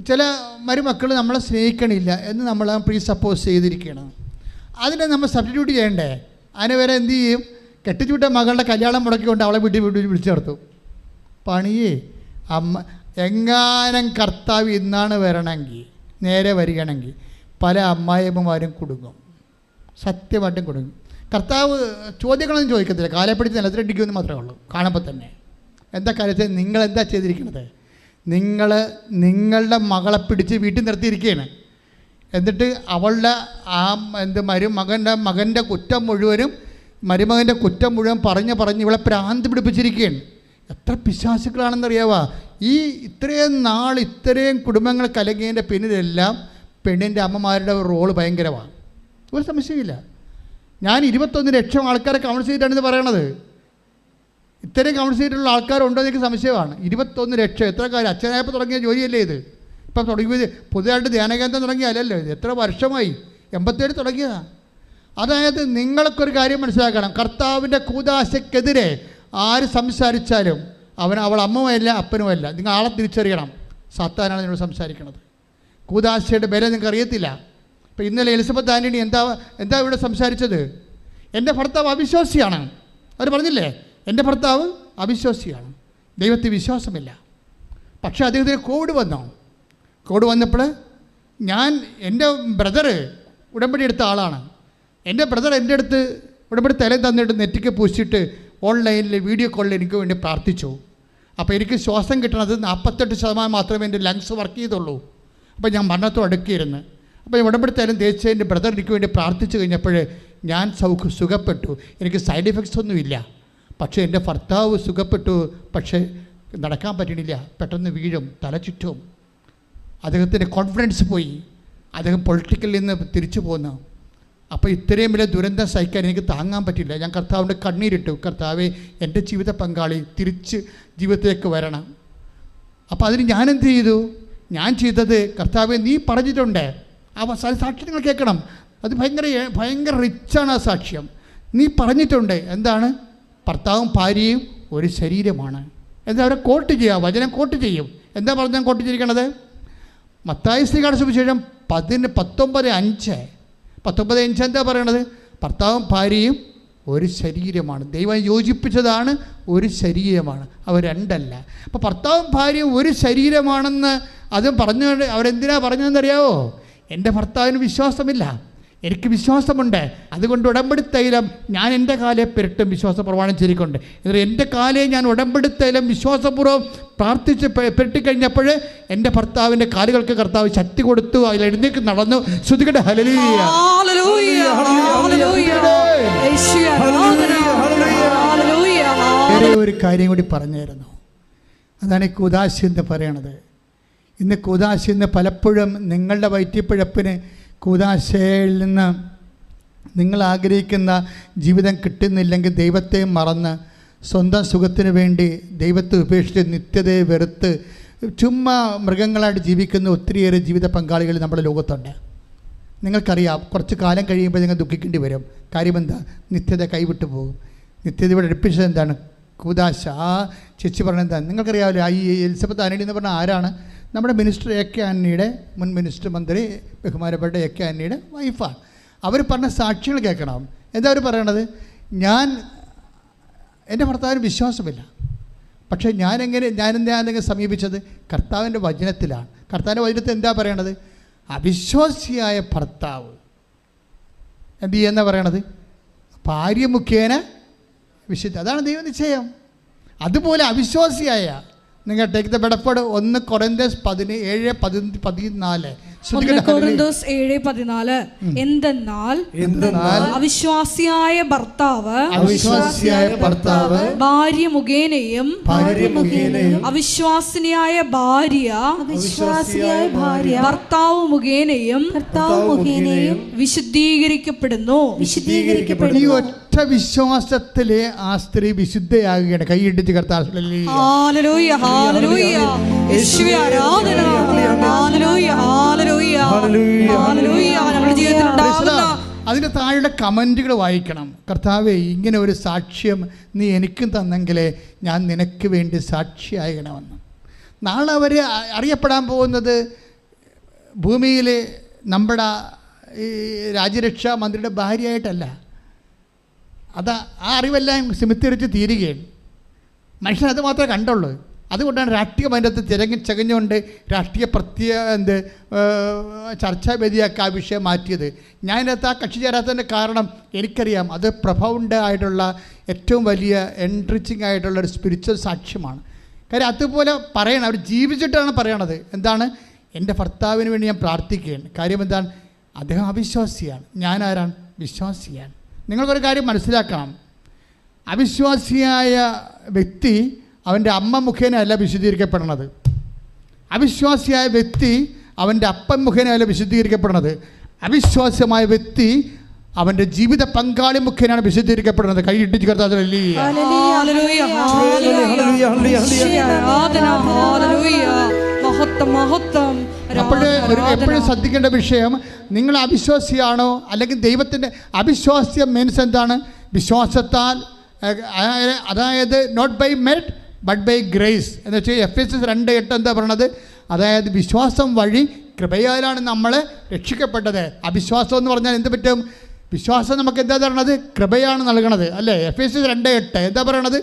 ചില മരുമക്കൾ നമ്മളെ സ്നേഹിക്കണില്ല എന്ന് നമ്മൾ പ്രീ സപ്പോസ് ചെയ്തിരിക്കുകയാണ്. അതിനെ നമ്മൾ സബ്സ്റ്റിറ്റ്യൂട്ട് ചെയ്യണ്ടേ? അതിന് വരെ എന്ത് ചെയ്യും? കെട്ടിച്ചുവിട്ട മകളുടെ കല്യാണം മുടക്കിക്കൊണ്ട് അവളെ വീട്ടിൽ വിളിച്ചു ചേർത്തു. പണിയേ എങ്ങാനും കർത്താവ് ഇന്നാണ് വരണമെങ്കിൽ, നേരെ വരികയാണെങ്കിൽ പല അമ്മായിയമ്മമാരും കുടുങ്ങും, സത്യമായിട്ടും കുടുങ്ങും. കർത്താവ് ചോദ്യങ്ങളൊന്നും ചോദിക്കത്തില്ല, കാലപ്പിടിച്ച് നിലത്തിലടിക്കുമെന്ന് മാത്രമേ ഉള്ളൂ. കാണുമ്പോൾ തന്നെ എന്താ കാര്യത്തിൽ നിങ്ങളെന്താ ചെയ്തിരിക്കുന്നത്? നിങ്ങളുടെ മകളെ പിടിച്ച് വീട്ടിൽ നിർത്തിയിരിക്കുകയാണ്. എന്നിട്ട് അവളുടെ മകൻ്റെ കുറ്റം മുഴുവനും, മരുമകൻ്റെ കുറ്റം മുഴുവൻ പറഞ്ഞ് ഇവളെ ഭ്രാന്ത് പിടിപ്പിച്ചിരിക്കുകയാണ്. എത്ര പിശാചുക്കളാണെന്നറിയാവാ. ഇത്രയും കുടുംബങ്ങൾ കലങ്ങിയതിൻ്റെ പിന്നിലെല്ലാം പെണ്ണിൻ്റെ അമ്മമാരുടെ റോള് ഭയങ്കരമാണ്. ഒരു സംശയമില്ല. ഞാൻ 21 ലക്ഷം ആൾക്കാരെ കൗൺസിൽ ചെയ്തിട്ടാണെന്ന് പറയണത്. ഇത്രയും കൗൺസിൽ ചെയ്തിട്ടുള്ള ആൾക്കാരുണ്ടോ എന്ന് എനിക്ക് സംശയമാണ്. 21 ലക്ഷം. എത്ര കാര്യം, അച്ഛനായപ്പോൾ തുടങ്ങിയ ജോലിയല്ലേ ഇത്? ഇപ്പം തുടങ്ങിയത് പുതിയതായിട്ട് ധ്യാനകേന്ദ്രം തുടങ്ങിയല്ലോ ഇത്. എത്ര വർഷമായി? 87 തുടങ്ങിയതാണ്. അതായത് നിങ്ങൾക്കൊരു കാര്യം മനസ്സിലാക്കണം, കർത്താവിൻ്റെ കൂദാശയ്ക്കെതിരെ ആര് സംസാരിച്ചാലും അവൾ അമ്മയുമല്ല അപ്പനുമല്ല. നിങ്ങൾ ആളെ തിരിച്ചറിയണം. സാത്താനാണ് നിങ്ങൾ സംസാരിക്കുന്നത്. കൂദാശയുടെ വില നിങ്ങൾക്ക് അറിയത്തില്ല. ഇപ്പോൾ ഇന്നലെ എലിസബത്ത് ആൻ്റണി എന്താ ഇവിടെ സംസാരിച്ചത്? എൻ്റെ ഭർത്താവ് അവിശ്വാസിയാണ്. അവർ പറഞ്ഞില്ലേ, എൻ്റെ ഭർത്താവ് അവിശ്വാസിയാണ്, ദൈവത്തിൽ വിശ്വാസമില്ല. പക്ഷേ അദ്ദേഹത്തിന് കോവിഡ് വന്നപ്പോൾ എൻ്റെ ബ്രദറ് ഉടമ്പടി എടുത്ത ആളാണ്. എൻ്റെ ബ്രദർ എൻ്റെ അടുത്ത് ഉടമ്പടി തലയിൽ തന്നിട്ട് നെറ്റിക്ക് പൂശിയിട്ട് ഓൺലൈനിൽ വീഡിയോ കോളിൽ എനിക്ക് വേണ്ടി പ്രാർത്ഥിച്ചു. അപ്പോൾ എനിക്ക് ശ്വാസം കിട്ടണത് 48% മാത്രമേ എൻ്റെ ലങ്സ് വർക്ക് ചെയ്തുള്ളൂ. അപ്പോൾ ഞാൻ മരണത്തോട് അടുക്കിയിരുന്നു. അപ്പോൾ ഉടമ്പടി തലം തേച്ച് എൻ്റെ ബ്രദർ എനിക്ക് വേണ്ടി പ്രാർത്ഥിച്ചു കഴിഞ്ഞപ്പോൾ ഞാൻ സുഖപ്പെട്ടു. എനിക്ക് സൈഡ് എഫക്ട്സ് ഒന്നുമില്ല. പക്ഷേ എൻ്റെ ഭർത്താവ് സുഖപ്പെട്ടു, പക്ഷേ നടക്കാൻ പറ്റണില്ല, പെട്ടെന്ന് വീഴും, തല ചുറ്റും. അദ്ദേഹത്തിൻ്റെ കോൺഫിഡൻസ് പോയി, അദ്ദേഹം പൊളിറ്റിക്കലിൽ നിന്ന് തിരിച്ചു പോന്നു. അപ്പോൾ ഇത്രയും വലിയ ദുരന്തം സഹിക്കാൻ എനിക്ക് താങ്ങാൻ പറ്റില്ല. ഞാൻ കർത്താവിൻ്റെ കണ്ണീരിട്ടു, കർത്താവെ എൻ്റെ ജീവിത പങ്കാളി തിരിച്ച് ജീവിതത്തിലേക്ക് വരണം. അപ്പോൾ അതിന് ഞാനെന്ത് ചെയ്തു? ഞാൻ ചെയ്തത്, കർത്താവെ നീ പറഞ്ഞിട്ടുണ്ട്, ആ സാക്ഷ്യം നിങ്ങൾ കേൾക്കണം, അത് ഭയങ്കര റിച്ചാണ് ആ സാക്ഷ്യം. നീ പറഞ്ഞിട്ടുണ്ട്, എന്താണ്? ഭർത്താവും ഭാര്യയും ഒരു ശരീരമാണ്. എന്താ അവരെ കോട്ട് ചെയ്യുക, വചനം കോട്ട് ചെയ്യും. എന്താ പറഞ്ഞാൽ കോട്ട് ചെയ്തിരിക്കണത്? മത്തായി ശ്രീകാരുടെ സുവിശേഷം 19:5 എന്താ പറയണത്? ഭർത്താവും ഭാര്യയും ഒരു ശരീരമാണ്, ദൈവം യോജിപ്പിച്ചതാണ്, ഒരു ശരീരമാണ്, അവർ രണ്ടല്ല. അപ്പോൾ ഭർത്താവും ഭാര്യയും ഒരു ശരീരമാണെന്ന് അതും പറഞ്ഞുകൊണ്ട് അവരെന്തിനാ പറഞ്ഞതെന്നറിയാവോ? എൻ്റെ ഭർത്താവിന് വിശ്വാസമില്ല, എനിക്ക് വിശ്വാസമുണ്ട്, അതുകൊണ്ട് ഉടമ്പടി തൈലം ഞാൻ എൻ്റെ കാലെ പുരട്ടും വിശ്വാസ പ്രമാണം ചൊല്ലിക്കൊണ്ട്. എന്നിട്ട് എൻ്റെ കാലെ ഞാൻ ഉടമ്പടി തൈലം വിശ്വാസപൂർവ്വം പ്രാർത്ഥിച്ച് പുരട്ടിക്കഴിഞ്ഞപ്പോൾ എൻ്റെ ഭർത്താവിൻ്റെ കാലുകൾക്ക് കർത്താവ് ശക്തി കൊടുത്തു, അതിൽ എഴുന്നേക്ക് നടന്നു. ശ്രുതികട്ടെ ഹല്ലേലൂയ. വേറെ ഒരു കാര്യം കൂടി പറഞ്ഞായിരുന്നു, അതാണ് ഈ കൂദാശി എന്ന് പറയണത്. ഇന്ന് കൂദാശി എന്ന് പലപ്പോഴും നിങ്ങളുടെ വയറ്റിപ്പിഴപ്പിന് കൂദാശയിൽ നിന്ന് നിങ്ങൾ ആഗ്രഹിക്കുന്ന ജീവിതം കിട്ടുന്നില്ലെങ്കിൽ ദൈവത്തെ മറന്ന് സ്വന്തം സുഖത്തിന് വേണ്ടി ദൈവത്തെ ഉപേക്ഷിച്ച് നിത്യതയെ വെറുത്ത് ചുമ്മാ മൃഗങ്ങളായിട്ട് ജീവിക്കുന്ന ഒത്തിരിയേറെ ജീവിത പങ്കാളികൾ നമ്മുടെ ലോകത്തുണ്ട്. നിങ്ങൾക്കറിയാം, കുറച്ച് കാലം കഴിയുമ്പോൾ നിങ്ങൾ ദുഃഖിക്കേണ്ടി വരും. കാര്യം എന്താ? നിത്യത കൈവിട്ടു പോകും. നിത്യതയോട് അടുപ്പിച്ചത് എന്താണ്? കൂദാശ. ആ ചേച്ചി പറഞ്ഞത് എന്താ നിങ്ങൾക്കറിയാമല്ലോ. ഈ എലിസബത്ത് ആന്റണി എന്ന് പറഞ്ഞാൽ ആരാണ്? നമ്മുടെ മിനിസ്റ്റർ എ കെ ആന്റണിയുടെ മുൻ മിനിസ്റ്റർ മന്ത്രി ബഹുമാനപ്പെട്ട എ കെ ആന്റണിയുടെ വൈഫാണ്. അവർ പറഞ്ഞ സാക്ഷികൾ കേൾക്കണം. എന്താ അവർ പറയണത്? എൻ്റെ ഭർത്താവിന് വിശ്വാസമില്ല, പക്ഷേ ഞാനെന്താ സമീപിച്ചത്? കർത്താവിൻ്റെ വചനത്തിലാണ്. കർത്താവിൻ്റെ വചനത്തിൽ എന്താ പറയണത്? അവിശ്വാസിയായ ഭർത്താവ് എന്ത് ചെയ്യുന്ന പറയണത്? ഭാര്യ മുഖേന വിശുദ്ധ. അതാണ് ദൈവനിശ്ചയം. അതുപോലെ അവിശ്വാസിയായ നിങ്ങൾ ടേക്ക് ദ ബെഡഫോർഡ് 1 കൊറിന്തോസ് 17:14. കൊറിന്തോസ് 7:14. എന്തെന്നാൽ അവിശ്വാസിയായ ഭർത്താവ് ഭാര്യ മുഖേനയും അവിശ്വാസിനിയായ ഭാര്യ ഭർത്താവ് മുഖേനയും വിശുദ്ധീകരിക്കപ്പെടുന്നു. ഈ ഒറ്റ വിശ്വാസത്തിലെ ആ സ്ത്രീ വിശുദ്ധയാകുകയാണ്. കൈയിടിച്ച് കർത്താവ് അതിൻ്റെ താഴെ കമൻറ്റുകൾ വായിക്കണം. കർത്താവേ, ഇങ്ങനെ ഒരു സാക്ഷ്യം നീ എനിക്കും തന്നെങ്കിലേ ഞാൻ നിനക്ക് വേണ്ടി സാക്ഷിയാകണമെന്ന്. നാളെ അവർ അറിയപ്പെടാൻ പോകുന്നത് ഭൂമിയിൽ നമ്മുടെ ഈ രാജ്യരക്ഷാ മന്ത്രിയുടെ ഭാര്യയായിട്ടല്ല. ആ അറിവെല്ലാം സിമിത്തിരിച്ച് തീരുകയാണ്. മനുഷ്യൻ അത് മാത്രമേ കണ്ടുള്ളൂ. അതുകൊണ്ടാണ് രാഷ്ട്രീയ ബന്ധത്തിൽ ചകഞ്ഞുകൊണ്ട് രാഷ്ട്രീയ ചർച്ചാവേദിയാക്കി ആ വിഷയം മാറ്റിയത്. ഞാനതിനകത്ത് ആ കക്ഷി ചേരാത്തതിൻ്റെ കാരണം എനിക്കറിയാം, അത് പ്രൊഫൗണ്ട് ആയിട്ടുള്ള ഏറ്റവും വലിയ എൻറിച്ചിങ് ആയിട്ടുള്ള ഒരു സ്പിരിച്വൽ സാക്ഷ്യമാണ്. കാര്യം അതുപോലെ പറയണം, അവർ ജീവിച്ചിട്ടാണ് പറയണത്. എന്താണ്? എൻ്റെ ഭർത്താവിന് വേണ്ടി ഞാൻ പ്രാർത്ഥിക്കുകയാണ്. കാര്യം എന്താണ്? അദ്ദേഹം അവിശ്വാസിയാണ്, ഞാൻ ആരാണ്? വിശ്വാസിയാണ്. നിങ്ങൾക്കൊരു കാര്യം മനസ്സിലാക്കണം, അവിശ്വാസിയായ വ്യക്തി അവൻ്റെ അമ്മ മുഖേനയല്ല വിശുദ്ധീകരിക്കപ്പെടുന്നത്. അവിശ്വാസിയായ വ്യക്തി അവൻ്റെ അപ്പൻ മുഖേനയല്ല വിശുദ്ധീകരിക്കപ്പെടുന്നത്. അവിശ്വാസമായ വ്യക്തി അവൻ്റെ ജീവിത പങ്കാളി മുഖേനയാണ് വിശുദ്ധീകരിക്കപ്പെടുന്നത്. കൈയിട്ടിച്ച് കർത്താവ് എപ്പോഴും ശ്രദ്ധിക്കേണ്ട വിഷയം, നിങ്ങൾ അവിശ്വാസിയാണോ അല്ലെങ്കിൽ ദൈവത്തിൻ്റെ അവിശ്വാസ്യം മീൻസ് എന്താണ്? വിശ്വാസത്താൽ, അതായത് not by merit but by grace എന്ന് വെച്ചാൽ Ephesians 2:8 എന്താ പറയണത്? അതായത് വിശ്വാസം വഴി കൃപയാലാണ് നമ്മൾ രക്ഷിക്കപ്പെട്ടത്. അവിശ്വാസം എന്ന് പറഞ്ഞാൽ എന്ത് പറ്റും? വിശ്വാസം നമുക്ക് എന്താ തരണത്? കൃപയാണ് നൽകണത്, അല്ലേ? Ephesians 2:8 എന്താ പറയണത്?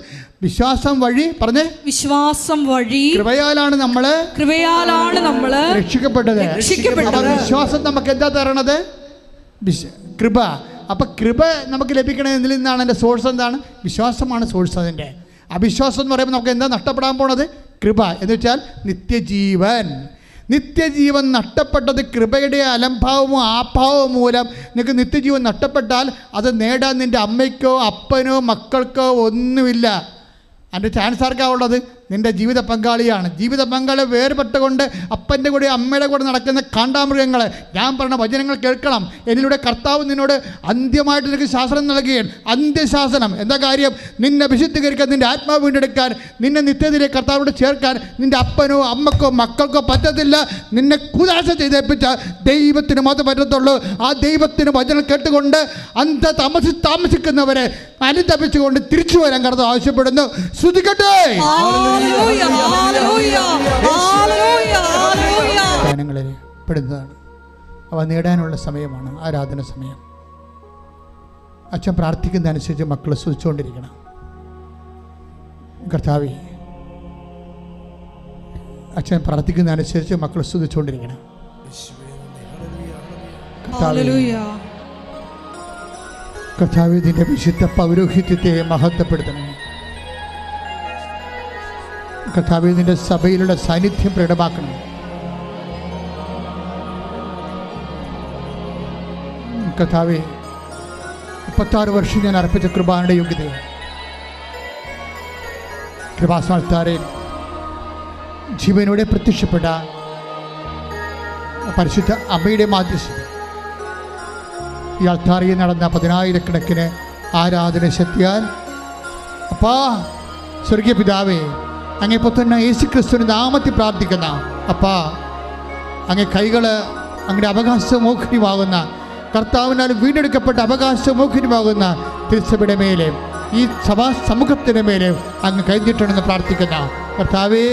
വിശ്വാസം വഴി പറഞ്ഞേ, വിശ്വാസം വഴി കൃപയാലാണ് നമ്മൾ രക്ഷിക്കപ്പെട്ടത്. വിശ്വാസം നമുക്ക് എന്താ തരണത്? കൃപ. അപ്പം കൃപ നമുക്ക് ലഭിക്കണത് എന്തിൽ നിന്നാണ്? എൻ്റെ സോഴ്സ് എന്താണ്? വിശ്വാസമാണ് സോഴ്സ്. അതിൻ്റെ അവിശ്വാസം എന്ന് പറയുമ്പോൾ നമുക്ക് എന്താ നഷ്ടപ്പെടാൻ പോണത്? കൃപ എന്ന് വെച്ചാൽ നിത്യജീവൻ. നിത്യജീവൻ നഷ്ടപ്പെട്ടത് കൃപയുടെ അലംഭാവമോ ആഭാവമോ മൂലം നിങ്ങൾക്ക് നിത്യജീവൻ നഷ്ടപ്പെട്ടാൽ അത് നേടാൻ നിൻ്റെ അമ്മയ്ക്കോ അപ്പനോ മക്കൾക്കോ ഒന്നുമില്ല. അതിൻ്റെ ചാൻസ് ആർക്കാ ഉള്ളത്? നിൻ്റെ ജീവിത പങ്കാളിയാണ്. ജീവിത പങ്കാളി വേർപെട്ടുകൊണ്ട് അപ്പൻ്റെ കൂടെ അമ്മയുടെ കൂടെ നടക്കുന്ന കാണ്ടാമൃഗങ്ങൾ, ഞാൻ പറഞ്ഞ വചനങ്ങൾ കേൾക്കണം. എന്നിലൂടെ കർത്താവ് നിന്നോട് അന്ത്യമായിട്ട് നിനക്ക് ശാസനം നൽകുകയാണ്. അന്ത്യശാസനം എന്താ കാര്യം? നിന്നെ വിശുദ്ധീകരിക്കാൻ, നിൻ്റെ ആത്മാവ് വീണ്ടെടുക്കാൻ, നിന്നെ നിത്യത്തിലേക്ക് കർത്താവോട് ചേർക്കാൻ നിൻ്റെ അപ്പനോ അമ്മക്കോ മക്കൾക്കോ പറ്റത്തില്ല. നിന്നെ കൂദാശ ചെയ്തേൽപ്പിച്ച ദൈവത്തിന് മാത്രം പറ്റത്തുള്ളൂ. ആ ദൈവത്തിന് വചനം കേട്ടുകൊണ്ട് താമസിക്കുന്നവരെ അനുതപിച്ചുകൊണ്ട് തിരിച്ചു വരാൻ കർത്താവ് ആവശ്യപ്പെടുന്നു. ശ്രദ്ധിക്കട്ടെ. ജ്ഞാനങ്ങളിൽ പെടുന്നതാണ്. അവ നേടാനുള്ള സമയമാണ് ആരാധന സമയം. അച്ഛൻ പ്രാർത്ഥിക്കുന്ന അനുസരിച്ച് മക്കൾ സ്തുതിച്ചുകൊണ്ടിരിക്കണം. കർത്താവേ, അച്ഛൻ പ്രാർത്ഥിക്കുന്ന അനുസരിച്ച് മക്കൾ സ്തുതിച്ചുകൊണ്ടിരിക്കണം. കർത്താവേ, നിന്റെ വിശുദ്ധ പൗരോഹിത്യത്തെ മഹത്വപ്പെടുത്തണം. കർത്താവേ, നിന്റെ സഭയിലുള്ള സാന്നിധ്യം പ്രകടമാക്കണം. കർത്താവേ, 36 വർഷം ഞാൻ അർപ്പിച്ച കൃപാനയുടെ യോഗ്യത കൃപാസ്ഥാനത്താരെ ജീവനോടെ പ്രത്യക്ഷപ്പെട്ട പരിശുദ്ധ അമ്മയുടെ മാധ്യസ്ഥ ഈ അൾത്താറിയിൽ നടന്ന 10,000-കണക്കിന് ആരാധന ശക്തിയാൽ അപ്പാ, സ്വർഗീയ പിതാവേ, അങ്ങേ പുത്രനായ യേശുക്രിസ്തുവിന്റെ നാമത്തിൽ പ്രാർത്ഥിക്കുന്ന അപ്പാ, അങ്ങേ കൈകൾ അങ്ങയുടെ അവകാശമോഹിനിയാകുന്ന കർത്താവിനാൽ വീണ്ടെടുക്കപ്പെട്ട അവകാശമോഹിനിയാകുന്ന തിരുസഭയുടെ മേലെ, ഈ സഭാ സമൂഹത്തിൻ്റെ മേലെ അങ്ങ് കൈനീട്ടണമെന്ന് പ്രാർത്ഥിക്കുന്ന കർത്താവേ,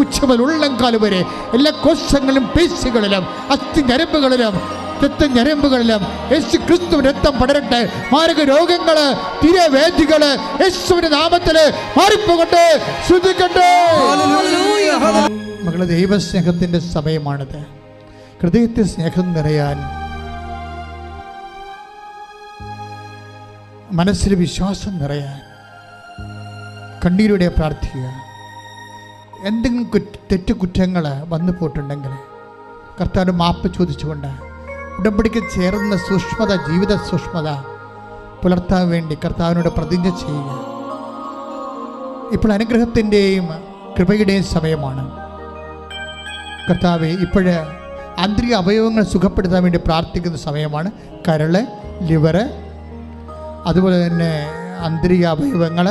ഉച്ചമുതൽ ഉള്ളംകാല് വരെ എല്ലാ കോശങ്ങളിലും പേശികളിലും അസ്ഥി ഞരമ്പുകളിലും ഞരമ്പുകളിലും യേശു ക്രിസ്തുവിന്റെ രക്തം പടരട്ടെ. മാരക രോഗങ്ങള്, തിരവേദികള് യേശുവിന്റെ നാമത്തില് മാറിപ്പോകട്ടെ, ശ്രദ്ധിക്കട്ടെ. മകളെ, ദൈവസ്നേഹത്തിന്റെ സമയമാണിത്. ഹൃദയത്തിൽ സ്നേഹം നിറയാൻ, മനസ്സിൽ വിശ്വാസം നിറയാൻ കണ്ണീരോടെ പ്രാർത്ഥിക്കുക. എന്തെങ്കിലും തെറ്റുകുറ്റങ്ങൾ വന്നു പോയിട്ടുണ്ടെങ്കിൽ കർത്താവിന് മാപ്പ് ചോദിച്ചുകൊണ്ട് ഉടമ്പടിക്ക് ചേർന്ന സൂക്ഷ്മത, ജീവിത സൂക്ഷ്മത പുലർത്താൻ വേണ്ടി കർത്താവിനോട് പ്രതിജ്ഞ ചെയ്യുക. ഇപ്പോൾ അനുഗ്രഹത്തിൻ്റെയും കൃപയുടെയും സമയമാണ്. കർത്താവെ, ഇപ്പോഴ് ആന്തരിക അവയവങ്ങൾ സുഖപ്പെടുത്താൻ വേണ്ടി പ്രാർത്ഥിക്കുന്ന സമയമാണ്. കരള്, ലിവറ്, അതുപോലെ തന്നെ ആന്തരിക അവയവങ്ങൾ,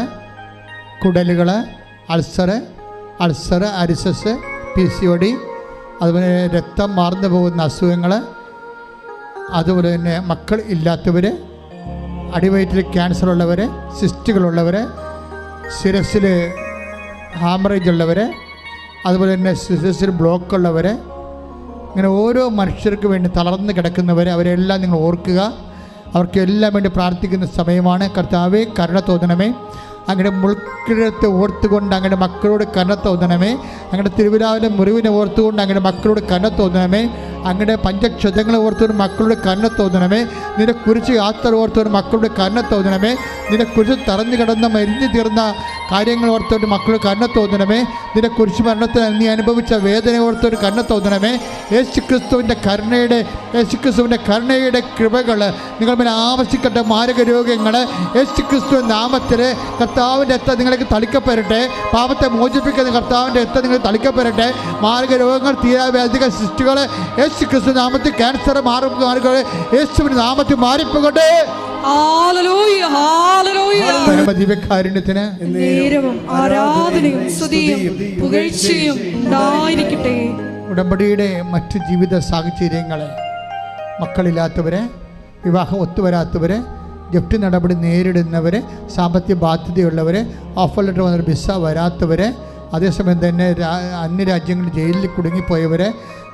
കുടലുകൾ, അൾസറ്, അരിസസ്, PCOD, അതുപോലെ രക്തം മാർന്നു പോകുന്ന അസുഖങ്ങൾ, അതുപോലെ തന്നെ മക്കൾ ഇല്ലാത്തവർ, അടിവയറ്റിൽ ക്യാൻസർ ഉള്ളവർ, സിസ്റ്റുകളുള്ളവർ, ശിരസിൽ ഹാമറേജ് ഉള്ളവർ, അതുപോലെ തന്നെ ശിരസിൽ ബ്ലോക്ക് ഉള്ളവർ, ഇങ്ങനെ ഓരോ മനുഷ്യർക്ക് വേണ്ടി തളർന്ന് കിടക്കുന്നവർ, അവരെല്ലാം നിങ്ങൾ ഓർക്കുക. അവർക്കെല്ലാം വേണ്ടി പ്രാർത്ഥിക്കുന്ന സമയമാണ്. കർത്താവേ, കരുണ തോന്നണമേ. അങ്ങയുടെ മുൾക്കിഴത്തെ ഓർത്തുകൊണ്ട് അങ്ങയുടെ മക്കളോട് കരുണ തോന്നണമേ. അങ്ങയുടെ തിരുവിലാവിലെ മുറിവിനെ ഓർത്തുകൊണ്ട് അങ്ങയുടെ മക്കളോട് കരുണ തോന്നണമേ. അങ്ങയുടെ പഞ്ചക്ഷതങ്ങളെ ഓർത്തുകൊണ്ട് മക്കളുടെ കരുണ തോന്നണമേ. നിന്നെ കുറിച്ച് യാത്ര ഓർത്തുകൊണ്ട് മക്കളുടെ കരുണ തോന്നണമേ. നിന്നെ കുറിച്ച് തറഞ്ഞു കിടന്ന മരിഞ്ഞു തീർന്ന കാര്യങ്ങൾ ഓർത്തുകൊണ്ട് മക്കളുടെ കരുണ തോന്നണമേ. നിന്നെ കുറിച്ച് മരണത്തിൽ നീ അനുഭവിച്ച വേദന ഓർത്തുകൊണ്ട് കരുണ തോന്നണമേ. യേശുക്രിസ്തുവിൻ്റെ കരുണയുടെ കൃപകൾ നിങ്ങൾ മേലെ ആവശ്യിക്കട്ടെ. മാരക രോഗങ്ങൾ യേശുക്രിസ്തുവിൻ്റെ നാമത്തിൽ കർത്താവിൻ്റെ രക്തം നിങ്ങൾക്ക് തളിക്കപ്പെടട്ടെ. പാപത്തെ മോചിപ്പിക്കുന്ന കർത്താവിൻ്റെ രക്തം നിങ്ങൾ തളിക്കപ്പെടട്ടെ. മാരക രോഗങ്ങൾ, തീരാവ്യാധികൾ, സിസ്റ്റുകൾ യേശുക്രിസ്തു നാമത്തിൽ, ക്യാൻസർ മാറുക യേശുവിൻ്റെ നാമത്തിൽ മാറിപ്പോകട്ടെ. ദിവ്യകാരുണ്യത്തിന് ആരാധനയും സ്തുതിയും പുകഴ്ചയും ഉണ്ടായിരിക്കട്ടെ. ഉടമ്പടിയുടെ മറ്റ് ജീവിത സാഹചര്യങ്ങളെ, മക്കളില്ലാത്തവരെ, വിവാഹം ഒത്തുവരാത്തവരെ, ജപ്തി നടപടി നേരിടുന്നവർ, സാമ്പത്തിക ബാധ്യതയുള്ളവർ, ഓഫർ ലെറ്റർ വന്നൊരു വിസ വരാത്തവർ, അതേസമയം തന്നെ അന്യരാജ്യങ്ങളിൽ ജയിലിൽ കുടുങ്ങിപ്പോയവർ,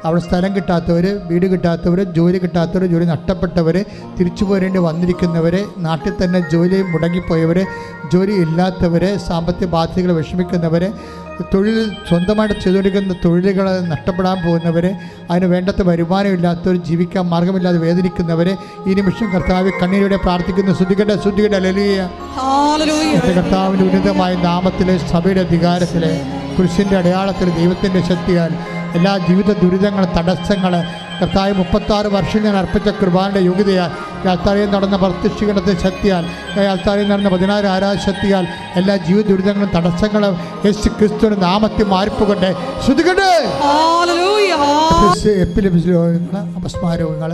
അവിടെ സ്ഥലം കിട്ടാത്തവർ, വീട് കിട്ടാത്തവർ, ജോലി കിട്ടാത്തവർ, ജോലി നഷ്ടപ്പെട്ടവർ, തിരിച്ചു പോരേണ്ടി വന്നിരിക്കുന്നവർ, നാട്ടിൽ തന്നെ ജോലി മുടങ്ങിപ്പോയവർ, ജോലി ഇല്ലാത്തവർ, സാമ്പത്തിക ബാധ്യതകൾ വിഷമിക്കുന്നവർ, തൊഴിൽ സ്വന്തമായിട്ട് ചെയ്തുകൊണ്ടിരിക്കുന്ന തൊഴിലുകൾ നഷ്ടപ്പെടാൻ പോകുന്നവർ, അതിന് വേണ്ടത്ര വരുമാനമില്ലാത്തവർ, ജീവിക്കാൻ മാർഗമില്ലാതെ വേദനിക്കുന്നവർ, ഈ നിമിഷം കർത്താവ് കണ്ണീരോടെ പ്രാർത്ഥിക്കുന്ന ശ്രുതികട്ടെ ഹല്ലേലൂയ. കർത്താവിൻ്റെ ഉന്നതമായ നാമത്തിലെ, സഭയുടെ അധികാരത്തിലെ, കുരിശിൻ്റെ അടയാളത്തിൽ, ദൈവത്തിൻ്റെ ശക്തിയാൽ എല്ലാ ജീവിത ദുരിതങ്ങൾ, തടസ്സങ്ങൾ കർത്താവ് 36 വർഷം ഞാൻ അർപ്പിച്ച കൃപാന്റെ യോഗ്യതയാൽ, അൾത്താരയിൽ നടന്ന പ്രത്യക്ഷീകരണത്തെ ശക്തിയാൽ, അൾത്താരയിൽ നടന്ന 16 ആരാധന ശക്തിയാൽ എല്ലാ ജീവിത ദുരിതങ്ങളും തടസ്സങ്ങളും യേശുക്രിസ്തുവിന്റെ നാമത്തിൽ മാറിപ്പോകട്ടെ. ശ്രുതികട്ടെ. എപ്പിലെപ്സി രോഗങ്ങൾ, അപസ്മാര രോഗങ്ങൾ,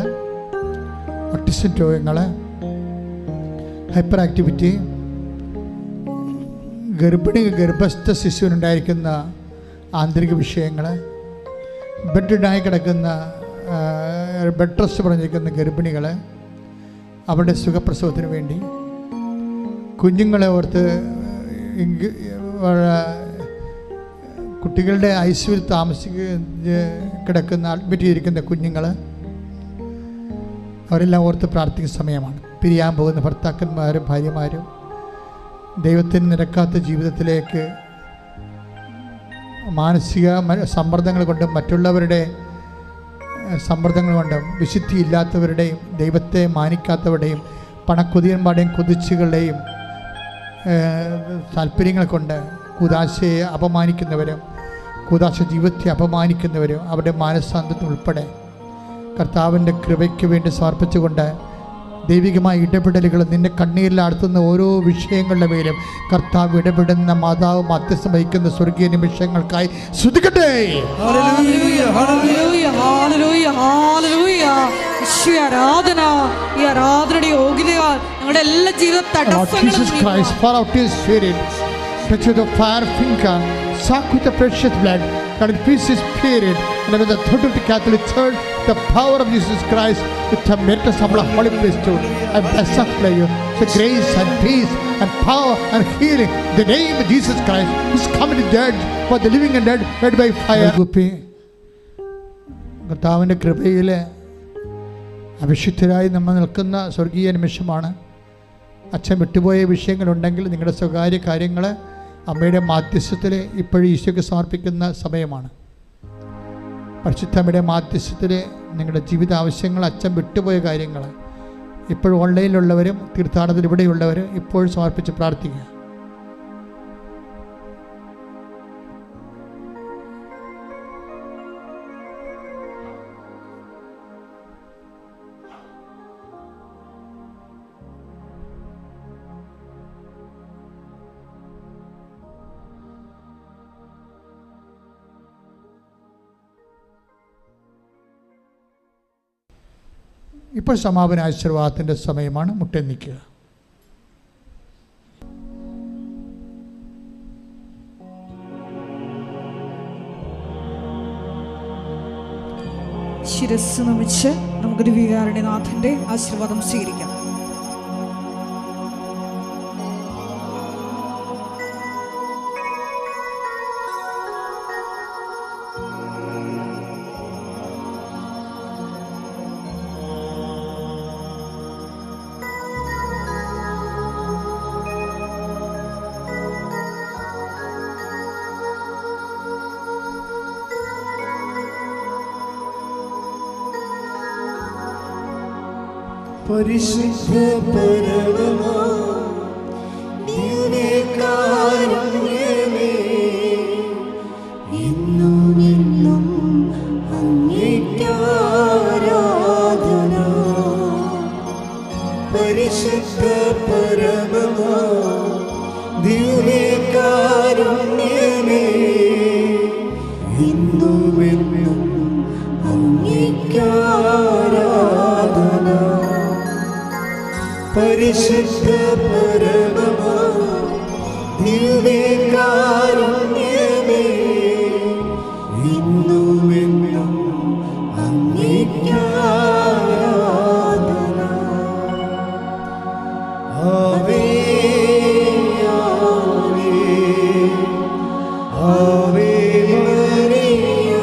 ഓട്ടിസം രോഗങ്ങൾ, ഹൈപ്പർ ആക്ടിവിറ്റി, ഗർഭസ്ഥ ശിശുവിനുണ്ടായിരിക്കുന്ന ആന്തരിക വിഷയങ്ങൾ, ബെഡിനായി കിടക്കുന്ന, ബെഡ് റെസ്റ്റ് പറഞ്ഞിരിക്കുന്ന ഗർഭിണികൾ, അവരുടെ സുഖപ്രസവത്തിന് വേണ്ടി, കുഞ്ഞുങ്ങളെ ഓർത്ത്, കുട്ടികളുടെ ICUവിൽ കിടക്കുന്ന, അഡ്മിറ്റ് ചെയ്തിരിക്കുന്ന കുഞ്ഞുങ്ങൾ, അവരെല്ലാം ഓർത്ത് പ്രാർത്ഥിക്കുന്ന സമയമാണ്. പിരിയാൻ പോകുന്ന ഭർത്താക്കന്മാരും ഭാര്യമാരും, ദൈവത്തിന് നിരക്കാത്ത ജീവിതത്തിലേക്ക് മാനസിക സമ്മർദ്ദങ്ങൾ കൊണ്ടും മറ്റുള്ളവരുടെ സമ്മർദ്ദങ്ങൾ കൊണ്ടും, വിശുദ്ധിയില്ലാത്തവരുടെയും ദൈവത്തെ മാനിക്കാത്തവരുടെയും പണക്കൊതിയന്മാരുടെയും കൊതിച്ചുകളുടെയും താല്പര്യങ്ങൾ കൊണ്ട് കൂദാശയെ അപമാനിക്കുന്നവരും കൂദാശ ജീവിതത്തെ അപമാനിക്കുന്നവരും അവരുടെ മാനസാന്തരം ഉൾപ്പെടെ കർത്താവിൻ്റെ കൃപയ്ക്ക് വേണ്ടി സമർപ്പിച്ചുകൊണ്ട് ദൈവികമായ ഇടപെടലുകൾ നിന്നെ കണ്ണീരിലാഴ്ത്തുന്ന ഓരോ വിഷയങ്ങളുടെ മേലും കർത്താവ് ഇടപെടുന്ന മാതാവ് മധ്യസ്ഥം വഹിക്കുന്ന സ്വർഗീയ നിമിഷങ്ങൾക്കായി സ്തുതിക്കട്ടെ. ആരാധന, ഈ ആരാധനയുടെ യോഗ്യതയാൽ ഞങ്ങളുടെ എല്ലാ ജീവിത തടസ്സങ്ങളും touch with the fire finger, soak with the precious blood, and in peace His Spirit, and with the authority of the Catholic Church, the power of Jesus Christ, with the merit of the Holy Priesthood, I bless and pray you, the grace and peace and power and healing, the name of Jesus Christ, who is coming to judge for the living and dead, led by fire. കർത്താവിൻ്റെ കൃപയിൽ അഭിഷിക്തരായി നമ്മൾ നിൽക്കുന്ന സ്വർഗീയ നിമിഷമാണ്. അച്ഛൻ വിട്ടുപോയ വിഷയങ്ങളുണ്ടെങ്കിൽ നിങ്ങളുടെ സ്വകാര്യ കാര്യങ്ങൾ അമ്മയുടെ മാധ്യസ്ഥത്തിൽ ഇപ്പോഴും ഈശോയ്ക്ക് സമർപ്പിക്കുന്ന സമയമാണ്. പരിശുദ്ധ അമ്മയുടെ മാധ്യസ്ഥത്തിൽ നിങ്ങളുടെ ജീവിത ആവശ്യങ്ങൾ, അച്ഛൻ വിട്ടുപോയ കാര്യങ്ങൾ ഇപ്പോഴും ഓൺലൈനിലുള്ളവരും തീർത്ഥാടനത്തിൽ ഇവിടെയുള്ളവരും ഇപ്പോഴും സമർപ്പിച്ച് പ്രാർത്ഥിക്കുക. ഇപ്പോൾ സമാപന ആശീർവാദത്തിൻ്റെ സമയമാണ്. മുട്ടെന്നിക്കുക. ശിരസ് നമിച്ച് നമുക്കൊരു വികാരണനാഥൻ്റെ ആശീർവാദം സ്വീകരിക്കാം. പരിശുദ്ധ പരമമാ ദിവ്യകാരുണ്യമേ, എന്നും എന്നും അങ്ങേയ്ക്ക് ആരാധന. പരിശുദ്ധ പരമമാ ദിവ്യകാരുണ്യമേ, എന്നും എന്നും അങ്ങേയ്ക്ക് ആരാധന. പരിശുദ്ധ പരമമാ ദിവ്യകാരുണ്യമേ, എന്നും എന്നും അങ്ങേയ്ക്ക് ആരാധന. ആവേ ആവേ ആവേ മരിയ.